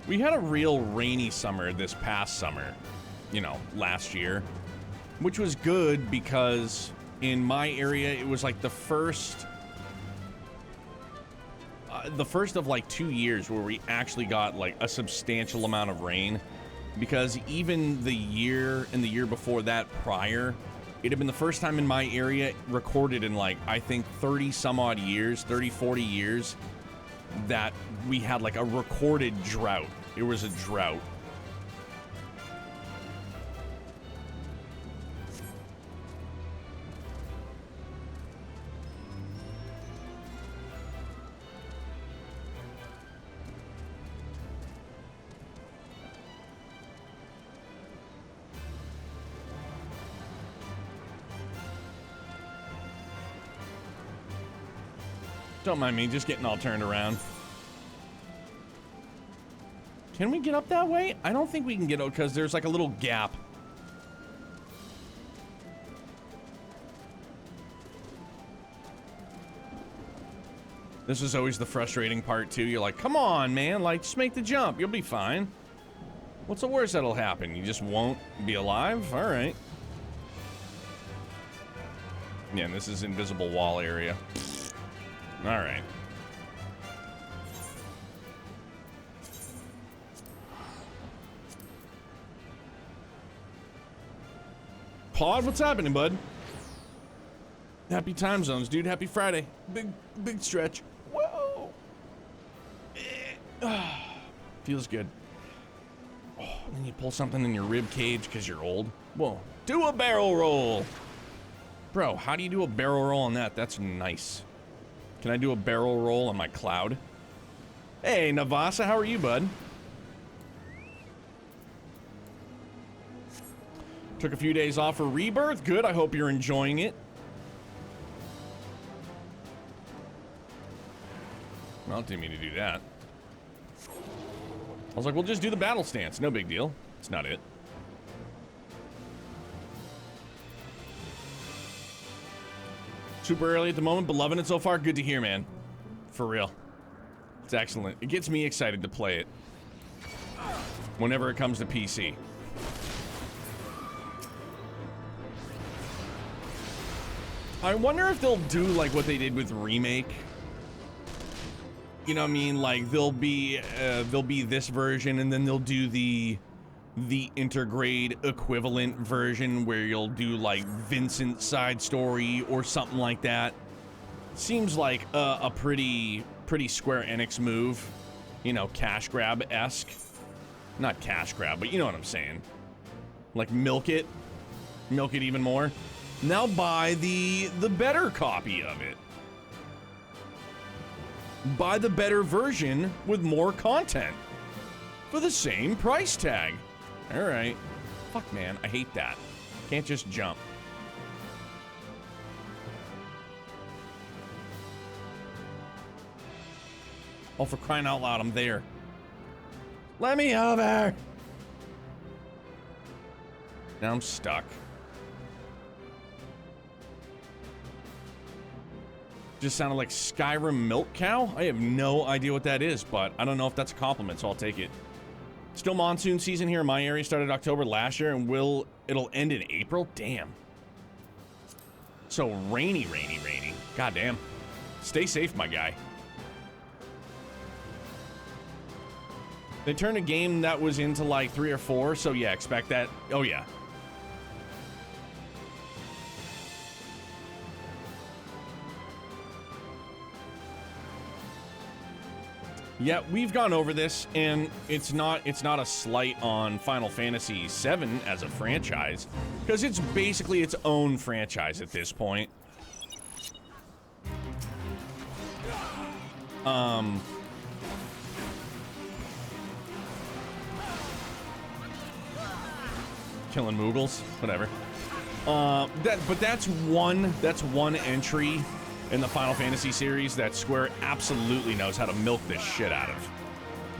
We had a real rainy summer this past summer, you know, last year, which was good because in my area, it was like the first of like 2 years where we actually got like a substantial amount of rain, because even the year and the year before that prior, it had been the first time in my area recorded in like, I think 30 some odd years, 30, 40 years, that we had like a recorded drought. It was a drought. Don't mind me, just getting all turned around. Can we get up that way? I don't think we can get up because there's like a little gap. This is always the frustrating part too. You're like, come on, man, like just make the jump. You'll be fine. What's the worst that'll happen? You just won't be alive? All right. Yeah, and this is invisible wall area. All right. Pod, what's happening, bud? Happy time zones, dude. Happy Friday. Big stretch. Whoa. Feels good. Oh, and then you pull something in your rib cage because you're old. Whoa. Do a barrel roll. Bro, how do you do a barrel roll on that? That's nice. Can I do a barrel roll on my cloud? Hey, Navasa, how are you, bud? Took a few days off for Rebirth. Good, I hope you're enjoying it. Well, it didn't mean to do that. I was like, we'll just do the battle stance. No big deal. It's not it. Super early at the moment, but loving it so far. Good to hear, man. For real. It's excellent. It gets me excited to play it whenever it comes to PC. I wonder if they'll do like what they did with Remake. You know what I mean? Like there'll be this version, and then they'll do the intergrade equivalent version where you'll do like Vincent side story or something like that. Seems like a pretty Square Enix move. You know, cash grab-esque. Not cash grab, but you know what I'm saying. Like milk it even more. Now buy the better copy of it. Buy the better version with more content for the same price tag. All right. Fuck, man. I hate that. Can't just jump. Oh, for crying out loud, I'm there. Let me over. Now I'm stuck. Just sounded like Skyrim Milk Cow. I have no idea what that is, but I don't know if that's a compliment, so I'll take it. Still monsoon season here in my area. Started October last year, and it'll end in April. Damn. So rainy. God damn. Stay safe, my guy. They turned a game that was into like 3 or 4, so yeah, expect that. Oh yeah. Yeah, we've gone over this, and it's not a slight on Final Fantasy VII as a franchise, because it's basically its own franchise at this point. Killing Moogles, whatever. But that's one entry in the Final Fantasy series that Square absolutely knows how to milk this shit out of,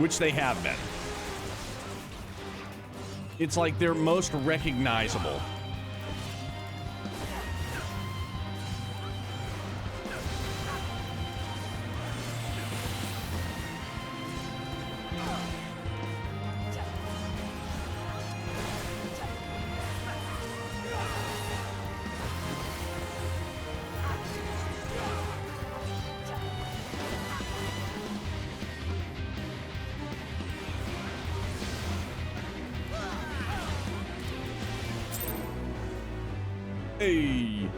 which they have been. It's like their most recognizable. Hey.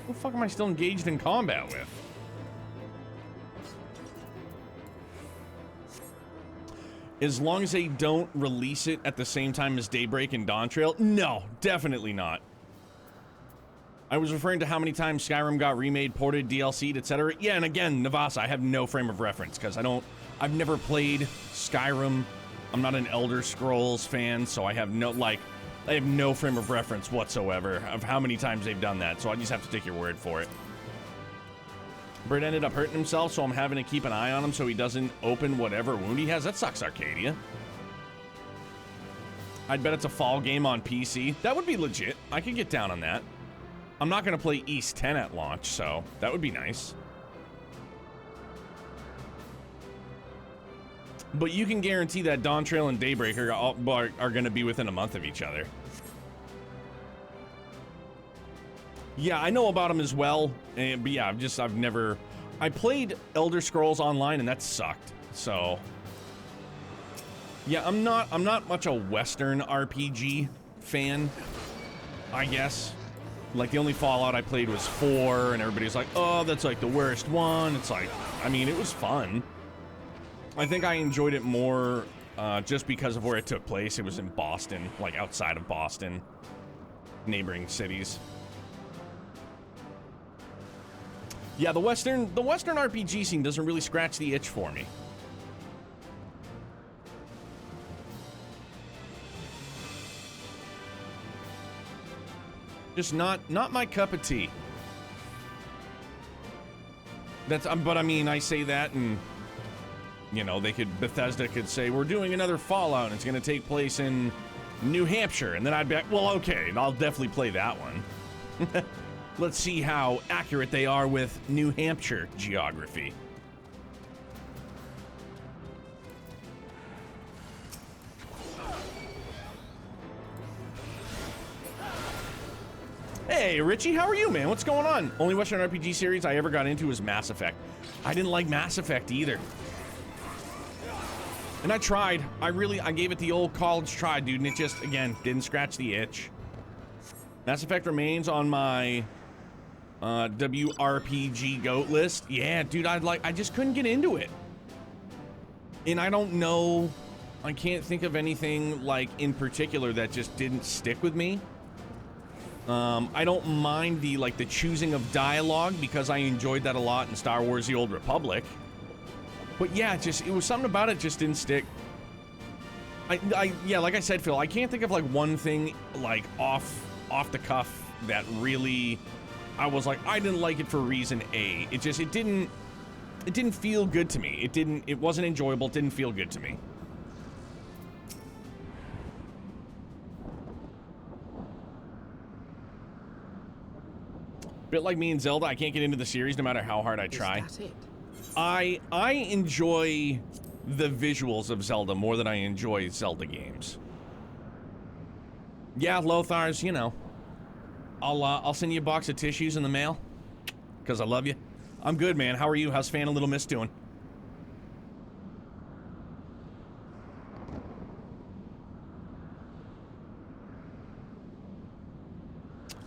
What the fuck am I still engaged in combat with? As long as they don't release it at the same time as Daybreak and Dawntrail? No, definitely not. I was referring to how many times Skyrim got remade, ported, DLC'd, etc. Yeah, and again, Navasa, I have no frame of reference because I've never played Skyrim. I'm not an Elder Scrolls fan, so I have no frame of reference whatsoever of how many times they've done that, so I just have to take your word for it. Britt ended up hurting himself, so I'm having to keep an eye on him so he doesn't open whatever wound he has. That sucks, Arcadia. I'd bet it's a fall game on PC. That would be legit. I could get down on that. I'm not going to play East 10 at launch, so that would be nice. But you can guarantee that Dawntrail and Daybreak are going to be within a month of each other. Yeah, I know about them as well. But yeah, I played Elder Scrolls Online and that sucked. So yeah, I'm not much a Western RPG fan, I guess. Like the only Fallout I played was 4 and everybody's like, "Oh, that's like the worst one." It's like, I mean, it was fun. I think I enjoyed it more just because of where it took place. It was in Boston, like outside of Boston, neighboring cities. Yeah, the Western RPG scene doesn't really scratch the itch for me. Just not my cup of tea. But I mean, I say that and you know, Bethesda could say, we're doing another Fallout and it's going to take place in New Hampshire. And then I'd be like, well, okay, I'll definitely play that one. Let's see how accurate they are with New Hampshire geography. Hey, Richie, how are you, man? What's going on? Only Western RPG series I ever got into was Mass Effect. I didn't like Mass Effect either. And I tried. I gave it the old college try, dude, and it just, again, didn't scratch the itch. Mass Effect remains on my WRPG GOAT list. Yeah, dude, I just couldn't get into it. And I don't know, I can't think of anything, like, in particular that just didn't stick with me. I don't mind the choosing of dialogue because I enjoyed that a lot in Star Wars: The Old Republic. But yeah, it was something about it just didn't stick. Yeah, like I said, Phil, I can't think of like one thing like off the cuff that really I was like, I didn't like it for reason A. It didn't feel good to me. It wasn't enjoyable, it didn't feel good to me. Bit like me and Zelda, I can't get into the series no matter how hard I try.
Is that it?
I enjoy the visuals of Zelda more than I enjoy Zelda games. Yeah, Lothar's, you know. I'll send you a box of tissues in the mail because I love you. I'm good, man. How are you? How's Fan and Little Miss doing?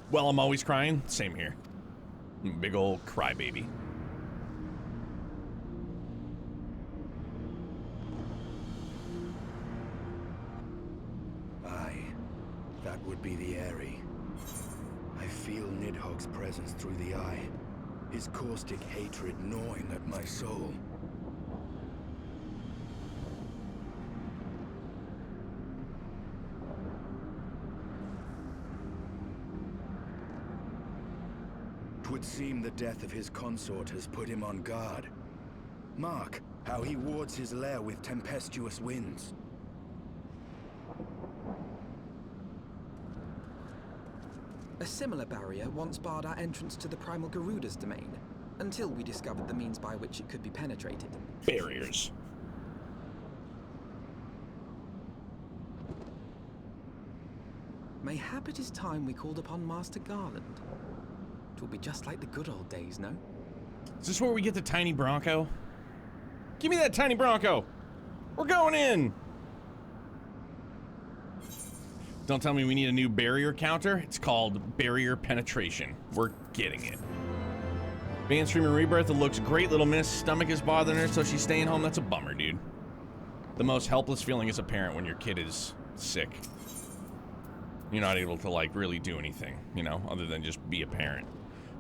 Well, I'm always crying. Same here. Big old crybaby.
Aye, that would be the Eyrie. I feel Nidhogg's presence through the eye, his caustic hatred gnawing at my soul. Twould seem the death of his consort has put him on guard. Mark how he wards his lair with tempestuous winds.
A similar barrier once barred our entrance to the Primal Garuda's domain, until we discovered the means by which it could be penetrated.
Barriers.
Mayhap it is time we called upon Master Garland. It will be just like the good old days, no?
Is this where we get the tiny Bronco? Give me that tiny Bronco! We're going in! Don't tell me we need a new barrier counter. It's called barrier penetration. We're getting it. Band streaming Rebirth, it looks great. Little Miss stomach is bothering her, so she's staying home. That's a bummer, dude. The most helpless feeling as a parent when your kid is sick. You're not able to, like, really do anything, you know, other than just be a parent.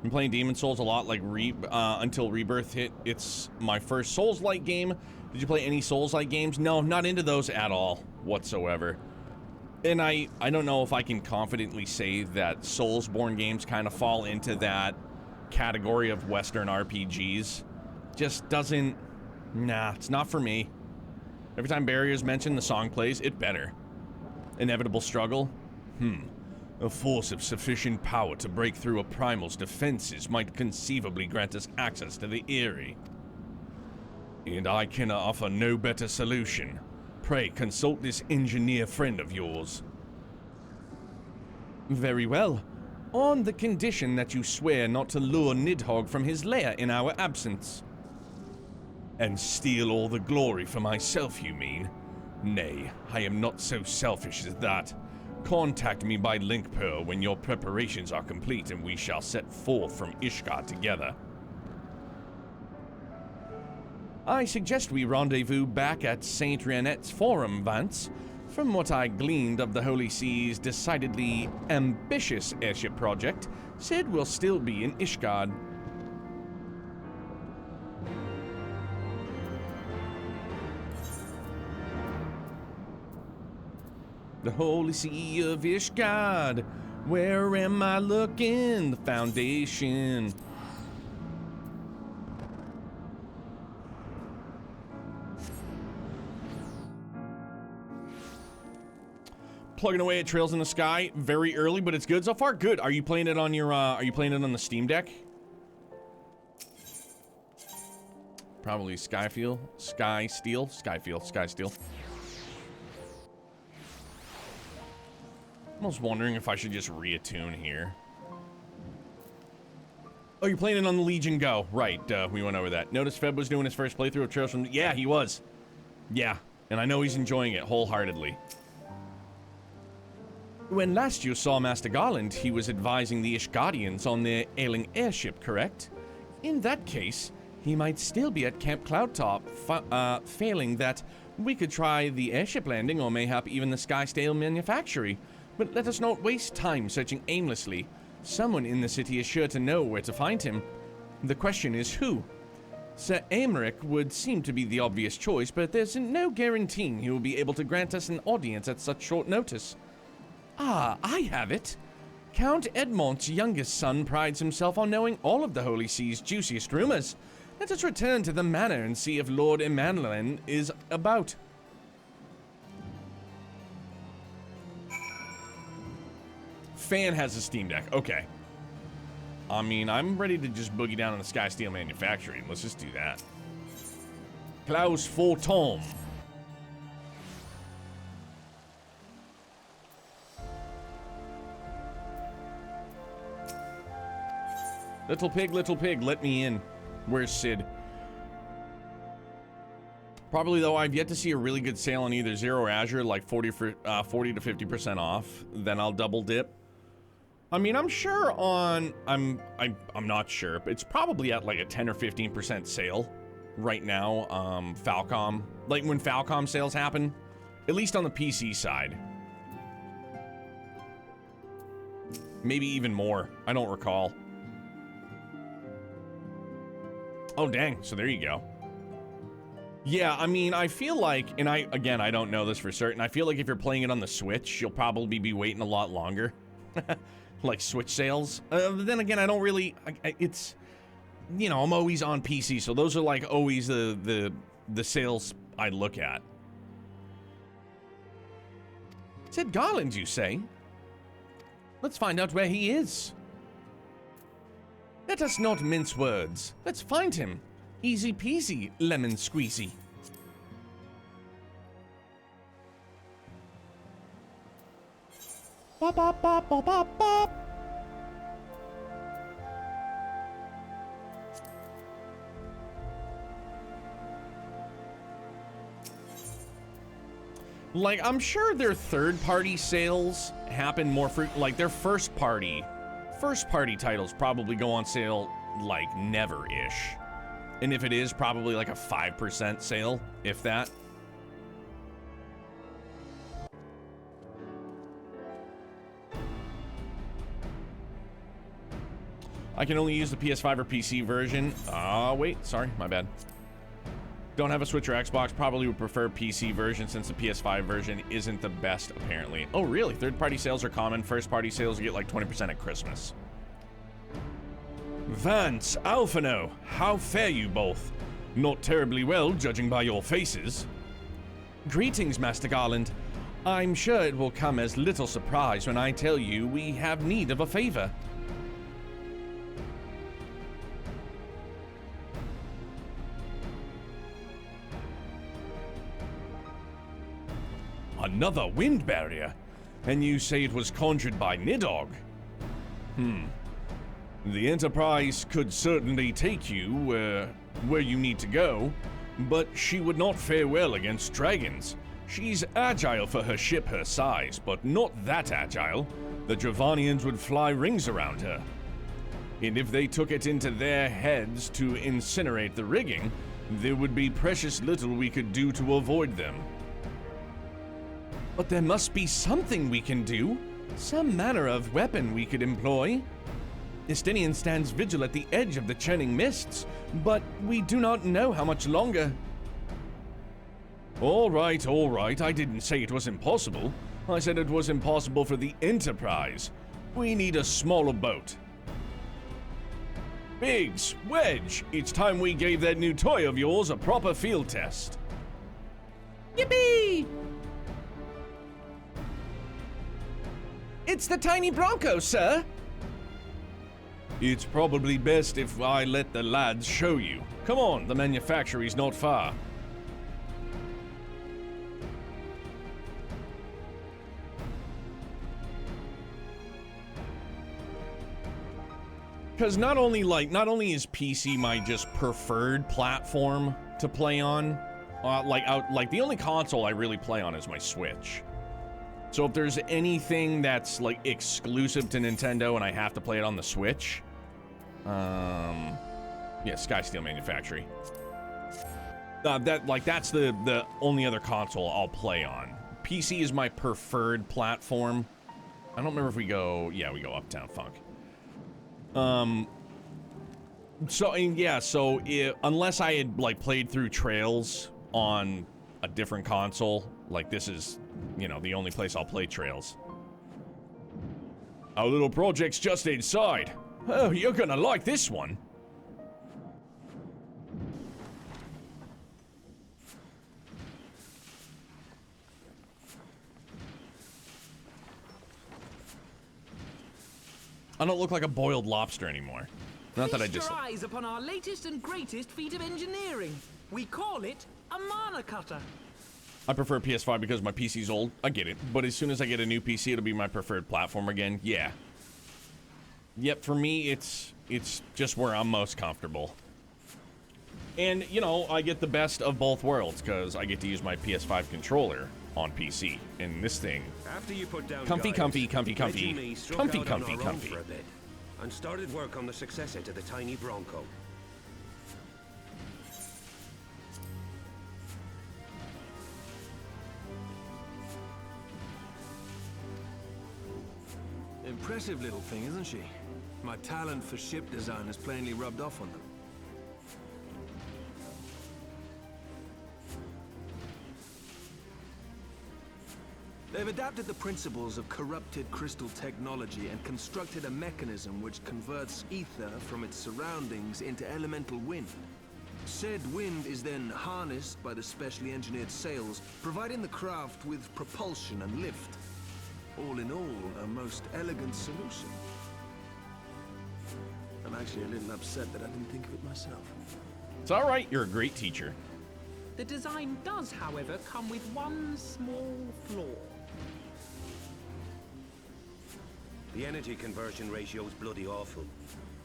Been playing Demon Souls a lot, like, until Rebirth hit. It's my first Souls-like game. Did you play any Souls-like games? No, not into those at all, whatsoever. And I don't know if I can confidently say that Soulsborne games kind of fall into that category of Western RPGs. Just doesn't... Nah, it's not for me. Every time Barrier's mentioned, the song plays, it better. Inevitable struggle? A force of sufficient power to break through a primal's defenses might conceivably grant us access to the Eyrie. And I can offer no better solution. Pray consult this engineer friend of yours. Very well. On the condition that you swear not to lure Nidhogg from his lair in our absence. And steal all the glory for myself, you mean? Nay, I am not so selfish as that. Contact me by link pearl when your preparations are complete and we shall set forth from Ishgard together. I suggest we rendezvous back at Saint Renette's Forum, Vance. From what I gleaned of the Holy Sea's decidedly ambitious airship project, Sid will still be in Ishgard. The Holy Sea of Ishgard, where am I looking? The Foundation. Plugging away at Trails in the Sky, very early, but it's good so far. Good. Are you playing it on your? Are you playing it on the Steam Deck? Probably Skyfield, Skysteel. I was wondering if I should just reattune here. Oh, you're playing it on the Legion Go. Right, we went over that. Notice Feb was doing his first playthrough of Trails from... Yeah, he was. Yeah, and I know he's enjoying it wholeheartedly. When last you saw Master Garland, he was advising the Ishgardians on their ailing airship, correct? In that case, he might still be at Camp Cloudtop. Failing that, we could try the airship landing or mayhap even the Skystale manufactory. But let us not waste time searching aimlessly. Someone in the city is sure to know where to find him. The question is who? Sir Aymeric would seem to be the obvious choice, but there's no guaranteeing he will be able to grant us an audience at such short notice. Ah, I have it. Count Edmont's youngest son prides himself on knowing all of the Holy Sea's juiciest rumors. Let us return to the manor and see if Lord Emmanuel is about. Fan has a Steam Deck. Okay. I mean, I'm ready to just boogie down on the Skysteel Manufacturing. Let's just do that. Klaus Fortom. Little pig, let me in. Where's Sid? Probably, though, I've yet to see a really good sale on either Zero or Azure, like 40 to 50% off. Then I'll double dip. I mean, I'm sure on, I'm not sure, but it's probably at like a 10 or 15% sale right now. Falcom, like when Falcom sales happen, at least on the PC side. Maybe even more. I don't recall. Oh, dang. So there you go. Yeah, I mean, I feel like, and again, I don't know this for certain. I feel like if you're playing it on the Switch, you'll probably be waiting a lot longer. Like Switch sales. But then again, I don't really, it's, you know, I'm always on PC, so those are like always the sales I look at. Said Garland, you say? Let's find out where he is. Let us not mince words. Let's find him. Easy peasy, lemon squeezy. Bop, bop, bop, bop, bop, bop. Like, I'm sure their third-party sales happen more like their first-party titles probably go on sale like never-ish. And if it is, probably like a 5% sale, if that. I can only use the PS5 or PC version. Wait, sorry, my bad. Don't have a Switch or Xbox, probably would prefer PC version since the PS5 version isn't the best, apparently. Oh, really? Third-party sales are common. First-party sales you get like 20% at Christmas. Vance, Alphino, how fare you both? Not terribly well, judging by your faces. Greetings, Master Garland. I'm sure it will come as little surprise when I tell you we have need of a favor. Another wind barrier? And you say it was conjured by Nidhogg? The Enterprise could certainly take you where you need to go, but she would not fare well against dragons. She's agile for her ship her size, but not that agile. The Dravanians would fly rings around her. And if they took it into their heads to incinerate the rigging, there would be precious little we could do to avoid them. But there must be something we can do. Some manner of weapon we could employ. Estinian stands vigil at the edge of the churning mists, but we do not know how much longer. All right, I didn't say it was impossible. I said it was impossible for the Enterprise. We need a smaller boat. Biggs, Wedge, it's time we gave that new toy of yours a proper field test.
Yippee! It's the tiny Bronco, sir.
It's probably best if I let the lads show you. Come on, the manufactory's not far. Because not only is PC my just preferred platform to play on, like the only console I really play on is my Switch. So if there's anything that's like exclusive to Nintendo and I have to play it on the Switch, yeah, Skysteel Manufactory. That's the only other console I'll play on. PC is my preferred platform. I don't remember if we go, yeah, we go Uptown Funk. Unless I had like played through Trails on a different console, like this is, you know, the only place I'll play Trails. Our little project's just inside. Oh, you're gonna like this one. I don't look like a boiled lobster anymore. Not that I just...
Feast your eyes upon our latest and greatest feat of engineering. We call it a mana cutter.
I prefer PS5 because my PC's old. I get it. But as soon as I get a new PC, it'll be my preferred platform again. Yeah. Yep, for me, it's just where I'm most comfortable. And, you know, I get the best of both worlds because I get to use my PS5 controller on PC. And this thing,
After you put down
comfy,
guys,
comfy, comfy,
Reg
comfy,
and me struck
comfy,
out
comfy,
on our own
comfy.
for a bit and started work on the successor to the tiny Bronco.
Impressive little thing, isn't she? My talent for ship design has plainly rubbed off on them. They've adapted the principles of corrupted crystal technology and constructed a mechanism which converts ether from its surroundings into elemental wind. Said wind is then harnessed by the specially engineered sails, providing the craft with propulsion and lift. All in all, a most elegant solution. I'm actually a little upset that I didn't think of it myself.
It's all right. You're a great teacher.
The design does, however, come with one small flaw.
The energy conversion ratio is bloody awful.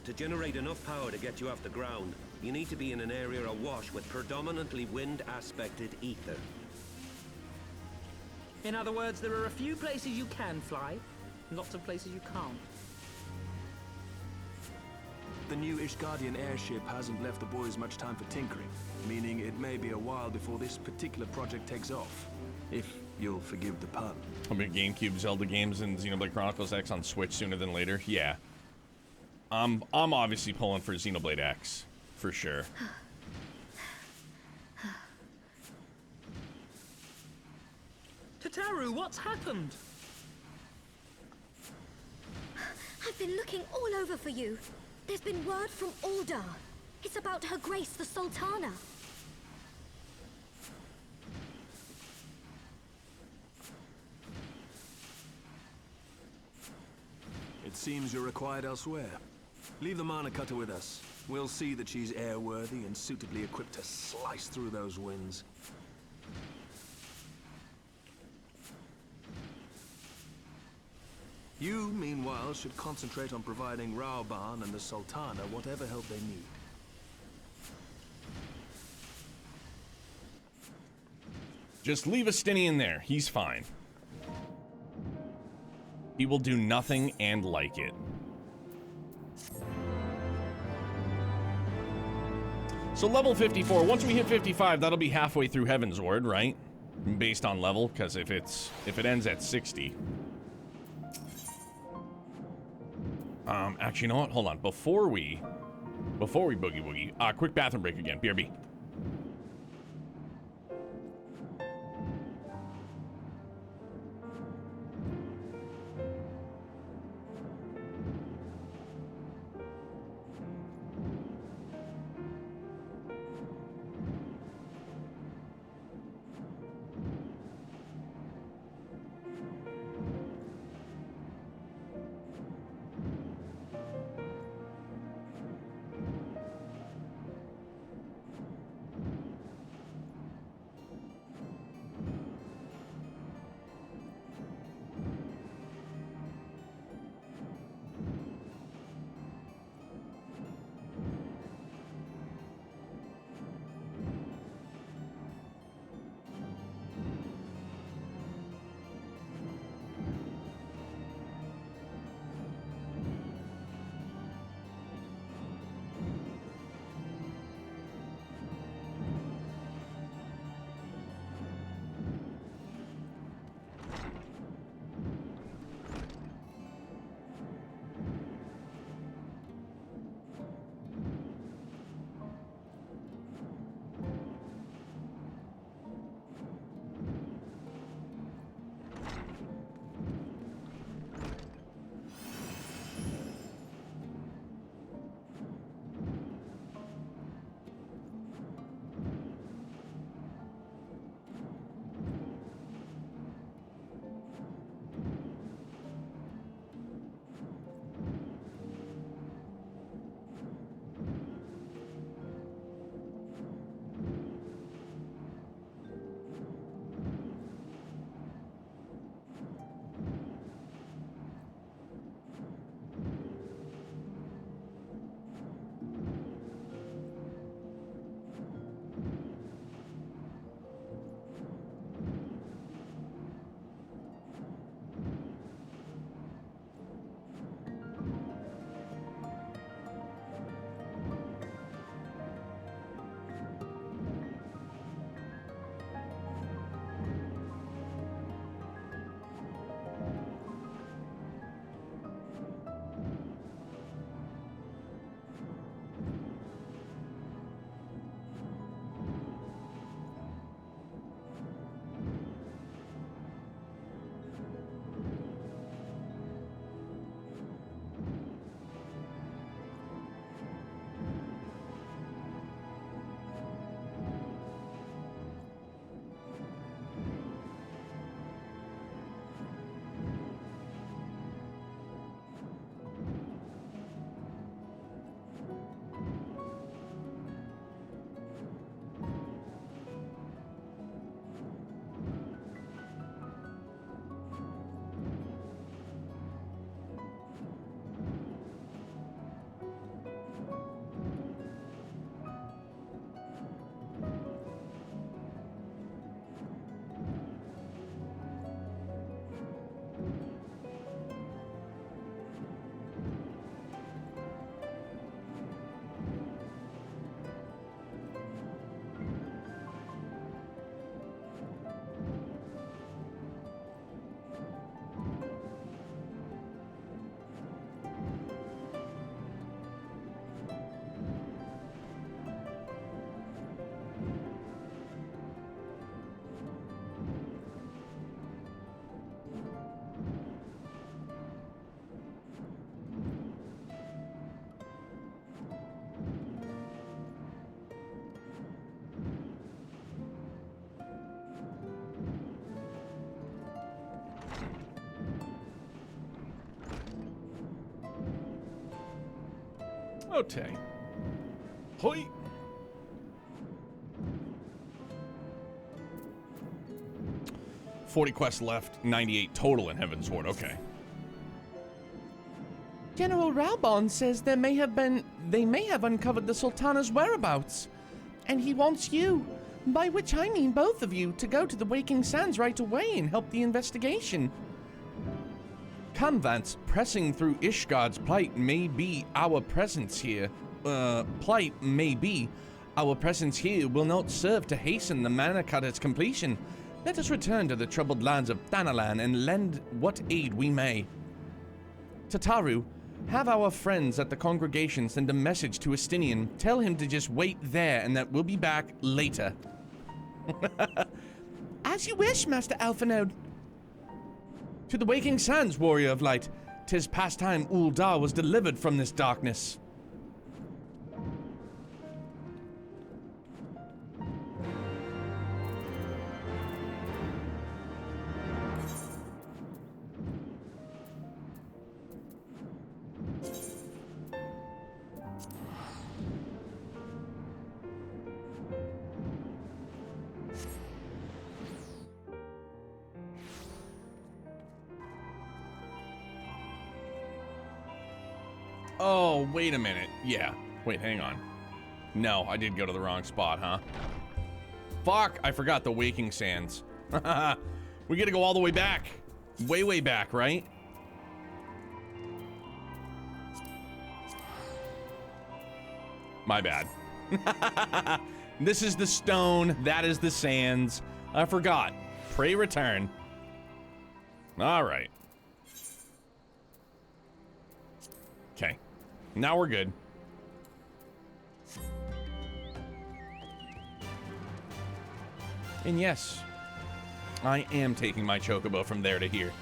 To generate enough power to get you off the ground, you need to be in an area awash with predominantly wind-aspected ether.
In other words, there are a few places you can fly, lots of places you can't.
The new Ishgardian airship hasn't left the boys much time for tinkering, meaning it may be a while before this particular project takes off. If you'll forgive the pun.
I mean, GameCube Zelda games and Xenoblade Chronicles X on Switch sooner than later. Yeah. I'm obviously pulling for Xenoblade X, for sure.
Tataru, what's happened?
I've been looking all over for you. There's been word from Aldar. It's about Her Grace the Sultana.
It seems you're required elsewhere. Leave the Mana Cutter with us. We'll see that she's airworthy and suitably equipped to slice through those winds. You, meanwhile, should concentrate on providing Raoban and the Sultana whatever help they need.
Just leave Estinian there. He's fine. He will do nothing and like it. So level 54. Once we hit 55, that'll be halfway through Heavensward, right? Based on level, because if it ends at 60. Actually, you know what? Hold on. Before we boogie woogie, quick bathroom break again. BRB. Okay. Hoi. $40 quests left, 98 total in Heavensward. Okay.
General Raubon says they may have uncovered the Sultana's whereabouts, and he wants you, by which I mean both of you, to go to the Waking Sands right away and help the investigation. Come, Vance, pressing through Ishgard's plight may be our presence here. Plight may be. Our presence here will not serve to hasten the Mana Cutter's completion. Let us return to the troubled lands of Thanalan and lend what aid we may. Tataru, have our friends at the congregation send a message to Estinian. Tell him to just wait there and that we'll be back later. As you wish, Master Alphanode. To the Waking Sands, Warrior of Light. 'Tis past time Uldar was delivered from this darkness.
Oh, wait a minute. Yeah. Wait, hang on. No, I did go to the wrong spot, huh? Fuck, I forgot the Waking Sands. We gotta go all the way back. Way, way back, right? My bad. This is the stone. That is the sands. I forgot. Pray return. All right. Okay. Now we're good. And yes, I am taking my chocobo from there to here.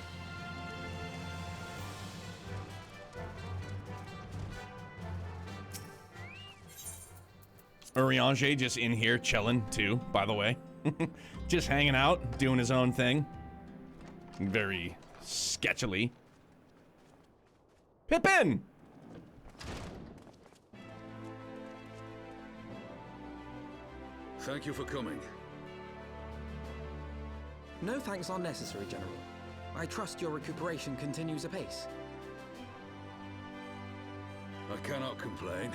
Urianger just in here chilling too, by the way. Just hanging out, doing his own thing. Very sketchily. Pippin!
Thank you for coming.
No thanks are necessary, General. I trust your recuperation continues apace.
I cannot complain.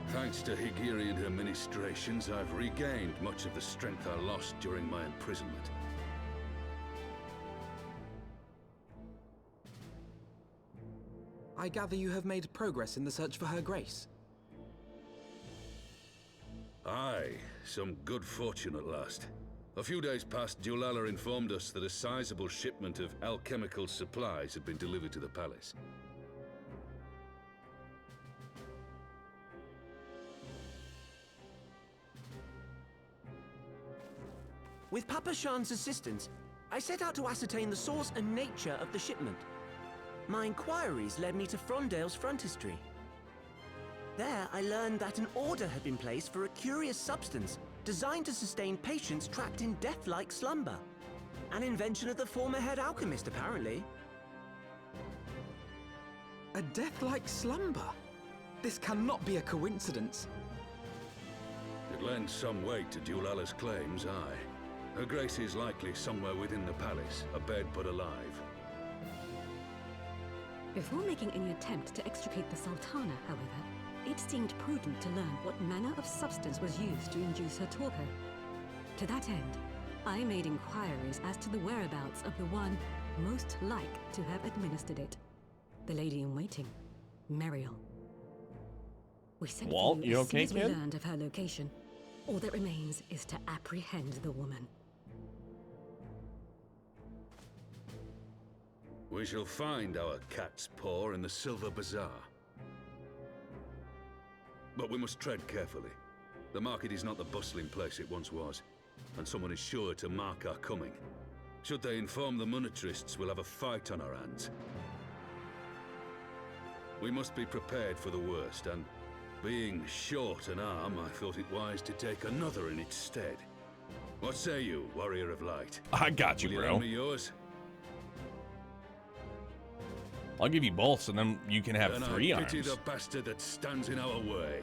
Thanks to Higiri and her ministrations, I've regained much of the strength I lost during my imprisonment.
I gather you have made progress in the search for Her Grace.
Aye, some good fortune at last. A few days past, Dulala informed us that a sizable shipment of alchemical supplies had been delivered to the palace.
With Papa Shan's assistance, I set out to ascertain the source and nature of the shipment. My inquiries led me to Frondale's frontistery. There, I learned that an order had been placed for a curious substance designed to sustain patients trapped in death-like slumber. An invention of the former head alchemist, apparently.
A death-like slumber? This cannot be a coincidence.
It lends some weight to Dulala's claims, aye. Her Grace is likely somewhere within the palace, abed but alive.
Before making any attempt to extricate the Sultana, however, it seemed prudent to learn what manner of substance was used to induce her torpor. To that end, I made inquiries as to the whereabouts of the one most like to have administered it. The lady in waiting, Muriel. We sent
Walt,
for you
you
as soon
okay,
as we
kid?
learned of her location. All that remains is to apprehend the woman.
We shall find our cat's paw in the Silver Bazaar. But we must tread carefully. The market is not the bustling place it once was, and someone is sure to mark our coming. Should they inform the monetarists, we'll have a fight on our hands. We must be prepared for the worst, and being short an arm, I thought it wise to take another in its stead. What say you, Warrior of Light?
I got you,
Will
bro.
you lend me yours?
I'll give you both, so then you can have
Then
3
I pity
arms.
the bastard that stands in our way.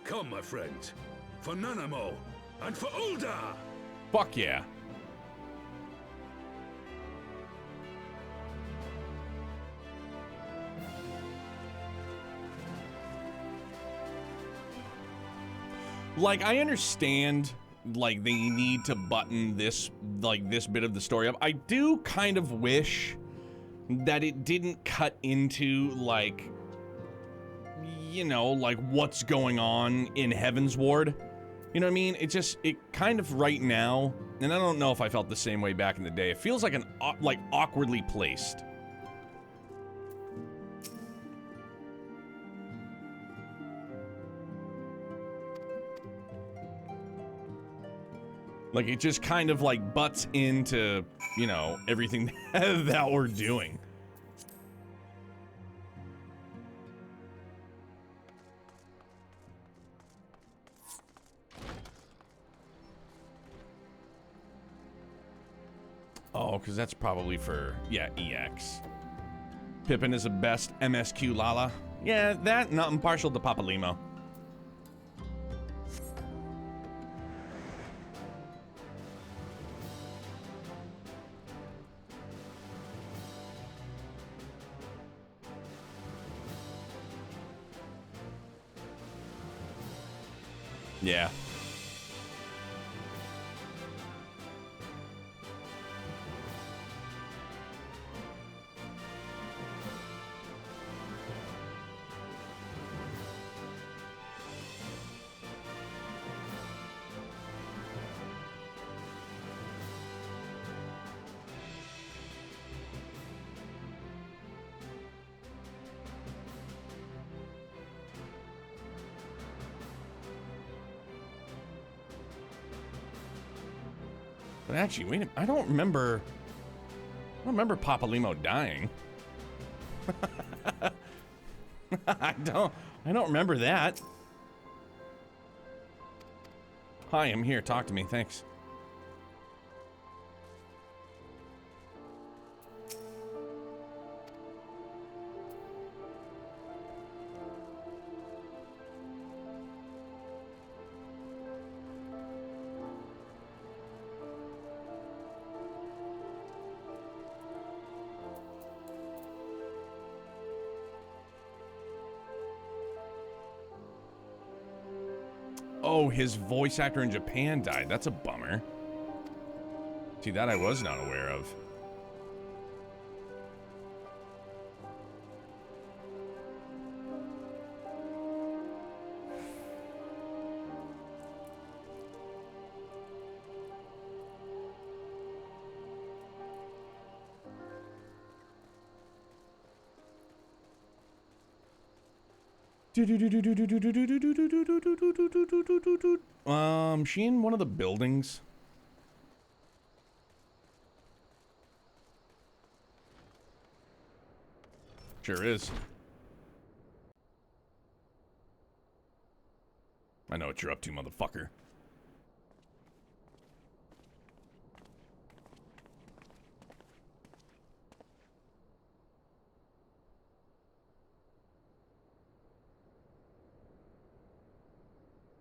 Come, my friends. For Nanamo, and for Uldar!
Fuck yeah. Like, I understand, like, they need to button this, like, this bit of the story up. I do kind of wish that it didn't cut into, like, you know, like, what's going on in Heavensward. You know what I mean? It just, it kind of right now, and I don't know if I felt the same way back in the day, it feels like like, awkwardly placed. Like, it just kind of, like, butts into, you know, everything that we're doing. Oh, because that's probably for, yeah, EX. Pippin is the best MSQ Lala. Yeah, that, not impartial to Papalimo. Yeah. But actually, wait a minute. I don't remember Papalimo dying. I don't remember that. Hi, I'm here. Talk to me. Thanks. Oh, his voice actor in Japan died. That's a bummer. See, that I was not aware of. She in one of the buildings? Sure is. I know what you're up to, motherfucker.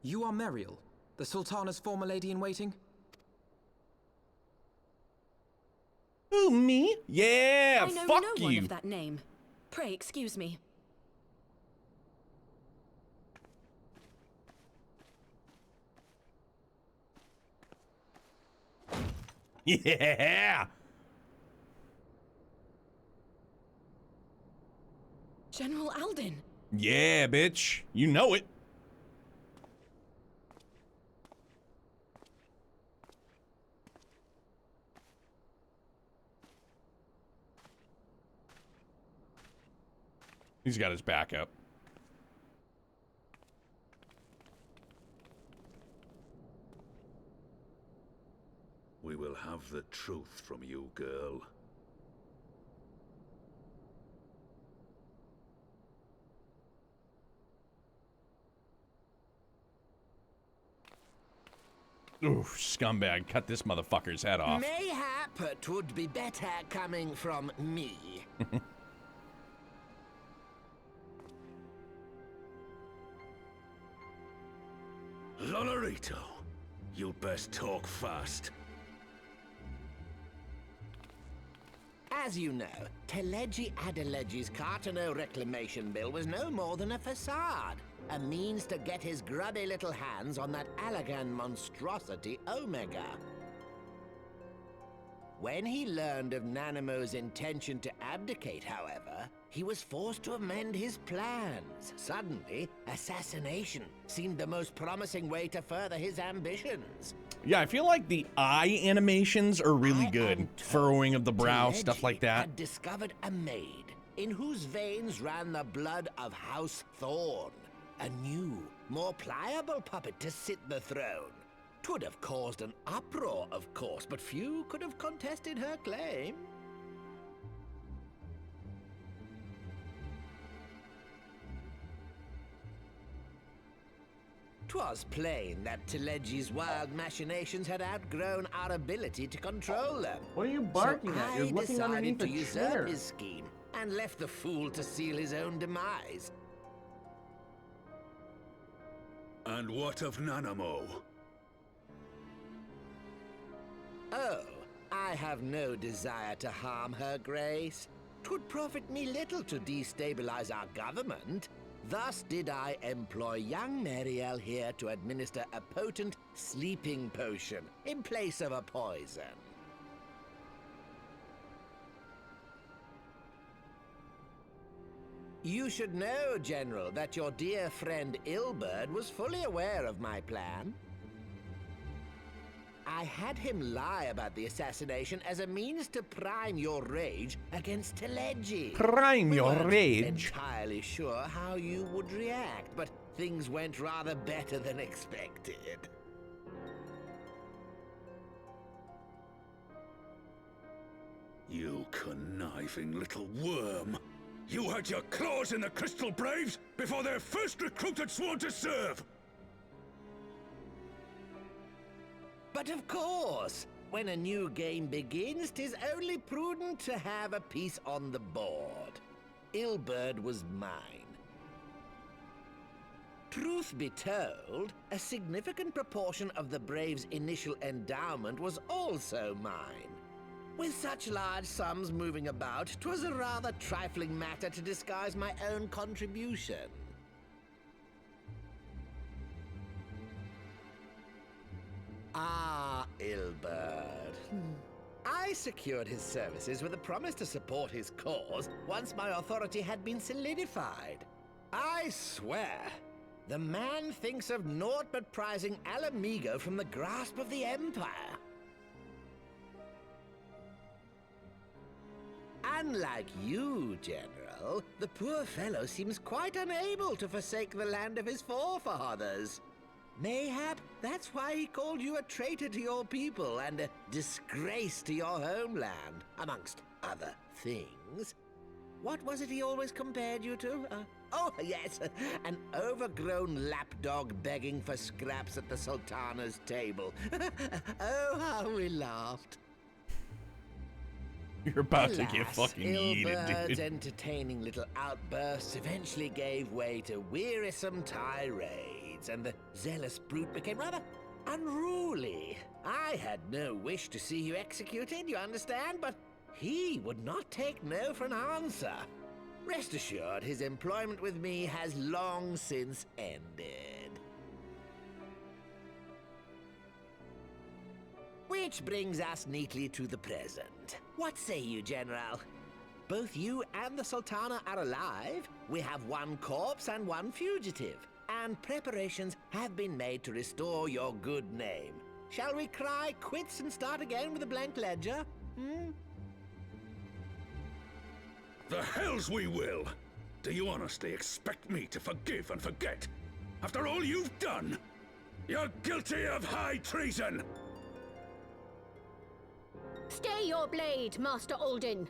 You are Meriel, the Sultana's former lady-in-waiting?
Who, me? Yeah,
I know
fuck
no
you.
one of that name. Pray excuse me.
Yeah.
General Alden.
Yeah, bitch. You know it. He's got his back up.
We will have the truth from you, girl.
Oof, scumbag. Cut this motherfucker's head off.
Mayhap it would be better coming from me.
Dolorito, you'd best talk fast.
As you know, Teleji Adeleji's Cartano reclamation bill was no more than a facade. A means to get his grubby little hands on that Allagan monstrosity Omega. When he learned of Nanamo's intention to abdicate, however, he was forced to amend his plans. Suddenly, assassination seemed the most promising way to further his ambitions.
Yeah, I feel like the eye animations are really good. Furrowing of the brow, stuff like that.
Had discovered a maid in whose veins ran the blood of House Thorn. A new, more pliable puppet to sit the throne. 'Twould have caused an uproar, of course, but few could have contested her claim. 'Twas plain that Teleji's wild machinations had outgrown our ability to control them.
What are you barking at? You're looking underneath the
chair. I decided to usurp his scheme and left the fool to seal his own demise.
And what of Nanamo?
Oh, I have no desire to harm her grace. 'Twould profit me little to destabilize our government. Thus did I employ young Mariel here to administer a potent sleeping potion in place of a poison. You should know, General, that your dear friend Ilberd was fully aware of my plan. I had him lie about the assassination as a means to prime your rage against Teleji.
Prime your
We weren't
rage?
entirely sure how you would react, but things went rather better than expected.
You conniving little worm. You had your claws in the Crystal Braves before their first recruit had sworn to serve!
But of course, when a new game begins, 'tis only prudent to have a piece on the board. Ilberd was mine. Truth be told, a significant proportion of the Braves' initial endowment was also mine. With such large sums moving about, 'twas a rather trifling matter to disguise my own contribution. Ah, Ilberd. I secured his services with a promise to support his cause once my authority had been solidified. I swear, the man thinks of naught but prizing Alamigo from the grasp of the Empire. Unlike you, General, the poor fellow seems quite unable to forsake the land of his forefathers. Mayhap that's why he called you a traitor to your people and a disgrace to your homeland, amongst other things. What was it he always compared you to? Oh, yes, an overgrown lapdog begging for scraps at the Sultana's table. Oh, how we laughed.
You're about to get
Alas,
fucking yeeted,
Ilberd's
dude.
entertaining little outbursts eventually gave way to wearisome tirades, and the zealous brute became rather unruly. I had no wish to see you executed, you understand, but he would not take no for an answer. Rest assured, his employment with me has long since ended. Which brings us neatly to the present. What say you, General? Both you and the Sultana are alive. We have one corpse and one fugitive. And preparations have been made to restore your good name. Shall we cry quits and start again with a blank ledger?
The hells we will! Do you honestly expect me to forgive and forget? After all you've done? You're guilty of high treason!
Stay your blade, Master Alden.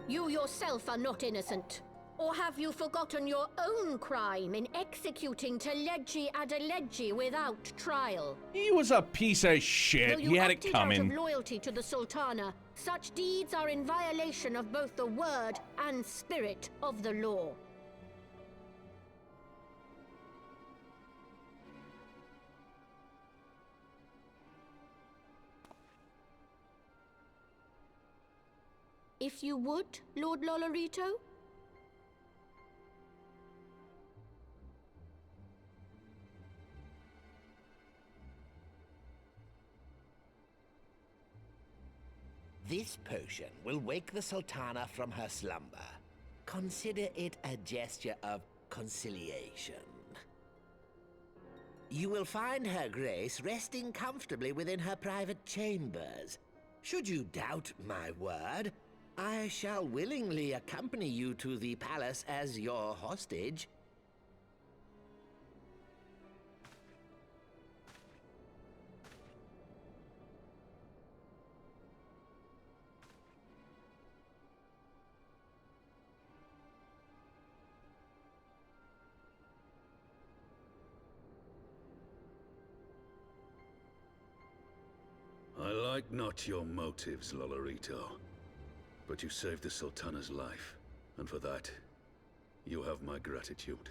You yourself are not innocent. Or have you forgotten your own crime in executing Teleji Adeleji without trial?
He was a piece of shit.
Though you
He had it
acted out
coming.
of loyalty to the Sultana, such deeds are in violation of both the word and spirit of the law. if you would, Lord Lolorito?
This potion will wake the Sultana from her slumber. Consider it a gesture of conciliation. You will find Her Grace resting comfortably within her private chambers. Should you doubt my word, I shall willingly accompany you to the palace as your hostage.
I like not your motives, Lolorito. But you saved the Sultana's life, and for that, you have my gratitude.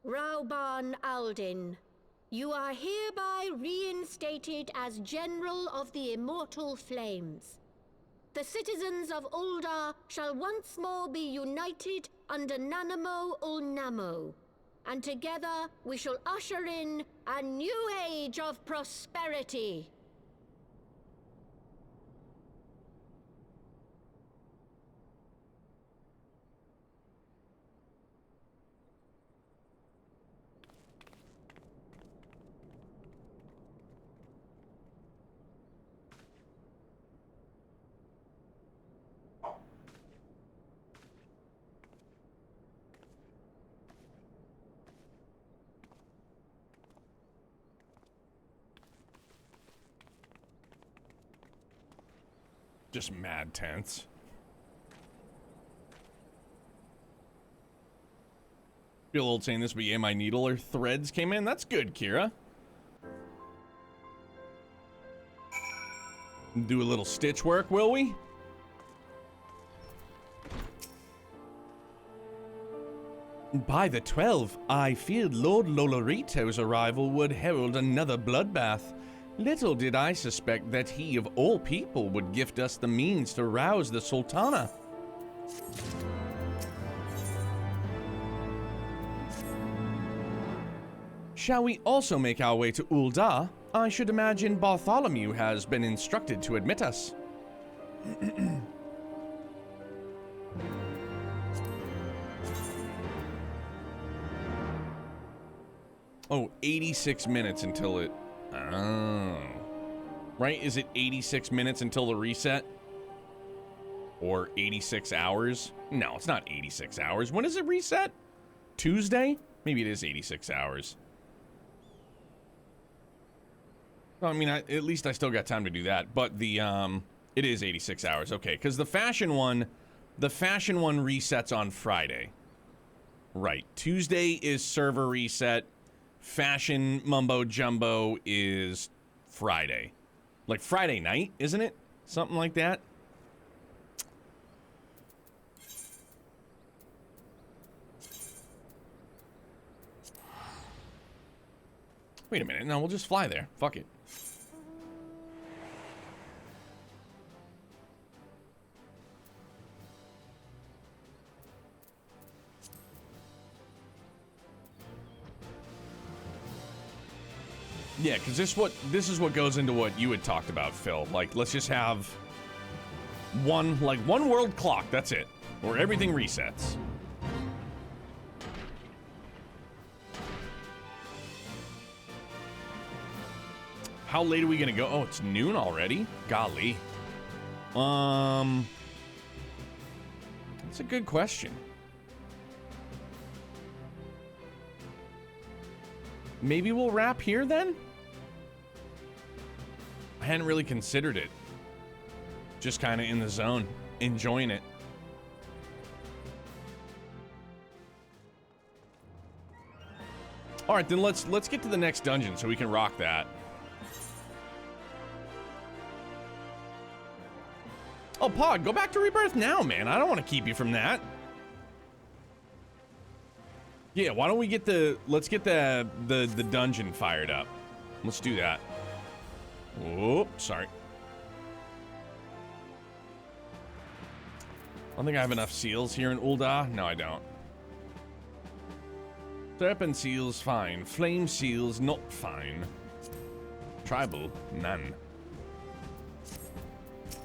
Rauban Aldin, you are hereby reinstated as General of the Immortal Flames. The citizens of Ul'dah shall once more be united under Nanamo Ul'Namo, and together we shall usher in a new age of prosperity.
Just mad tense. Feel old saying this, but yeah, my needle or threads came in. That's good, Kira. Do a little stitch work, will we? By the 12, I feared Lord Lolorito's arrival would herald another bloodbath. Little did I suspect that he of all people would gift us the means to rouse the Sultana. Shall we also make our way to Ul'dah? I should imagine Bartholomew has been instructed to admit us. Oh, 86 minutes until it... Oh. Right? Is it 86 minutes until the reset? Or 86 hours? No, it's not 86 hours. When does it reset? Tuesday? Maybe it is 86 hours. Well, I mean, at least I still got time to do that. But the, it is 86 hours. Okay, because the fashion one resets on Friday. Right. Tuesday is server reset. Fashion mumbo jumbo is Friday. Like Friday night, isn't it? Something like that. Wait a minute. No, we'll just fly there. Fuck it. Yeah, because this is what goes into what you had talked about, Phil. Like, let's just have one world clock. That's it, where everything resets. How late are we gonna go? Oh, it's noon already. Golly. That's a good question. Maybe we'll wrap here then? I hadn't really considered it. Just kind of in the zone, enjoying it. All right, then let's get to the next dungeon so we can rock that. Oh, Pod, go back to Rebirth now, man. I don't want to keep you from that. Yeah, why don't we get let's get the dungeon fired up. Let's do that. Oh, sorry. I don't think I have enough seals here in Ul'dah. No, I don't. Serpent seals, fine. Flame seals, not fine. Tribal, none.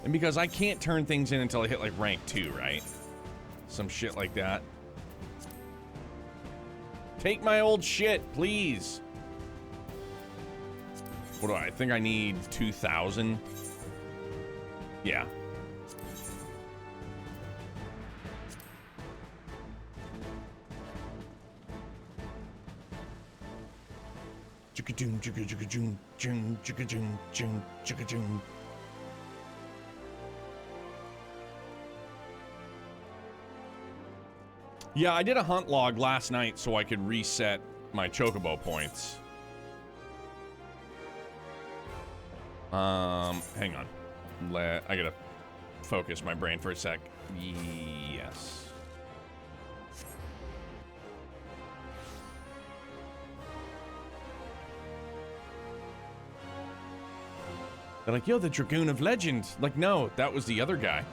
And because I can't turn things in until I hit like rank 2, right? Some shit like that. Take my old shit, please. What do I think I need? 2,000? Yeah. Yeah, I did a hunt log last night so I could reset my chocobo points. Hang on. I gotta focus my brain for a sec. Yes. They're like, yo, the Dragoon of Legend. Like, no, that was the other guy.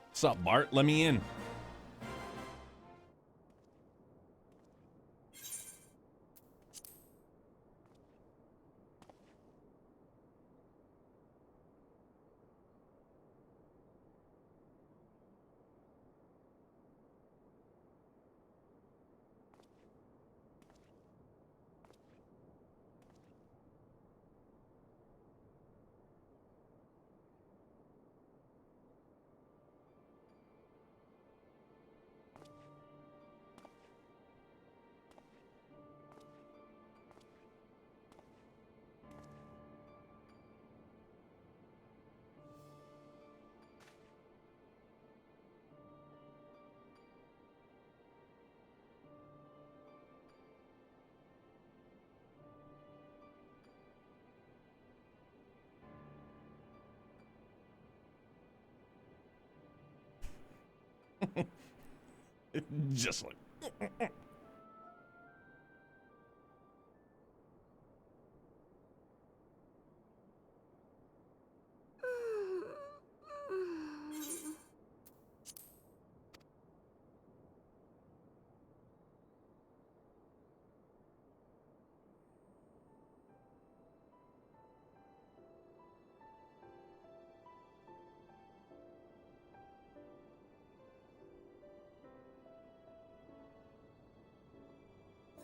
What's up, Bart? Let me in. Just like.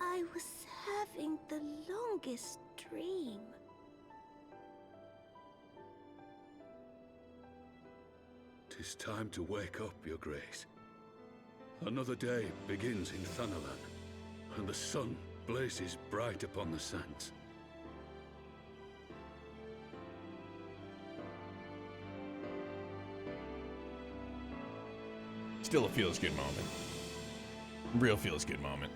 I was having the longest dream.
"'Tis time to wake up, Your Grace. Another day begins in Thanalan, and the sun blazes bright upon the sands.
Still a feels good moment. Real feels good moment.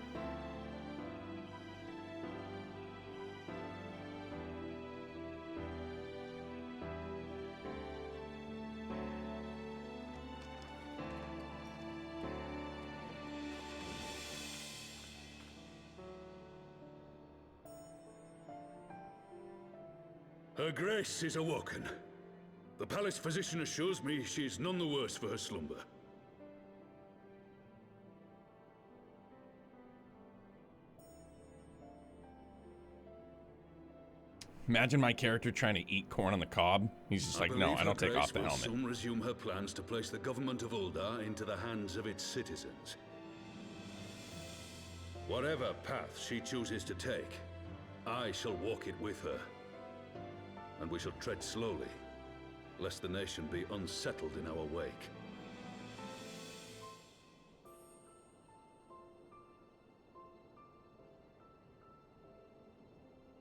Her Grace is awoken. The palace physician assures me she is none the worse for her slumber.
Imagine my character trying to eat corn on the cob. He's just like, no, I don't take off the helmet.
Her Grace will soon resume her plans to place the government of Ul'dah into the hands of its citizens. Whatever path she chooses to take, I shall walk it with her. And we shall tread slowly, lest the nation be unsettled in our wake.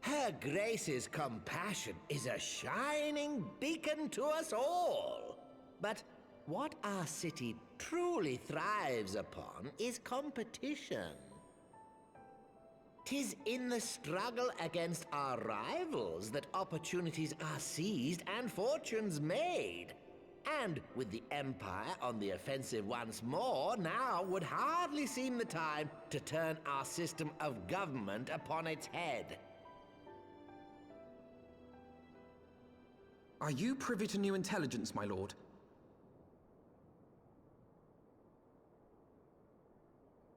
Her Grace's compassion is a shining beacon to us all. But what our city truly thrives upon is competition. 'Tis in the struggle against our rivals that opportunities are seized and fortunes made. And with the Empire on the offensive once more, now would hardly seem the time to turn our system of government upon its head.
Are you privy to new intelligence, my lord?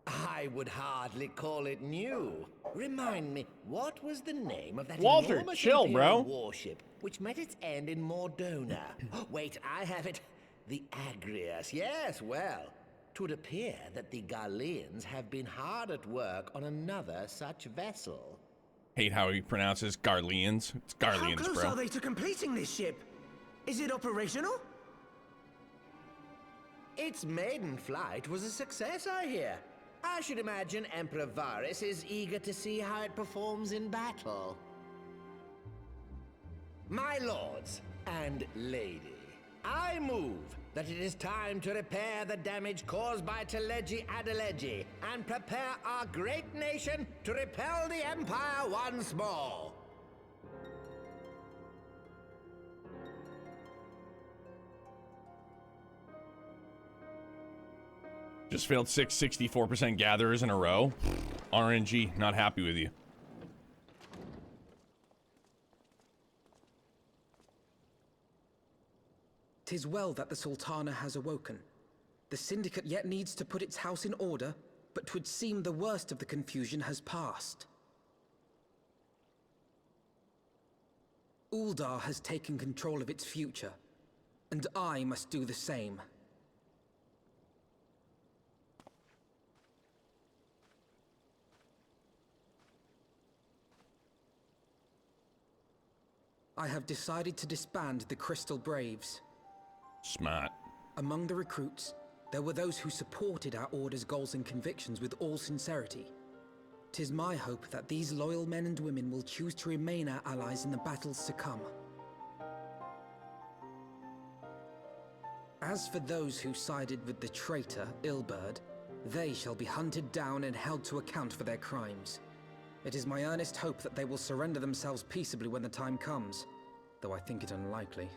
I would hardly call it new. Remind me, what was the name of that
Walter,
enormous
chill,
Imperial
bro.
warship which met its end in Mordona? Wait, I have it. The Agrias. Yes, well, 'twould appear that the Garleans have been hard at work on another such vessel.
Hate how he pronounces Garleans. It's Garleans,
How close
bro.
are they to completing this ship? Is it operational?
Its maiden flight was a success, I hear. I should imagine Emperor Varys is eager to see how it performs in battle. My lords and lady, I move that it is time to repair the damage caused by Teleji Adeleji and prepare our great nation to repel the Empire once more.
Just failed 64% gatherers in a row. RNG, not happy with you.
"'Tis well that the Sultana has awoken. The Syndicate yet needs to put its house in order, but 'twould seem the worst of the confusion has passed. Uldar has taken control of its future, and I must do the same. I have decided to disband the Crystal Braves.
Smart.
Among the recruits, there were those who supported our Order's goals and convictions with all sincerity. 'Tis my hope that these loyal men and women will choose to remain our allies in the battles to come. As for those who sided with the traitor, Ilberd, they shall be hunted down and held to account for their crimes. It is my earnest hope that they will surrender themselves peaceably when the time comes, though I think it unlikely.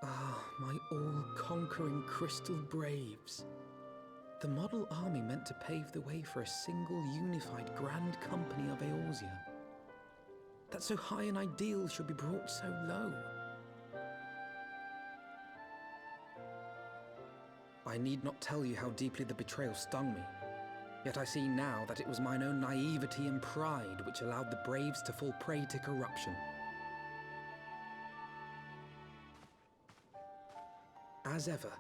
Ah, my all-conquering Crystal Braves. The model army meant to pave the way for a single unified Grand Company of Eorzea. That so high an ideal should be brought so low. I need not tell you how deeply the betrayal stung me. Yet I see now that it was mine own naivety and pride which allowed the Braves to fall prey to corruption. As ever,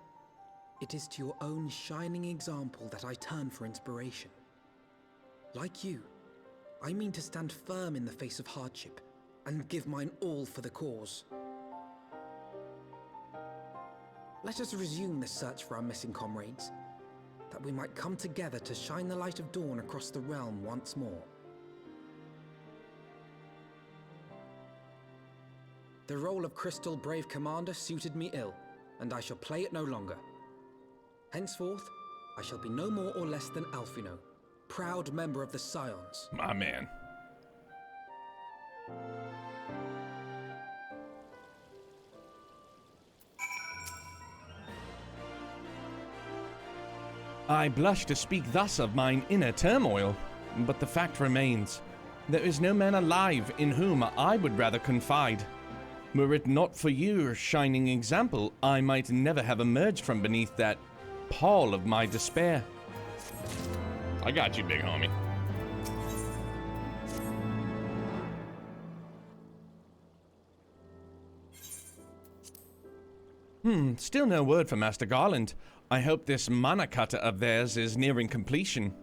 it is to your own shining example that I turn for inspiration. Like you, I mean to stand firm in the face of hardship and give mine all for the cause. Let us resume the search for our missing comrades, that we might come together to shine the light of dawn across the realm once more. The role of Crystal Brave Commander suited me ill, and I shall play it no longer. Henceforth, I shall be no more or less than Alfino, proud member of the Scions.
My man. I blush to speak thus of mine inner turmoil, but the fact remains, there is no man alive in whom I would rather confide. Were it not for your shining example, I might never have emerged from beneath that pall of my despair. I got you, big homie. Still no word from Master Garland. I hope this mana cutter of theirs is nearing completion.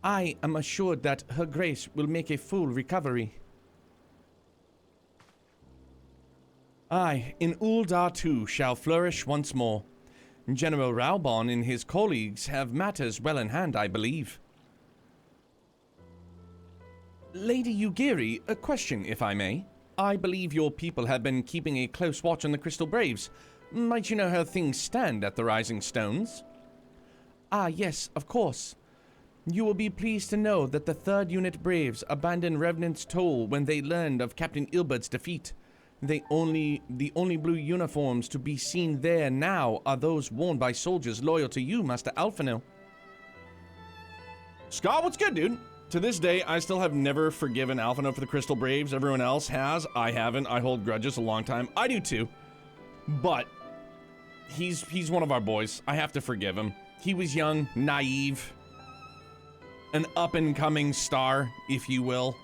I am assured that Her Grace will make a full recovery. I, in Uldar too, shall flourish once more. General Raubon and his colleagues have matters well in hand, I believe. Lady Yugiri, a question, if I may. I believe your people have been keeping a close watch on the Crystal Braves. Might you know how things stand at the Rising Stones? Ah, yes, of course. You will be pleased to know that the 3rd Unit Braves abandoned Revenant's Toll when they learned of Captain Ilbert's defeat. The only blue uniforms to be seen there now are those worn by soldiers loyal to you, Master Alphino.
Scott, what's good, dude? To this day, I still have never forgiven Alphino for the Crystal Braves. Everyone else has. I haven't. I hold grudges a long time. I do too. But he's one of our boys. I have to forgive him. He was young, naive, an up-and-coming star, if you will.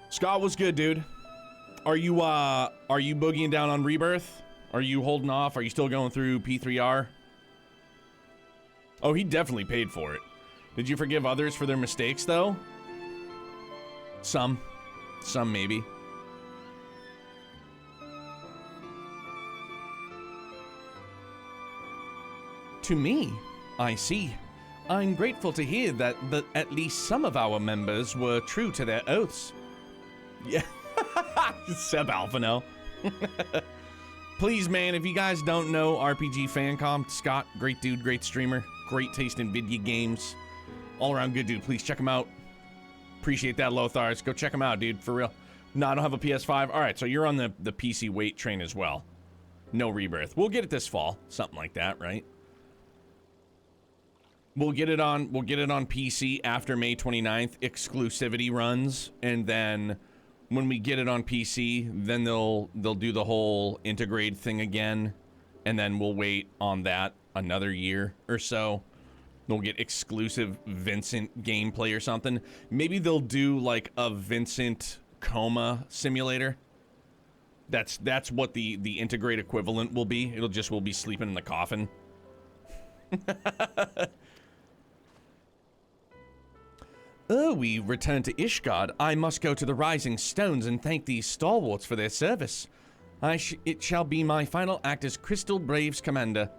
Scott, what's good, dude? Are you boogieing down on Rebirth? Are you holding off? Are you still going through P3R? Oh, he definitely paid for it. Did you forgive others for their mistakes, though? Some maybe.
To me, I see. I'm grateful to hear that at least some of our members were true to their oaths.
Yeah. Seb Alphino. Please, man, if you guys don't know RPG Fancom, Scott, great dude, great streamer, great taste in video games. All around good dude. Please check him out. Appreciate that, Lothars. Go check him out, dude, for real. No, I don't have a PS5. All right, so you're on the PC weight train as well. No Rebirth. We'll get it this fall. Something like that, right? We'll get it on PC after May 29th. Exclusivity runs, and then when we get it on PC, then they'll do the whole integrate thing again, and then we'll wait on that another year or so. We'll get exclusive Vincent gameplay or something. Maybe they'll do like a Vincent coma simulator. That's what the integrate equivalent will be. We'll be sleeping in the coffin.
We return to Ishgard. I must go to the Rising Stones and thank these stalwarts for their service. It shall be my final act as Crystal Braves commander.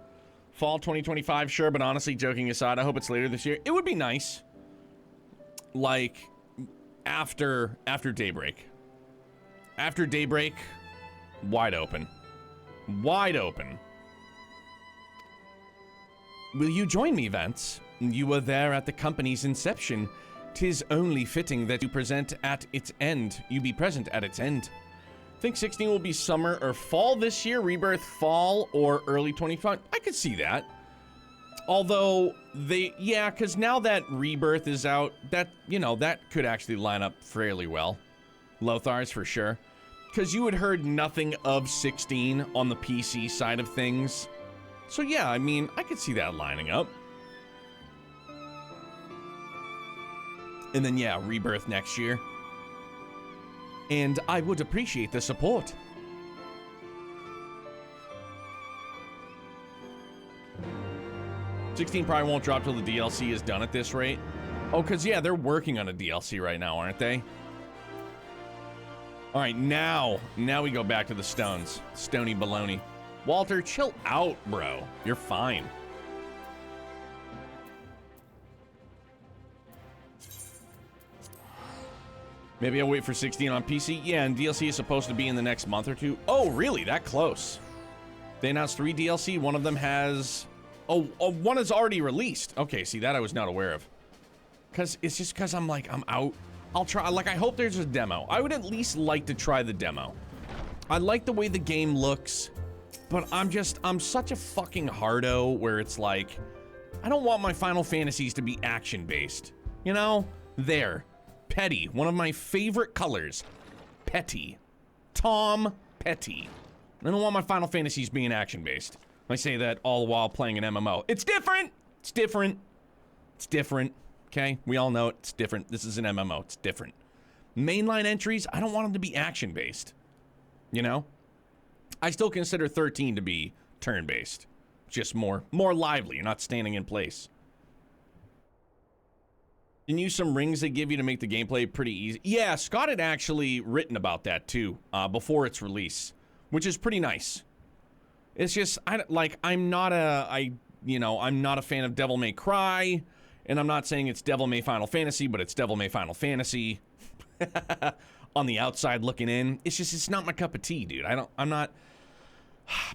Fall 2025, sure, but honestly, joking aside, I hope it's later this year. It would be nice. Like, after Daybreak. After Daybreak, wide open. Wide open.
Will you join me, Vance? You were there at the company's inception. 'Tis only fitting that you present at its end. You be present at its end.
I think 16 will be summer or fall this year. Rebirth fall or early 25. I could see that. Although because now that Rebirth is out, that could actually line up fairly well. Lothars for sure. Because you had heard nothing of 16 on the PC side of things. So yeah, I mean, I could see that lining up. And then yeah, Rebirth next year.
And I would appreciate the support.
$16 probably won't drop till the DLC is done at this rate. Oh, because yeah, they're working on a DLC right now, aren't they? All right, now we go back to the stones. Stony baloney. Walter, chill out, bro. You're fine. Maybe I'll wait for 16 on PC. Yeah, and DLC is supposed to be in the next month or two. Oh, really? That close? They announced 3 DLC. One of them has... Oh, one is already released. Okay, see, that I was not aware of. It's just because I'm out. I'll try. Like, I hope there's a demo. I would at least like to try the demo. I like the way the game looks, but I'm such a fucking hardo where it's like, I don't want my Final Fantasies to be action-based. You know? There. Petty, one of my favorite colors. Petty. Tom Petty. I don't want my Final Fantasies being action-based. I say that all while playing an MMO. It's different! It's different. It's different. Okay? We all know it. It's different. This is an MMO. It's different. Mainline entries, I don't want them to be action-based. You know? I still consider 13 to be turn-based. Just more lively. You're not standing in place. Can use some rings they give you to make the gameplay pretty easy. Yeah, Scott had actually written about that too before its release, which is pretty nice. It's just I'm not a fan of Devil May Cry, and I'm not saying it's Devil May Final Fantasy, but it's Devil May Final Fantasy. On the outside looking in, it's not my cup of tea, dude.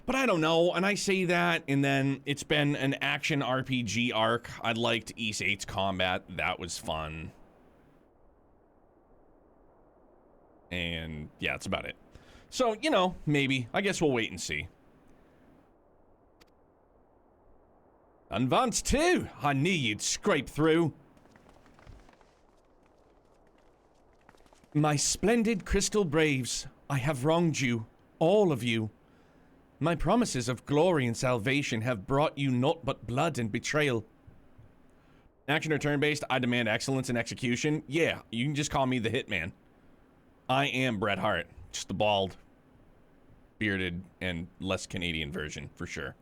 But I don't know, and I say that, and then it's been an action RPG arc. I liked Ys 8's combat. That was fun. And yeah, that's about it. So, maybe. I guess we'll wait and see. Advance 2! I knew you'd scrape through. My splendid Crystal Braves, I have wronged you, all of you. My promises of glory and salvation have brought you naught but blood and betrayal. Action or turn-based, I demand excellence in execution. Yeah, you can just call me the Hitman. I am Bret Hart, just the bald, bearded, and less Canadian version, for sure.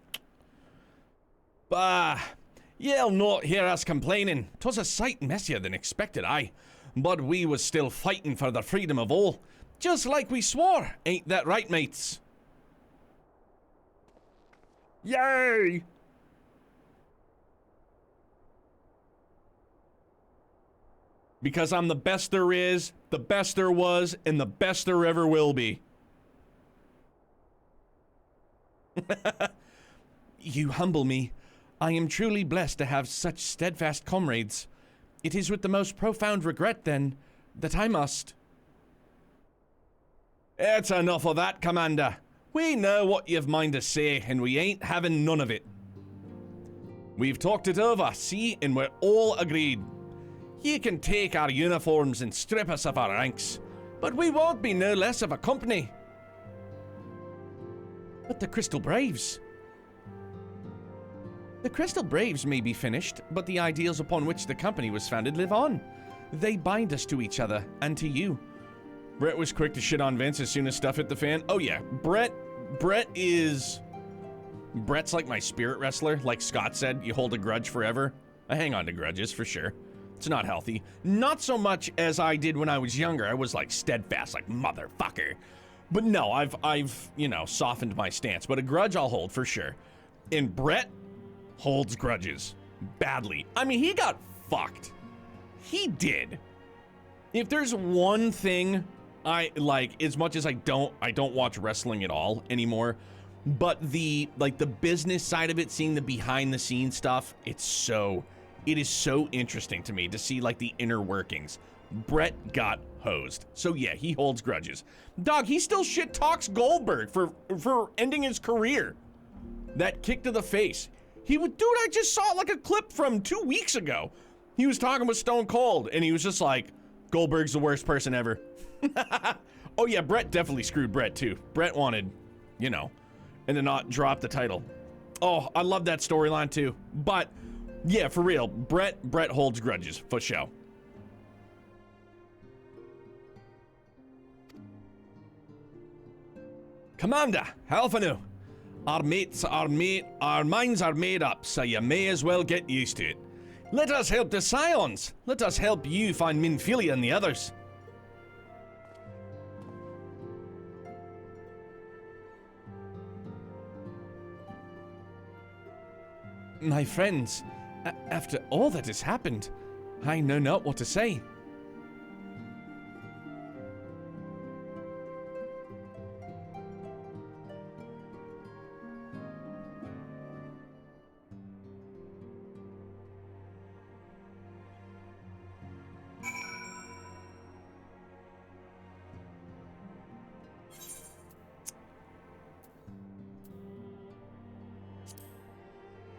Bah, ye'll not hear us complaining. 'Twas a sight messier than expected, aye. But we was still fighting for the freedom of all. Just like we swore, ain't that right, mates? Yay! Because I'm the best there is, the best there was, and the best there ever will be. You humble me. I am truly blessed to have such steadfast comrades. It is with the most profound regret, then, that I must. It's enough of that, Commander. We know what you've mind to say, and we ain't having none of it. We've talked it over, see, and we're all agreed. You can take our uniforms and strip us of our ranks, but we won't be no less of a company. But the Crystal Braves... The Crystal Braves may be finished, but the ideals upon which the company was founded live on. They bind us to each other, and to you. Brett was quick to shit on Vince as soon as stuff hit the fan. Oh yeah, Brett's like my spirit wrestler. Like Scott said, you hold a grudge forever. I hang on to grudges, for sure. It's not healthy. Not so much as I did when I was younger. I was like steadfast, like motherfucker. But no, I've softened my stance. But a grudge I'll hold, for sure. And Brett holds grudges badly. I mean, he got fucked. He did. If there's one thing I like, as much as I don't watch wrestling at all anymore, but the business side of it, seeing the behind the scenes stuff, it is so interesting to me to see like the inner workings. Brett got hosed. So yeah, he holds grudges. Dog, he still shit talks Goldberg for ending his career. That kick to the face. Dude, I just saw like a clip from 2 weeks ago. He was talking with Stone Cold, and he was just like, Goldberg's the worst person ever. Oh yeah, Brett definitely screwed Brett too. Brett wanted, and to not drop the title. Oh, I love that storyline too. But yeah, for real, Brett holds grudges, for sure. Commander, Alphanu. Our minds are made up, so you may as well get used to it. Let us help the Scions. Let us help you find Minfilia and the others. My friends, after all that has happened, I know not what to say.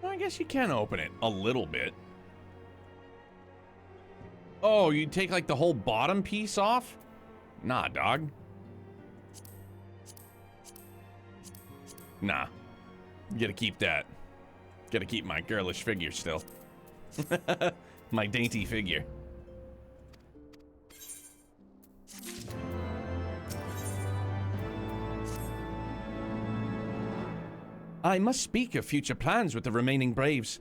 I guess you can open it a little bit. Oh, you take like the whole bottom piece off? Nah, dog. Nah. You gotta keep that. Gotta keep my girlish figure still. My dainty figure. I must speak of future plans with the remaining Braves.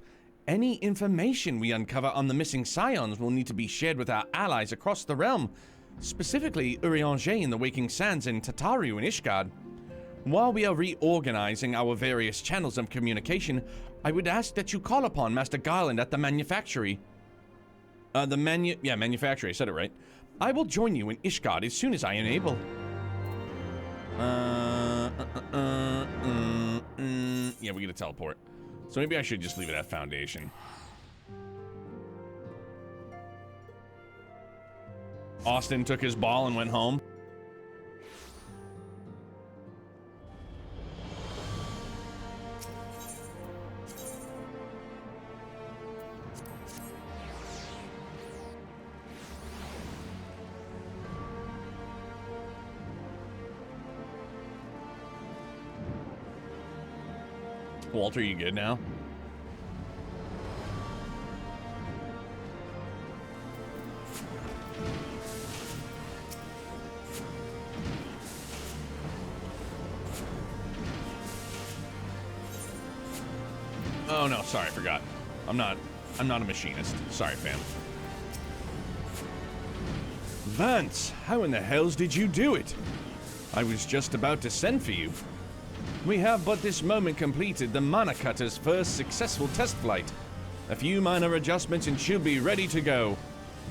Any information we uncover on the missing scions will need to be shared with our allies across the realm, specifically Urianger in the Waking Sands and Tataru in Ishgard. While we are reorganizing our various channels of communication, I would ask that you call upon Master Garland at the manufactory. Manufactory, I said it right. I will join you in Ishgard as soon as I am able. Yeah, we get a teleport. So maybe I should just leave it at Foundation. Austin took his ball and went home. Walter, you good now? Oh no, sorry, I forgot. I'm not a machinist. Sorry, fam. Vance, how in the hells did you do it? I was just about to send for you. We have but this moment completed the Mana Cutter's first successful test flight. A few minor adjustments and she'll be ready to go.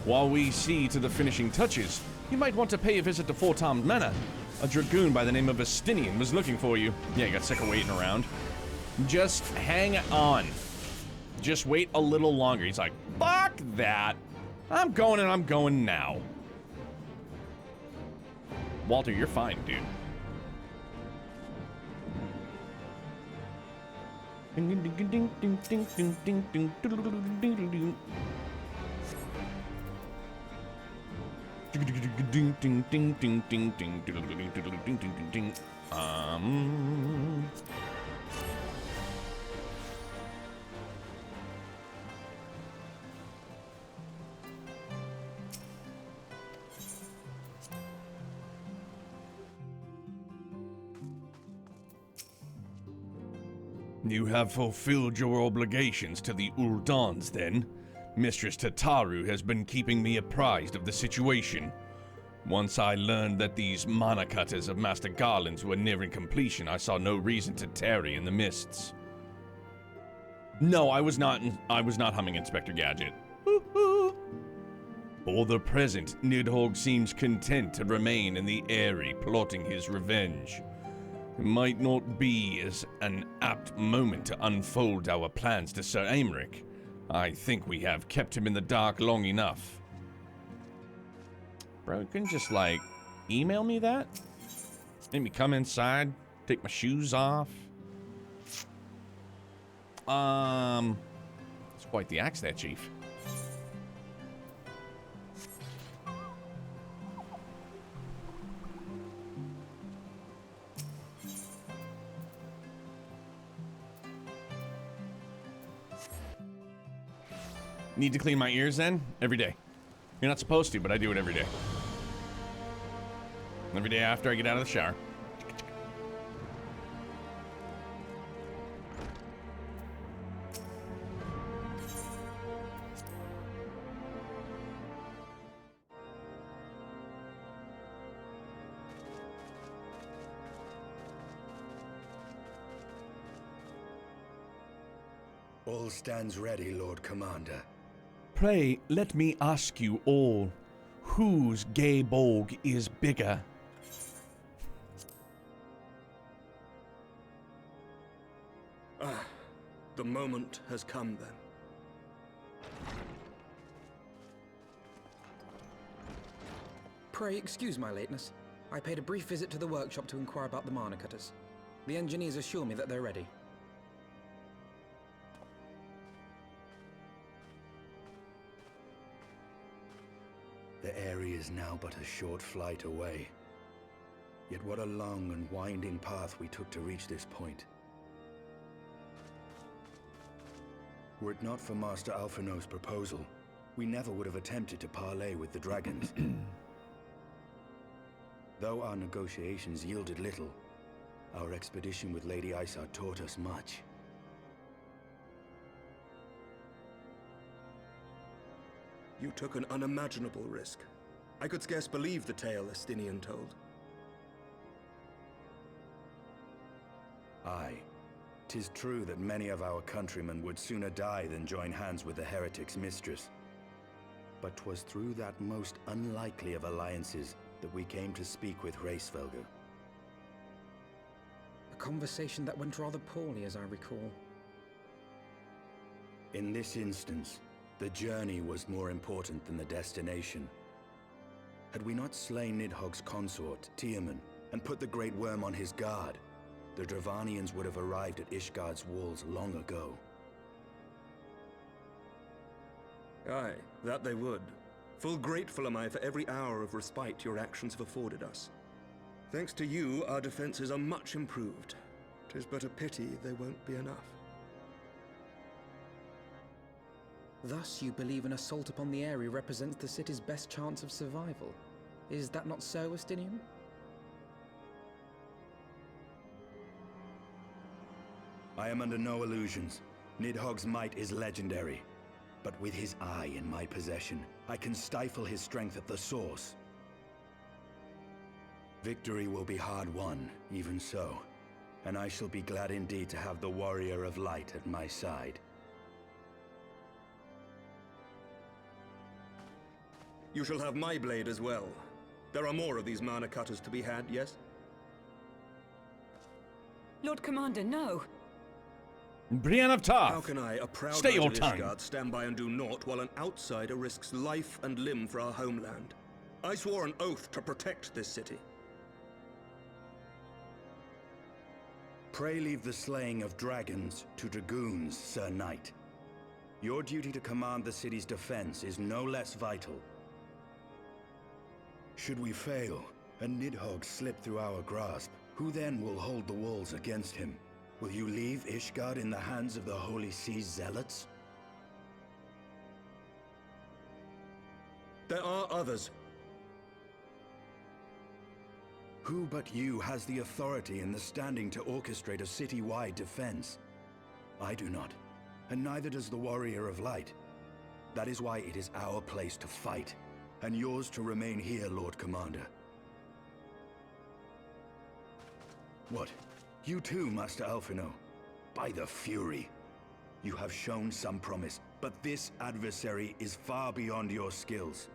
While we see to the finishing touches, you might want to pay a visit to Fort Armed Manor. A dragoon by the name of Vestinian was looking for you. Yeah, you got sick of waiting around. Just hang on. Just wait a little longer. He's like, fuck that. I'm going and I'm going now. Walter, you're fine, dude. You have fulfilled your obligations to the Uldans, then? Mistress Tataru has been keeping me apprised of the situation. Once I learned that these mana cutters of Master Garland's were nearing completion, I saw no reason to tarry in the mists. No, I was not humming Inspector Gadget. For the present, Nidhogg seems content to remain in the Eyrie, plotting his revenge. It might not be as an apt moment to unfold our plans to Sir Aymeric. I think we have kept him in the dark long enough. Bro, you can just, like, email me that? Make me come inside, take my shoes off. It's quite the axe there, Chief. Need to clean my ears then? Every day. You're not supposed to, but I do it every day. Every day after I get out of the shower.
All stands ready, Lord Commander.
Pray, let me ask you all, whose gay bolg is bigger?
Ah, the moment has come then.
Pray excuse my lateness. I paid a brief visit to the workshop to inquire about the mana cutters. The engineers assure me that they're ready.
The area is now but a short flight away. Yet what a long and winding path we took to reach this point. Were it not for Master Alphino's proposal, we never would have attempted to parley with the dragons. Though our negotiations yielded little, our expedition with Lady Isar taught us much.
You took an unimaginable risk. I could scarce believe the tale Estinian told.
Aye. 'Tis true that many of our countrymen would sooner die than join hands with the heretic's mistress. But 'twas through that most unlikely of alliances that we came to speak with Hraesvelgr.
A conversation that went rather poorly, as I recall.
In this instance, the journey was more important than the destination. Had we not slain Nidhogg's consort, Tiaman, and put the Great Worm on his guard, the Dravanians would have arrived at Ishgard's walls long ago.
Aye, that they would. Full grateful am I for every hour of respite your actions have afforded us. Thanks to you, our defenses are much improved. 'Tis but a pity they won't be enough.
Thus, you believe an assault upon the area represents the city's best chance of survival. Is that not so, Estinian?
I am under no illusions. Nidhogg's might is legendary. But with his eye in my possession, I can stifle his strength at the source. Victory will be hard won, even so. And I shall be glad indeed to have the Warrior of Light at my side.
You shall have my blade as well. There are more of these mana cutters to be had, yes?
Lord Commander, no!
Brienne of Tarth,
How can I, a proud
stay your
knight of
tongue.
Ishgard, stand by and do naught while an outsider risks life and limb for our homeland? I swore an oath to protect this city.
Pray leave the slaying of dragons to dragoons, Sir Knight. Your duty to command the city's defense is no less vital. Should we fail, and Nidhogg slip through our grasp, who then will hold the walls against him? Will you leave Ishgard in the hands of the Holy Sea's zealots?
There are others.
Who but you has the authority and the standing to orchestrate a city-wide defense? I do not, and neither does the Warrior of Light. That is why it is our place to fight, and yours to remain here, Lord Commander. What? You too, Master Alphino? By the Fury! You have shown some promise, but this adversary is far beyond your skills.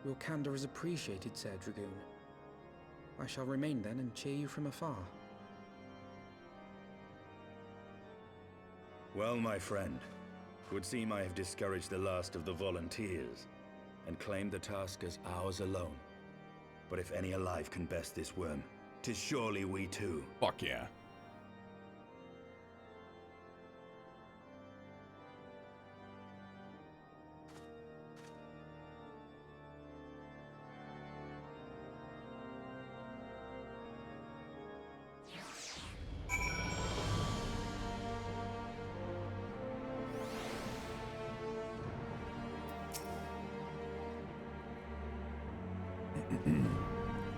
Your candor is appreciated, Sir Dragoon. I shall remain then and cheer you from afar.
Well, my friend, it would seem I have discouraged the last of the volunteers, and claimed the task as ours alone. But if any alive can best this worm, 'tis surely we too.
Fuck yeah.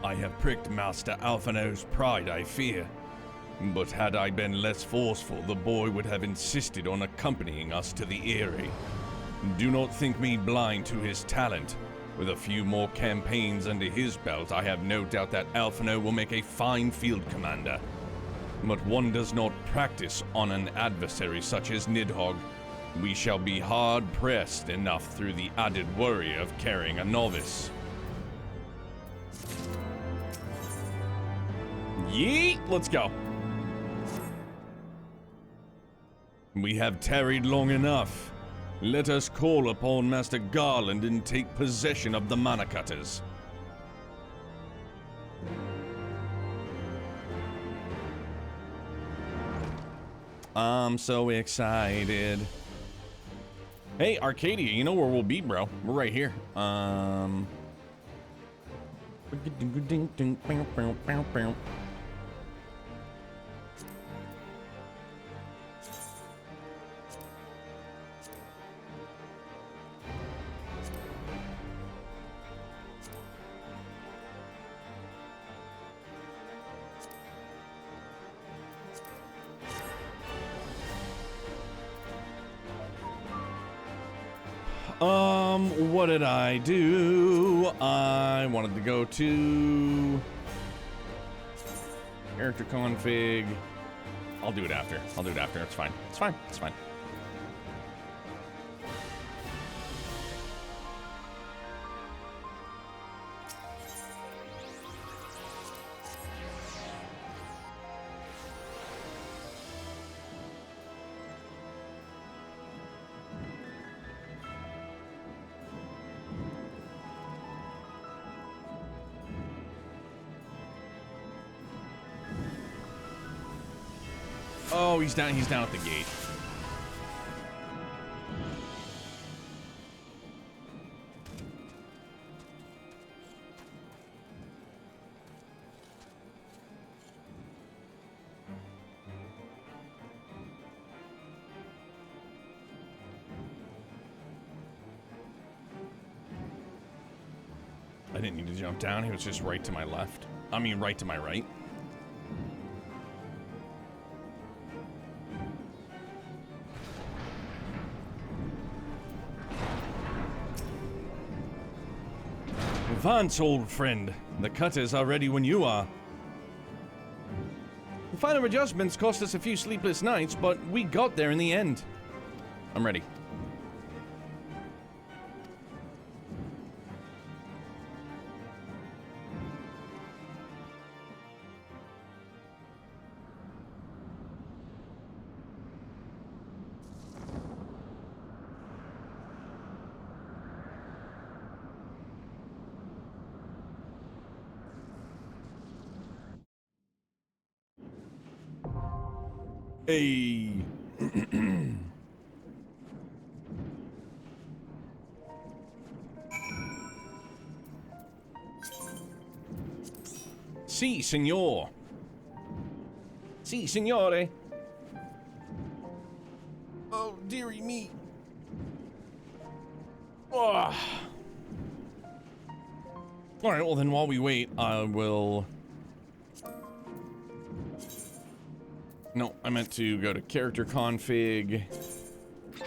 I have pricked Master Alphino's pride, I fear. But had I been less forceful, the boy would have insisted on accompanying us to the Eyrie. Do not think me blind to his talent. With a few more campaigns under his belt, I have no doubt that Alphino will make a fine field commander. But one does not practice on an adversary such as Nidhogg. We shall be hard-pressed enough through the added worry of carrying a novice. Yeet! Let's go. We have tarried long enough. Let us call upon Master Garland and take possession of the mana cutters. I'm so excited. Hey, Arcadia, you know where we'll be, bro. We're right here. What did I do? I wanted to go to character config. I'll do it after. It's fine. It's fine. Oh, he's down at the gate. I didn't need to jump down. He was just right to my left. I mean, right to my right. Advance, old friend. The cutters are ready when you are. The final adjustments cost us a few sleepless nights, but we got there in the end. I'm ready. Hey. Si, signor. Si, signore. Oh, dearie me. Oh. All right, well then while we wait, I will... No, I meant to go to character config,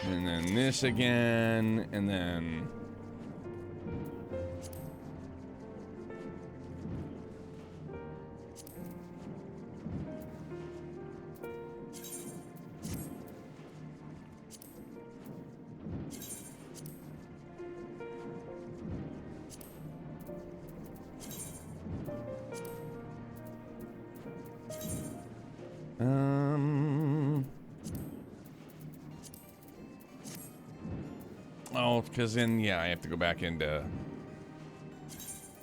and then this again, and then... Oh, because then, yeah, I have to go back into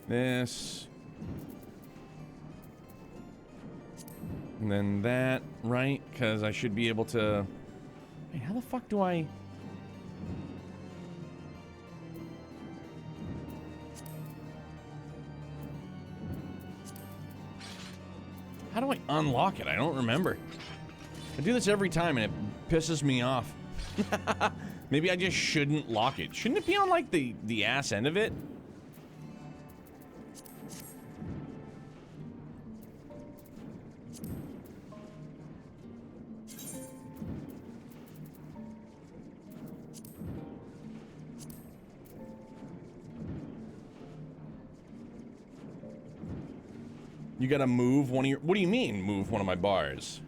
this. And then that, right? Because I should be able to... Wait, how the fuck do I... How do I unlock it? I don't remember. I do this every time and it pisses me off. Maybe I just shouldn't lock it. Shouldn't it be on, like, the ass end of it? You gotta move one of your... What do you mean, move one of my bars?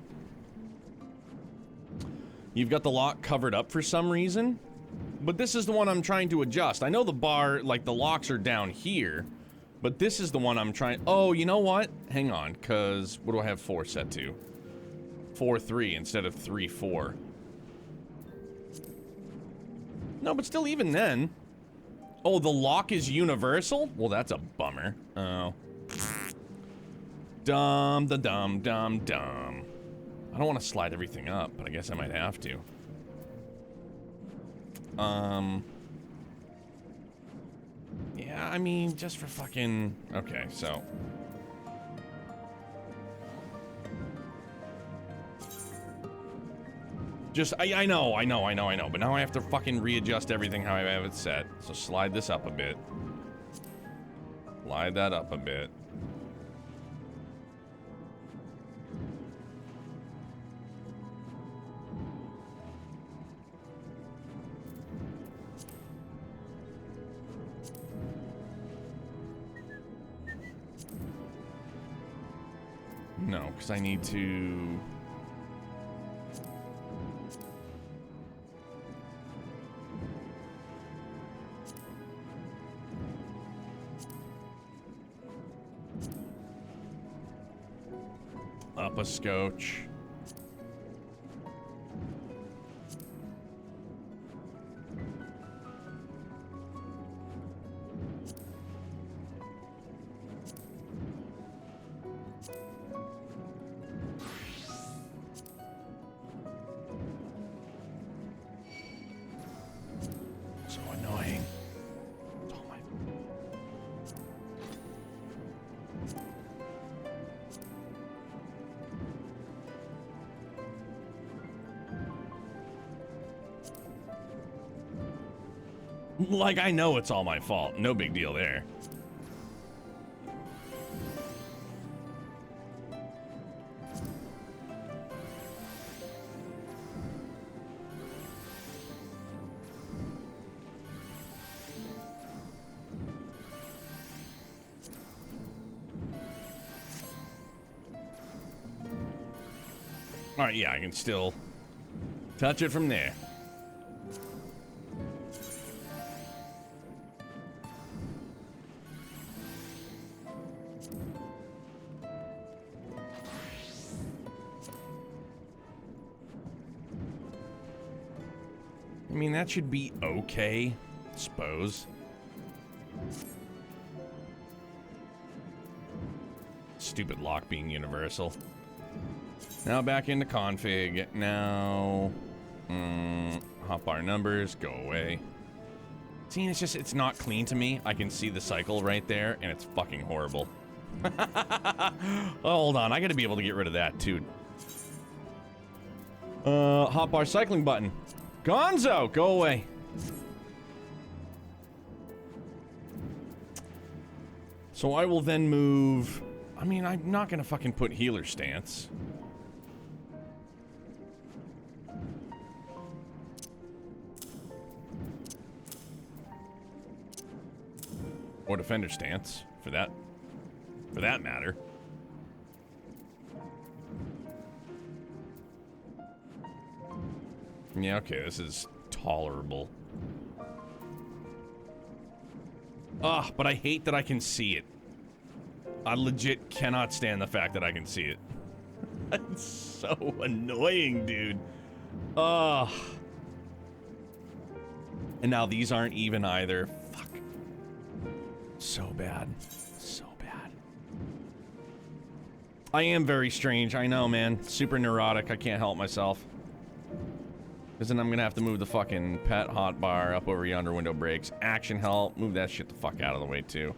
You've got the lock covered up for some reason, but this is the one I'm trying to adjust. I know the bar, like the locks are down here, but this is the one I'm trying... Oh, you know what? Hang on, because what do I have 4 set to? 4-3 instead of 3-4. No, but still even then. Oh, the lock is universal? Well, that's a bummer. Oh. Dumb. I don't want to slide everything up, but I guess I might have to. Yeah, I mean, just for fucking... Okay, so... Just, I know, but now I have to fucking readjust everything how I have it set. So slide this up a bit. Slide that up a bit. No, because I need to... Up a scotch. So annoying. Oh my. Like, I know it's all my fault. No big deal there. All right, yeah, I can still touch it from there. I mean, that should be okay, I suppose. Stupid lock being universal. Now back into config. Now, hotbar numbers, go away. See, it's just, it's not clean to me. I can see the cycle right there, and it's fucking horrible. Oh, hold on, I gotta be able to get rid of that, too. Hotbar cycling button. Gonzo, go away. So I will then move... I mean, I'm not gonna fucking put healer stance. Or defender stance, for that matter. Yeah, okay, this is tolerable. Ugh, but I hate that I can see it. I legit cannot stand the fact that I can see it. It's so annoying, dude. Ugh. And now these aren't even either. Fuck. So bad. So bad. I am very strange, I know, man. Super neurotic, I can't help myself. Because then I'm gonna have to move the fucking pet hotbar up over yonder window breaks. Action help, move that shit the fuck out of the way too.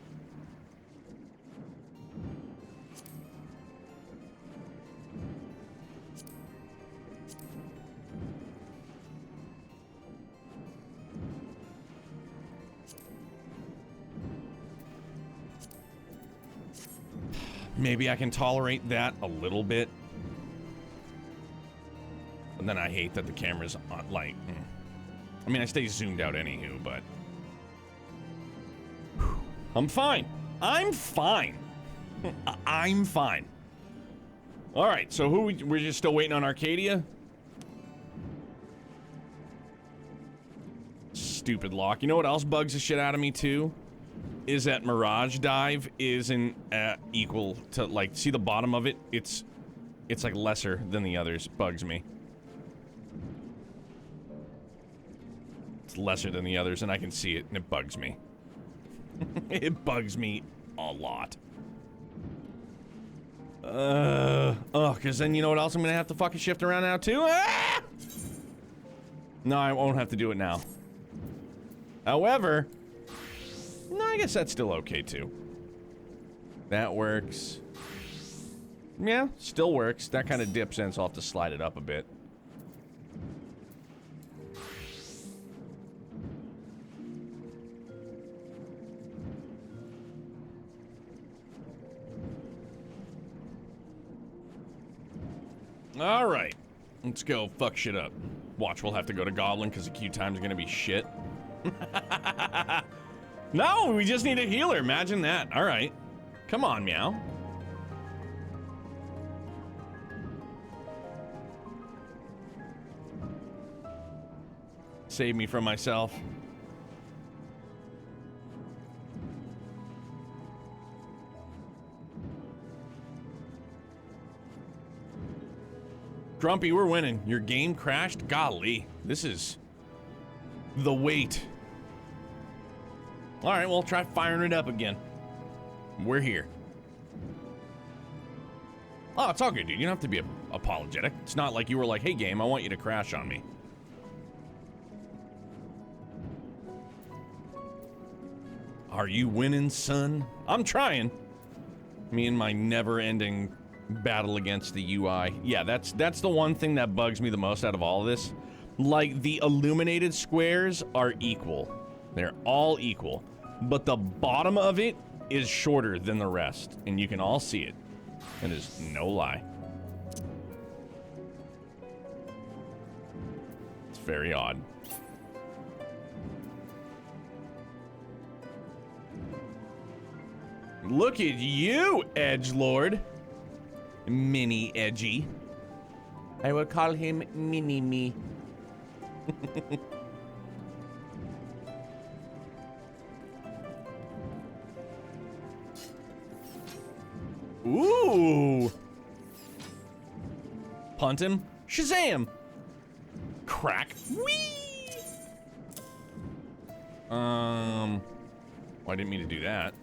Maybe I can tolerate that a little bit. But then I hate that the camera's on, like... I mean, I stay zoomed out anywho, but... I'm fine. I'm fine. I'm fine. Alright, so we're just still waiting on Arcadia? Stupid lock. You know what else bugs the shit out of me, too? Is that Mirage Dive isn't equal to, like, see the bottom of it? It's like lesser than the others. Bugs me. It's lesser than the others, and I can see it, and it bugs me. It bugs me a lot. Because then you know what else I'm gonna have to fucking shift around now, too? Ah! No, I won't have to do it now. However... No, I guess that's still okay, too. That works. Yeah, still works. That kind of dips in, so I'll have to slide it up a bit. Alright. Let's go fuck shit up. Watch, we'll have to go to Goblin, because the queue time's gonna be shit. No, we just need a healer. Imagine that. All right. Come on, Meow. Save me from myself. Grumpy, we're winning. Your game crashed? Golly. This is the wait. Alright, well, try firing it up again. We're here. Oh, it's all good, dude. You don't have to be apologetic. It's not like you were like, hey, game, I want you to crash on me. Are you winning, son? I'm trying. Me and my never-ending battle against the UI. Yeah, that's the one thing that bugs me the most out of all of this. Like, the illuminated squares are equal. They're all equal. But the bottom of it is shorter than the rest. And you can all see it. It is no lie. It's very odd. Look at you, edgelord. Mini Edgy. I will call him Mini-Me. Ooh. Punt him. Shazam. Crack. Whee. Well, I didn't mean to do that.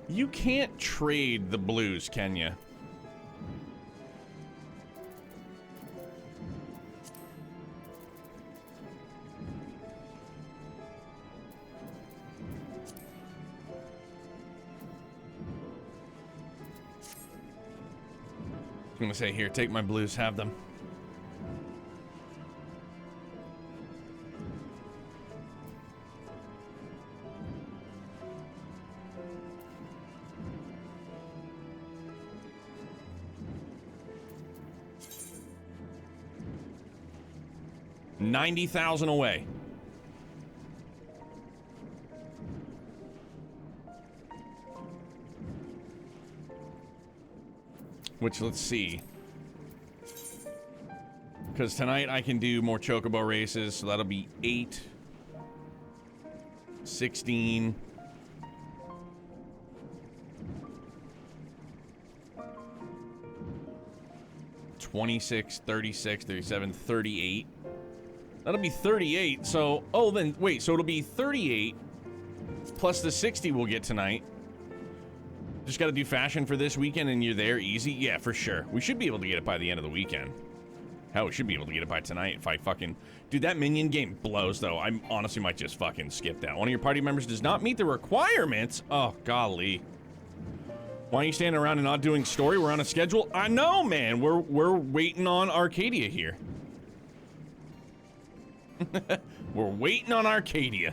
You can't trade the blues, can you? I'm gonna say, here, take my blues, have them. $90,000 away. Which, let's see. Because tonight I can do more chocobo races, so that'll be 8, 16. $26, $36, $37, $38. That'll be 38. So, oh, then wait. So it'll be 38 plus the 60 we'll get tonight. Just got to do fashion for this weekend, and you're there easy. Yeah, for sure. We should be able to get it by the end of the weekend. Hell, we should be able to get it by tonight if I fucking... Dude, that minion game blows, though. I honestly might just fucking skip that. One of your party members does not meet the requirements. Oh, golly. Why are you standing around and not doing story? We're on a schedule. I know, man. We're waiting on Arcadia here. We're waiting on Arcadia.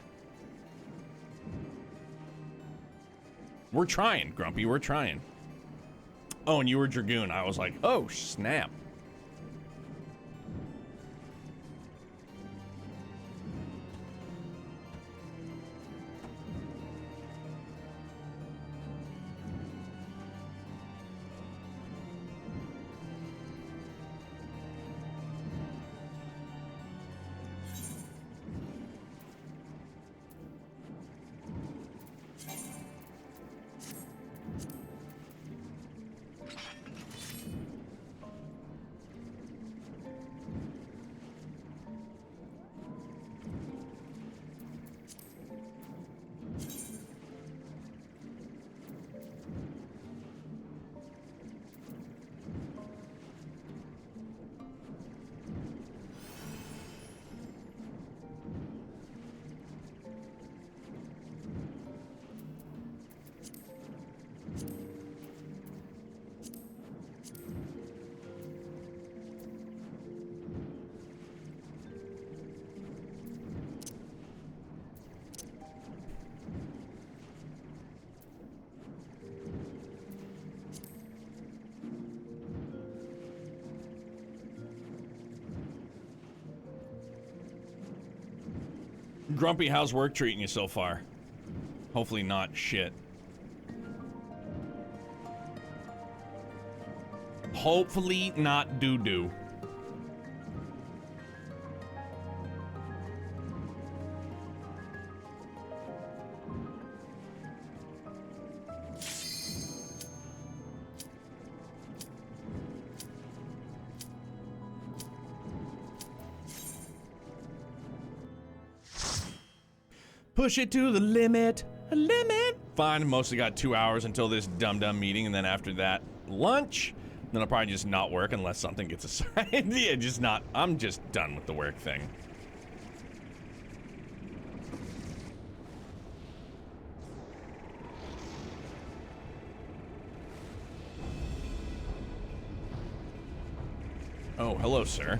We're trying, Grumpy. We're trying. Oh, and you were Dragoon. I was like, oh, snap. Grumpy, how's work treating you so far? Hopefully not shit. Hopefully not doo-doo. Push it to the limit. Fine, mostly got 2 hours until this dumb meeting, and then after that, lunch. Then I'll probably just not work unless something gets assigned. Yeah, just not. I'm just done with the work thing. Oh, hello, sir.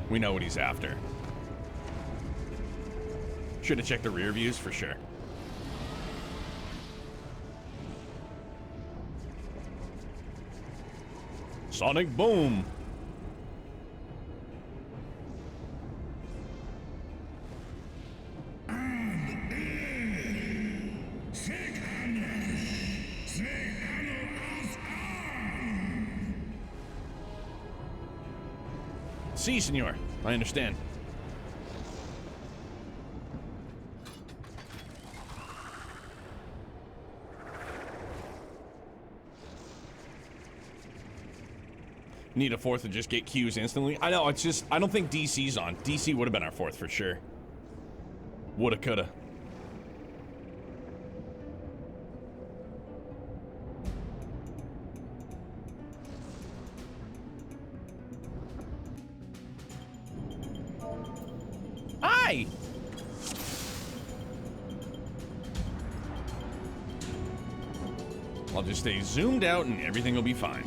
We know what he's after. Should have checked the rear views for sure. Sonic boom. Si, senor. I understand. Need a fourth to just get queues instantly. I know, it's just, I don't think DC's on. DC would have been our fourth for sure. Woulda, coulda. Hi! I'll just stay zoomed out and everything will be fine.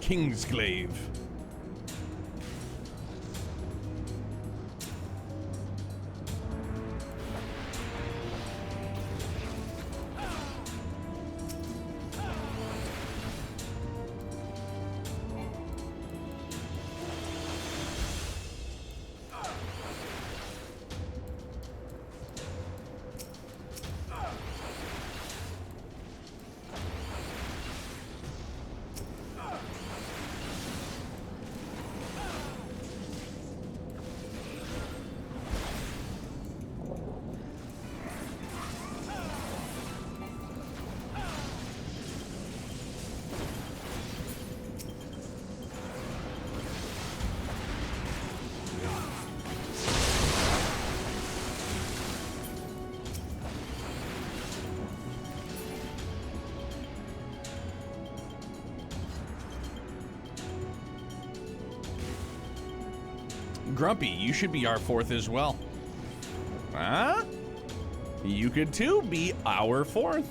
Kingsglaive. Grumpy, you should be our fourth as well. Huh? You could too be our fourth.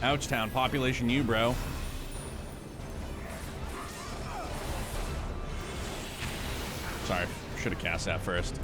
Ouchtown, population U, bro. Sorry, should have cast that first.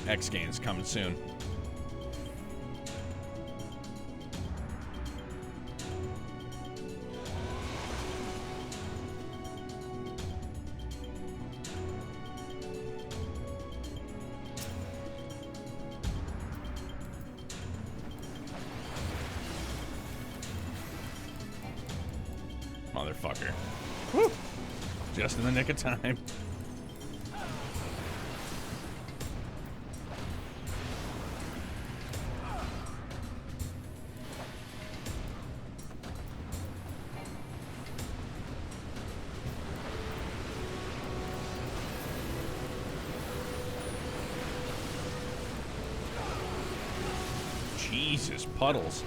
X Games coming soon. Motherfucker. Woo! Just in the nick of time. Jesus, puddles.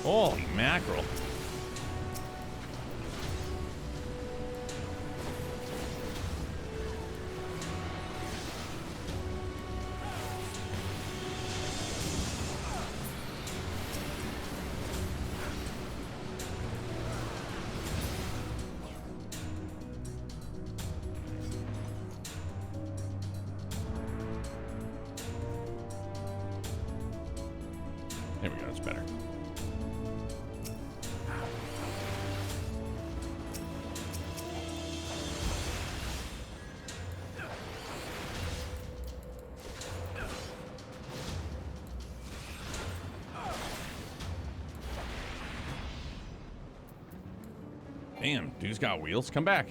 Holy mackerel. There we go, that's better. Damn, dude's got wheels. Come back.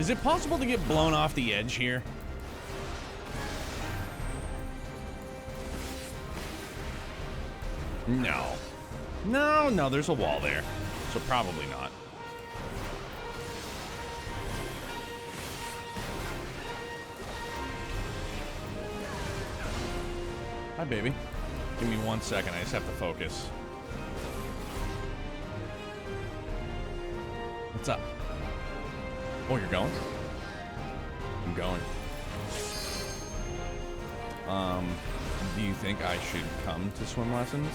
Is it possible to get blown off the edge here? No. No, there's a wall there. So probably not. Hi, baby. Give me 1 second. I just have to focus. What's up? Oh, you're going? I'm going. Do you think I should come to swim lessons?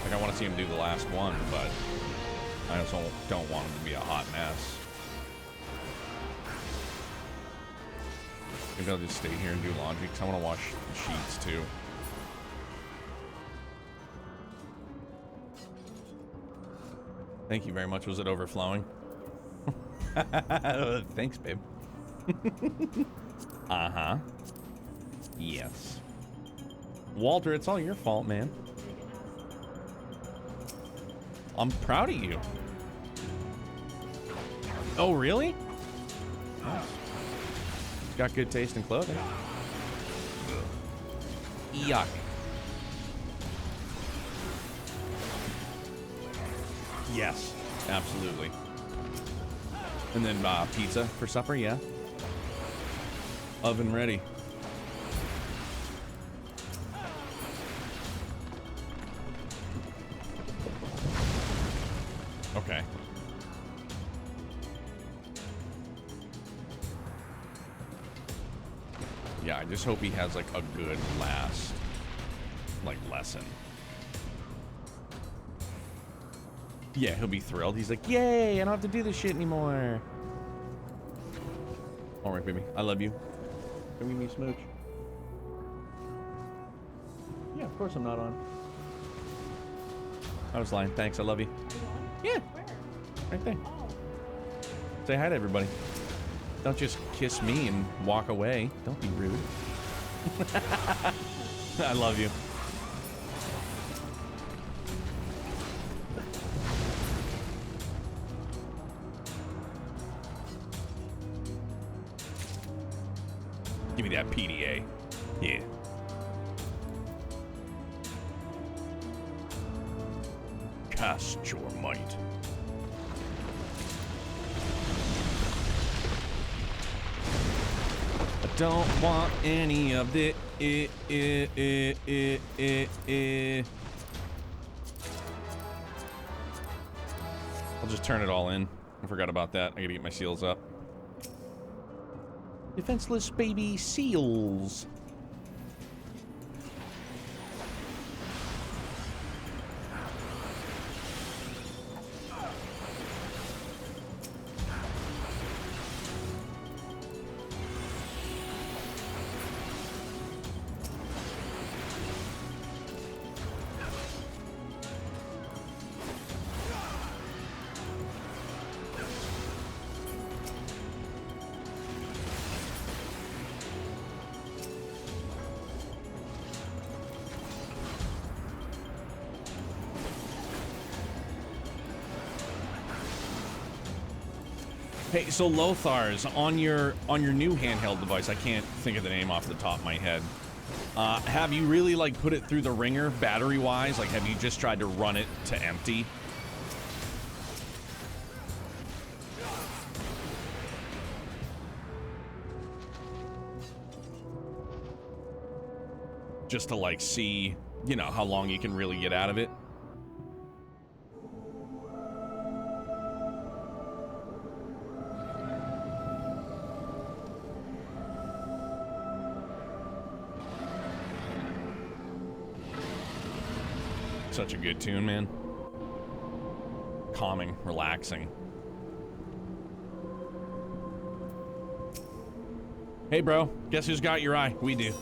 Like, I want to see him do the last one, but I also don't want him to be a hot mess. Maybe I'll just stay here and do laundry, because I want to wash the sheets, too. Thank you very much. Was it overflowing? Thanks, babe. Uh-huh. Yes. Walter, it's all your fault, man. I'm proud of you. Oh, really? Nice. He's got good taste in clothing. Yuck. Yes, absolutely. And then pizza for supper, yeah. Oven ready. Okay. Yeah, I just hope he has like a good last lesson. Yeah, he'll be thrilled. He's like, yay, I don't have to do this shit anymore. All right, baby. I love you. Come give me a smooch. Yeah, of course I'm not on. I was lying. Thanks, I love you. Yeah. Where? Right there. Oh. Say hi to everybody. Don't just kiss me and walk away. Don't be rude. I love you. Give me that PDA. Yeah. Cast your might. I don't want any of the I'll just turn it all in. I forgot about that. I gotta get my seals up. Defenseless baby seals. Hey, so Lothar's on your new handheld device. I can't think of the name off the top of my head. Have you really like put it through the ringer battery wise? Like, have you just tried to run it to empty? Just to like see, you know, how long you can really get out of it. Such a good tune, man. Calming, relaxing. Hey, bro. Guess who's got your eye? We do.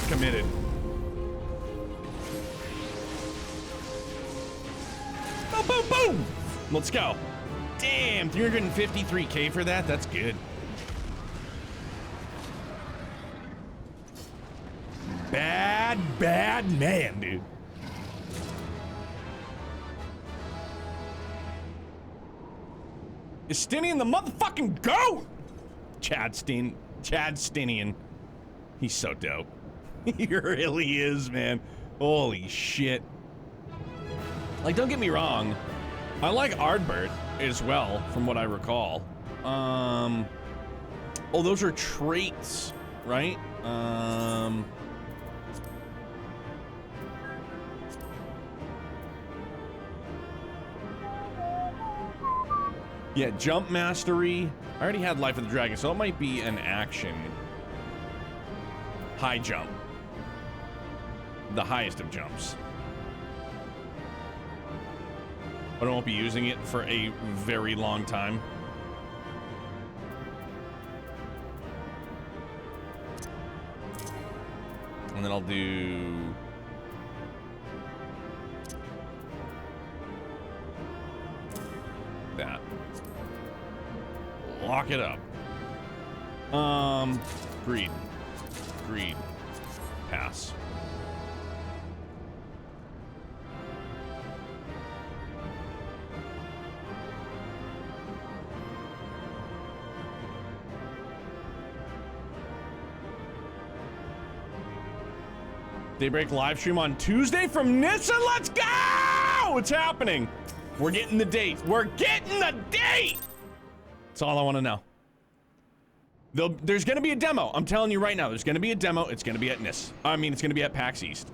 Committed. Boom, boom, boom! Let's go. Damn, 353k for that? That's good. Bad man, dude. Justinian the motherfucking GOAT! Chad Stinian. He's so dope. He really is, man. Holy shit. Like, don't get me wrong. I like Ardbert as well, from what I recall. Oh, those are traits, right? Yeah, jump mastery. I already had Life of the Dragon, so it might be an action. High jump. The highest of jumps. But I won't be using it for a very long time. And then I'll do... that. Lock it up. Greed. Greed. Pass. Daybreak live stream on Tuesday from Nissa. Let's go! It's happening. We're getting the date. We're getting the date! That's all I want to know. There's going to be a demo. I'm telling you right now, there's going to be a demo. It's going to be at NIS. I mean, it's going to be at PAX East.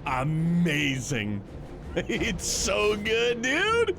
Amazing. It's so good, dude.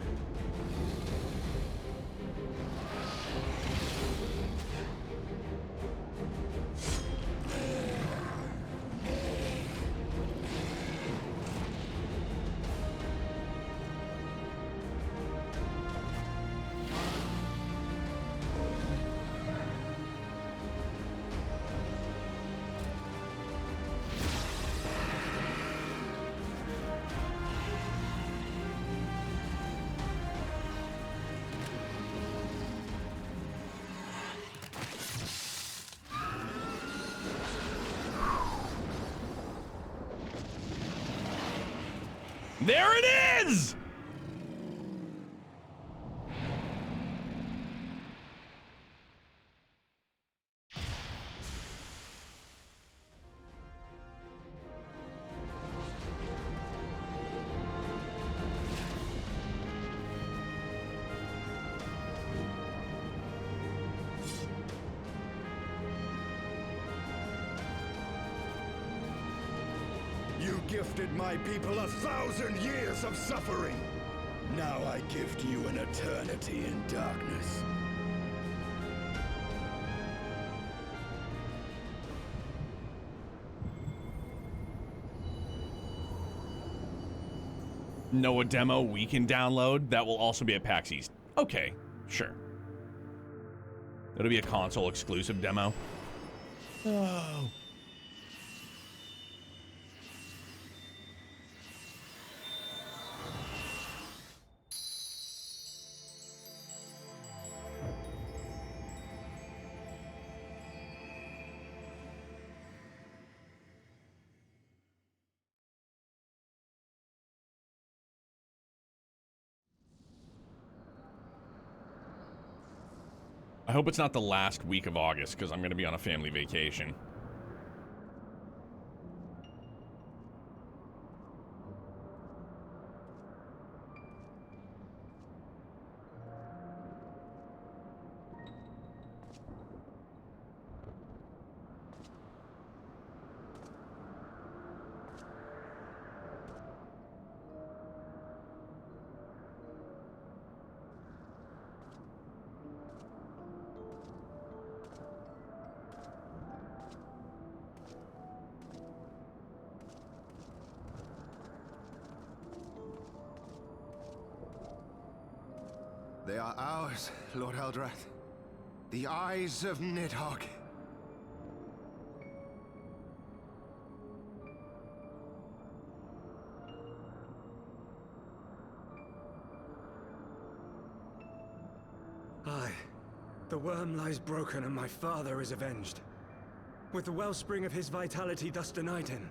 There it is!
gifted my people 1,000 years of suffering. Now I gift you an eternity in darkness.
Know a demo we can download that will also be at PAX East. Okay, sure. It'll be a console exclusive demo. Oh. I hope it's not the last week of August, because I'm going to be on a family vacation.
They are ours, Lord Eldrath. The eyes of Nidhogg.
Aye. The worm lies broken and my father is avenged. With the wellspring of his vitality thus denied him,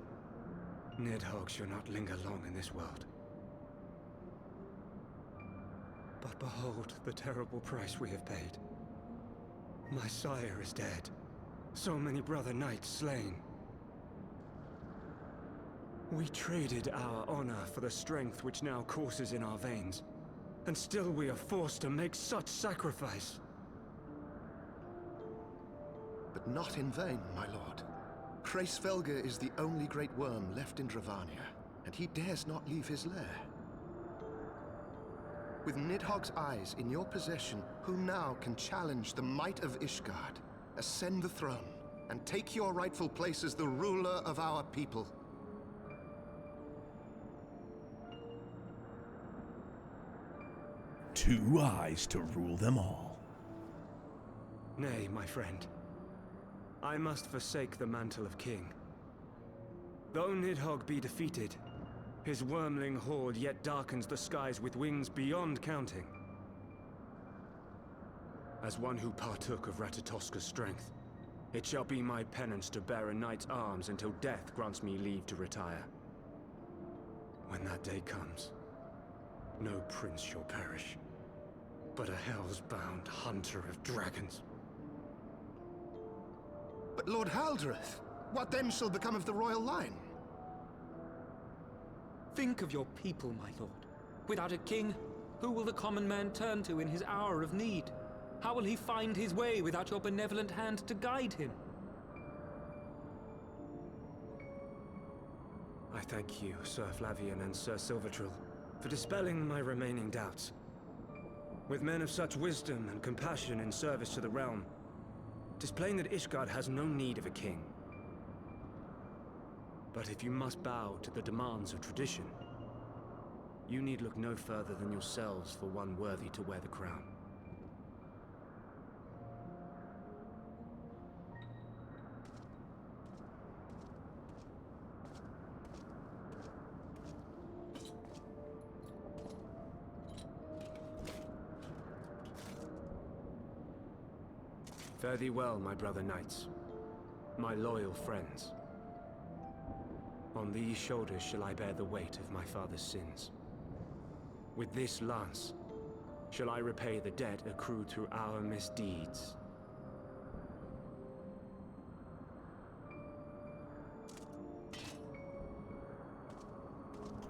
Nidhogg shall not linger long in this world. But behold the terrible price we have paid. My sire is dead. So many brother knights slain. We traded our honor for the strength which now courses in our veins. And still we are forced to make such sacrifice.
But not in vain, my lord. Hraesvelgr is the only great worm left in Dravania, and he dares not leave his lair. With Nidhogg's eyes in your possession, who now can challenge the might of Ishgard, ascend the throne, and take your rightful place as the ruler of our people?
Two eyes to rule them all.
Nay, my friend. I must forsake the mantle of king. Though Nidhogg be defeated, his wormling horde yet darkens the skies with wings beyond counting. As one who partook of Ratatoska's strength, it shall be my penance to bear a knight's arms until death grants me leave to retire. When that day comes, no prince shall perish, but a hell's-bound hunter of dragons.
But Lord Haldreth, what then shall become of the royal line?
Think of your people, my lord. Without a king, who will the common man turn to in his hour of need? How will he find his way without your benevolent hand to guide him?
I thank you, Sir Flavian and Sir Silvertrill, for dispelling my remaining doubts. With men of such wisdom and compassion in service to the realm, 'tis plain that Ishgard has no need of a king. But if you must bow to the demands of tradition, you need look no further than yourselves for one worthy to wear the crown. Fare thee well, my brother knights, my loyal friends. On these shoulders shall I bear the weight of my father's sins. With this lance shall I repay the debt accrued through our misdeeds.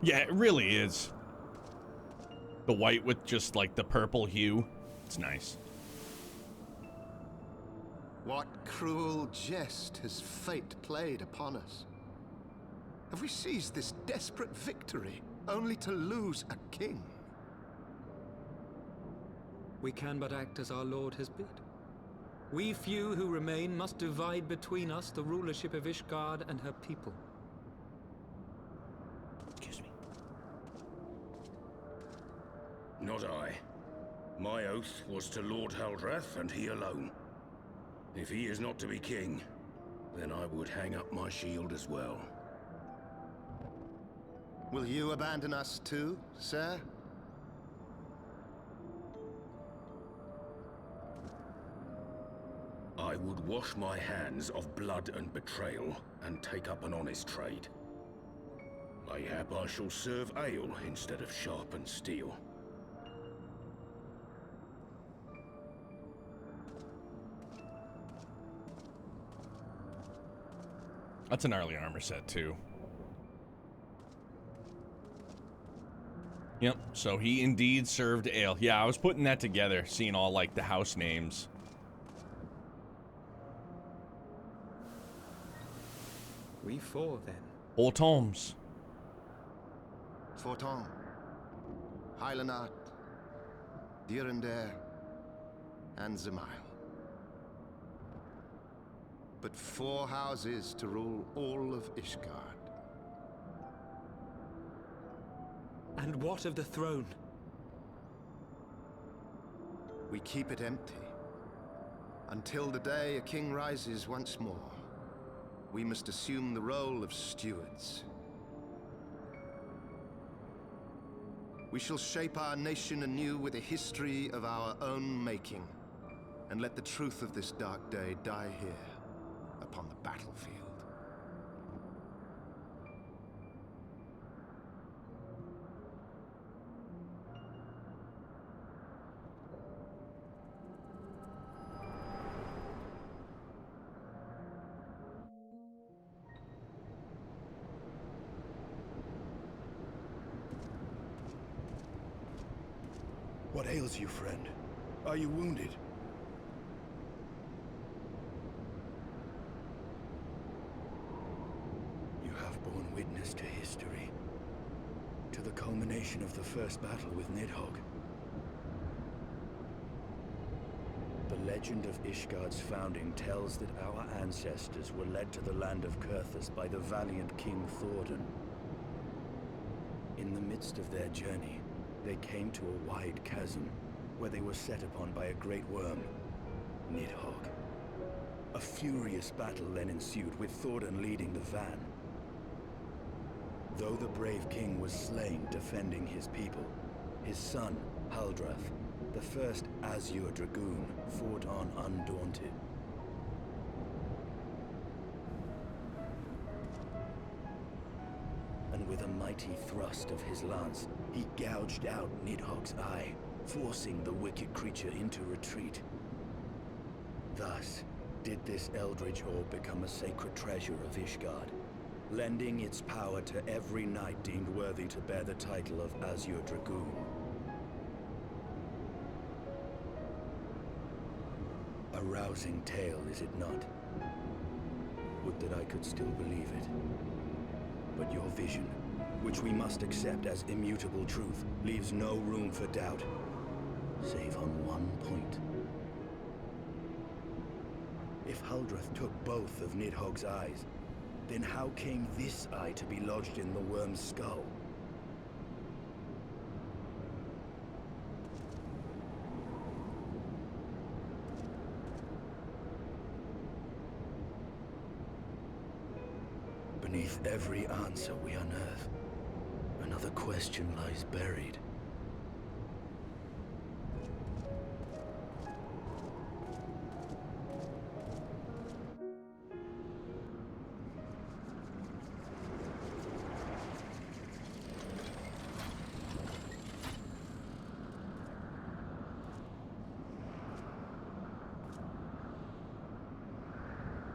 Yeah, it really is. The white with just like the purple hue. It's nice.
What cruel jest has fate played upon us? Have we seized this desperate victory only to lose a king?
We can but act as our lord has bid. We few who remain must divide between us the rulership of Ishgard and her people.
Excuse me.
Not I. My oath was to Lord Haldrath, and he alone. If he is not to be king, then I would hang up my shield as well.
Will you abandon us too, sir?
I would wash my hands of blood and betrayal, and take up an honest trade. Mayhap I shall serve ale instead of sharpened steel.
That's an early armor set, too. Yep, so he indeed served ale. Yeah, I was putting that together, seeing all, like, the house names.
We four, then.
Hortoms.
Forton, Hylanat, Durander, and Zemail. But 4 houses to rule all of Ishgard.
And what of the throne?
We keep it empty. Until the day a king rises once more, we must assume the role of stewards. We shall shape our nation anew with a history of our own making, and let the truth of this dark day die here, upon the battlefield.
What ails you, friend? Are you wounded? You have borne witness to history. To the culmination of the first battle with Nidhogg. The legend of Ishgard's founding tells that our ancestors were led to the land of Kurthus by the valiant King Thordan. In the midst of their journey, they came to a wide chasm, where they were set upon by a great worm, Nidhogg. A furious battle then ensued, with Thordan leading the van. Though the brave king was slain defending his people, his son, Haldrath, the first Azure Dragoon, fought on undaunted. And with a mighty thrust of his lance, he gouged out Nidhogg's eye, forcing the wicked creature into retreat. Thus, did this eldritch orb become a sacred treasure of Ishgard, lending its power to every knight deemed worthy to bear the title of Azure Dragoon. A rousing tale, is it not? Would that I could still believe it. But your vision, which we must accept as immutable truth, leaves no room for doubt, save on one point. If Haldrath took both of Nidhogg's eyes, then how came this eye to be lodged in the worm's skull? Beneath every answer we unearth, another question lies buried.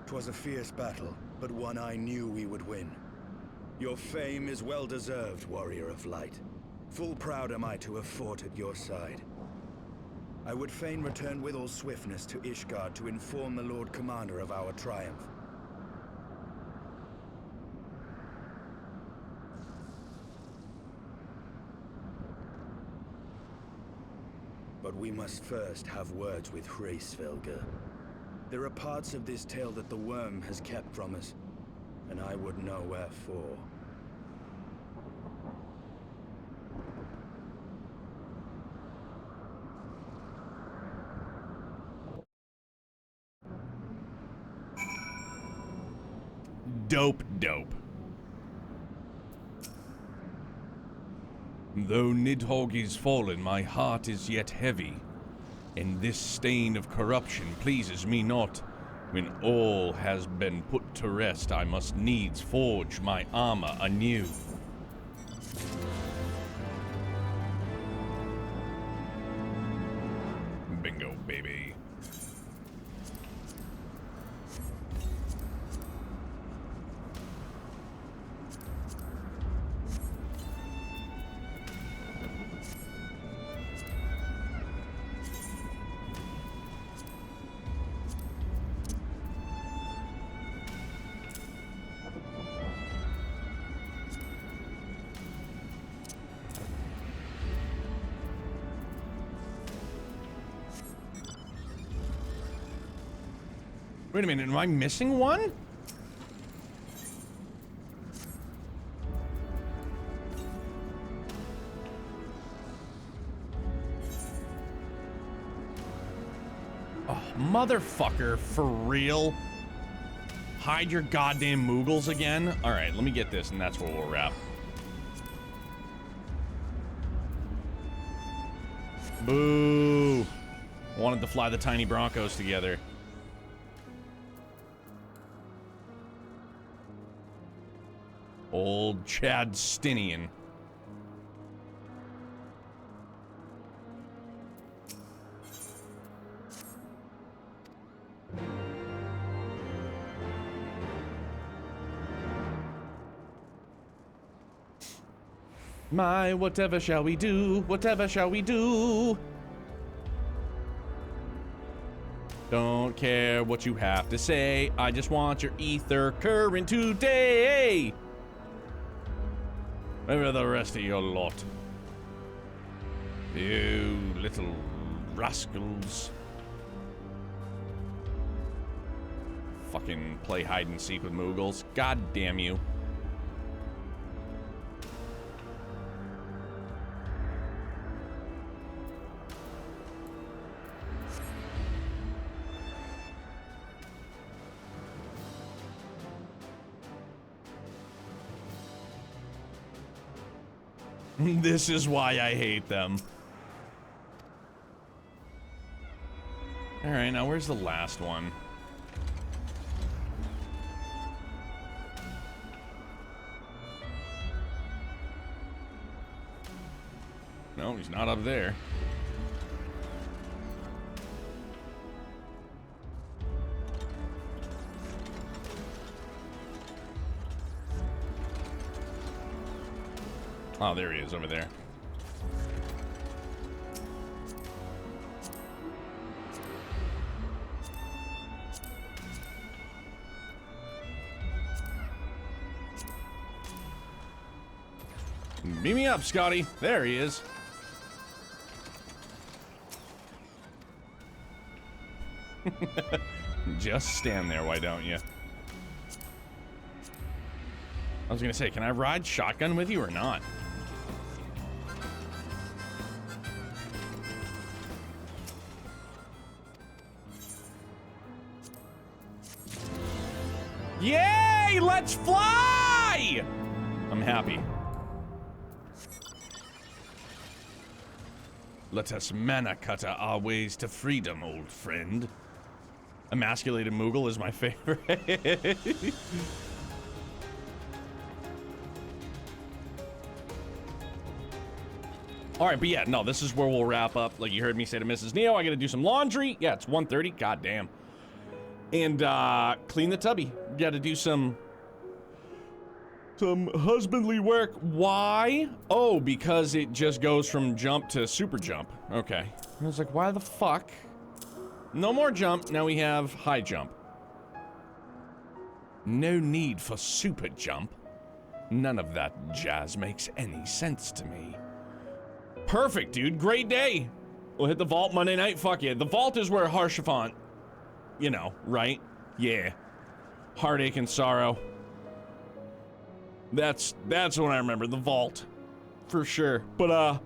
'Twas a fierce battle, but one I knew we would win. Your fame is well deserved, warrior of light. Full proud am I to have fought at your side. I would fain return with all swiftness to Ishgard to inform the Lord Commander of our triumph. But we must first have words with Hraesvelgr. There are parts of this tale that the worm has kept from us, and I would know wherefore.
Dope. Though Nidhogg is fallen, my heart is yet heavy, and this stain of corruption pleases me not. When all has been put to rest, I must needs forge my armor anew. Bingo, baby. Wait a minute, am I missing one? Oh, motherfucker, for real? Hide your goddamn Moogles again? Alright, let me get this and that's where we'll wrap. Boo! Wanted to fly the tiny Broncos together. Old Chad Stinian. My, whatever shall we do? Whatever shall we do? Don't care what you have to say. I just want your ether current today. Over the rest of your lot. You little rascals. Fucking play hide and seek with Moogles. God damn you. This is why I hate them. Alright, now where's the last one? No, he's not up there. Oh, there he is over there. Beam me up, Scotty. There he is. Just stand there, why don't you? I was gonna say, can I ride shotgun with you or not? Yay! Let's fly! I'm happy. Let us mana cutter our ways to freedom, old friend. Emasculated Moogle is my favorite. Alright, but yeah, no, this is where we'll wrap up. Like you heard me say to Mrs. Neo, I gotta do some laundry. Yeah, it's 1:30. God damn. And clean the tubby. Gotta do some husbandly work. Why? Oh, because it just goes from jump to super jump. Okay. I was like, why the fuck? No more jump. Now we have high jump. No need for super jump. None of that jazz makes any sense to me. Perfect, dude. Great day. We'll hit the vault Monday night. Fuck yeah. The vault is where Haurchefant, you know, right? Yeah. Heartache and sorrow. That's what I remember. The vault. For sure. But,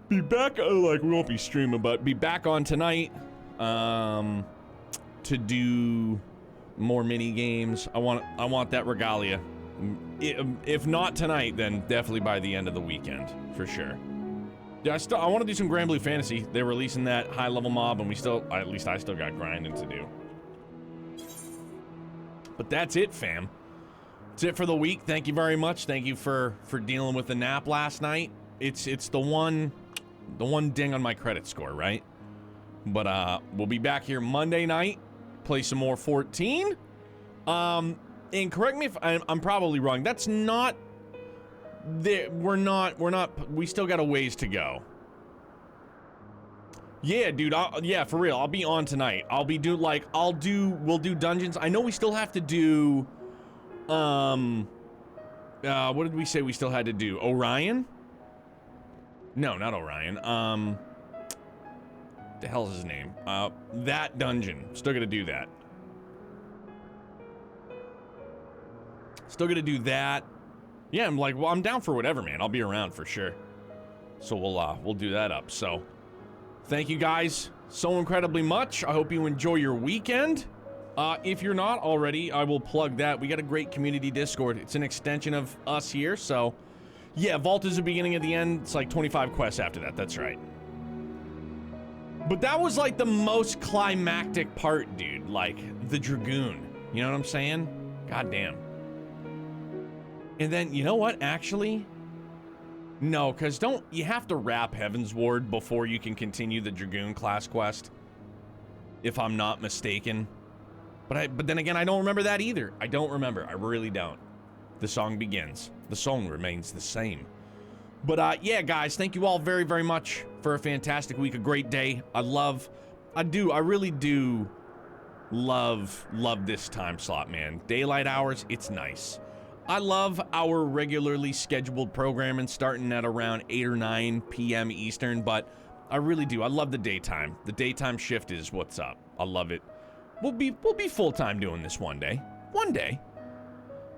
be back, like, we won't be streaming, but be back on tonight, to do more mini games. I want that regalia. If not tonight, then definitely by the end of the weekend, for sure. Yeah, I want to do some Grand Blue Fantasy. They're releasing that high-level mob, and at least I still got grinding to do. But that's it, fam. That's it for the week. Thank you very much. Thank you for dealing with the nap last night. It's the one ding on my credit score, right? But we'll be back here Monday night, play some more 14. And correct me if I'm probably wrong. That's not we still got a ways to go. Yeah, dude, yeah, for real. I'll be on tonight. We'll do dungeons. I know we still have to do, what did we say we still had to do? Orion? No, not Orion. The hell's his name? That dungeon. Still gonna do that. Still gonna do that. Yeah, I'm down for whatever, man. I'll be around for sure. So we'll do that up. So, thank you guys so incredibly much. I hope you enjoy your weekend. If you're not already, I will plug that. We got a great community Discord. It's an extension of us here, so yeah, Vault is the beginning of the end. It's like 25 quests after that. That's right. But that was like the most climactic part, dude. Like the Dragoon. You know what I'm saying? God damn. And then, you know what? Actually, no, because you have to wrap Heavensward before you can continue the Dragoon class quest, if I'm not mistaken. But then again, I don't remember that either. I don't remember. I really don't. The song begins. The song remains the same. But yeah, guys, thank you all very, very much for a fantastic week, a great day. I really do love this time slot, man. Daylight hours, it's nice. I love our regularly scheduled programming starting at around 8 or 9 p.m. Eastern, but I really do. I love the daytime. The daytime shift is what's up. I love it. We'll be full-time doing this one day. One day.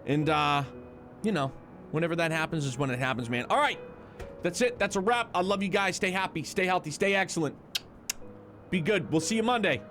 And, you know, whenever that happens is when it happens, man. All right. That's it. That's a wrap. I love you guys. Stay happy. Stay healthy. Stay excellent. Be good. We'll see you Monday.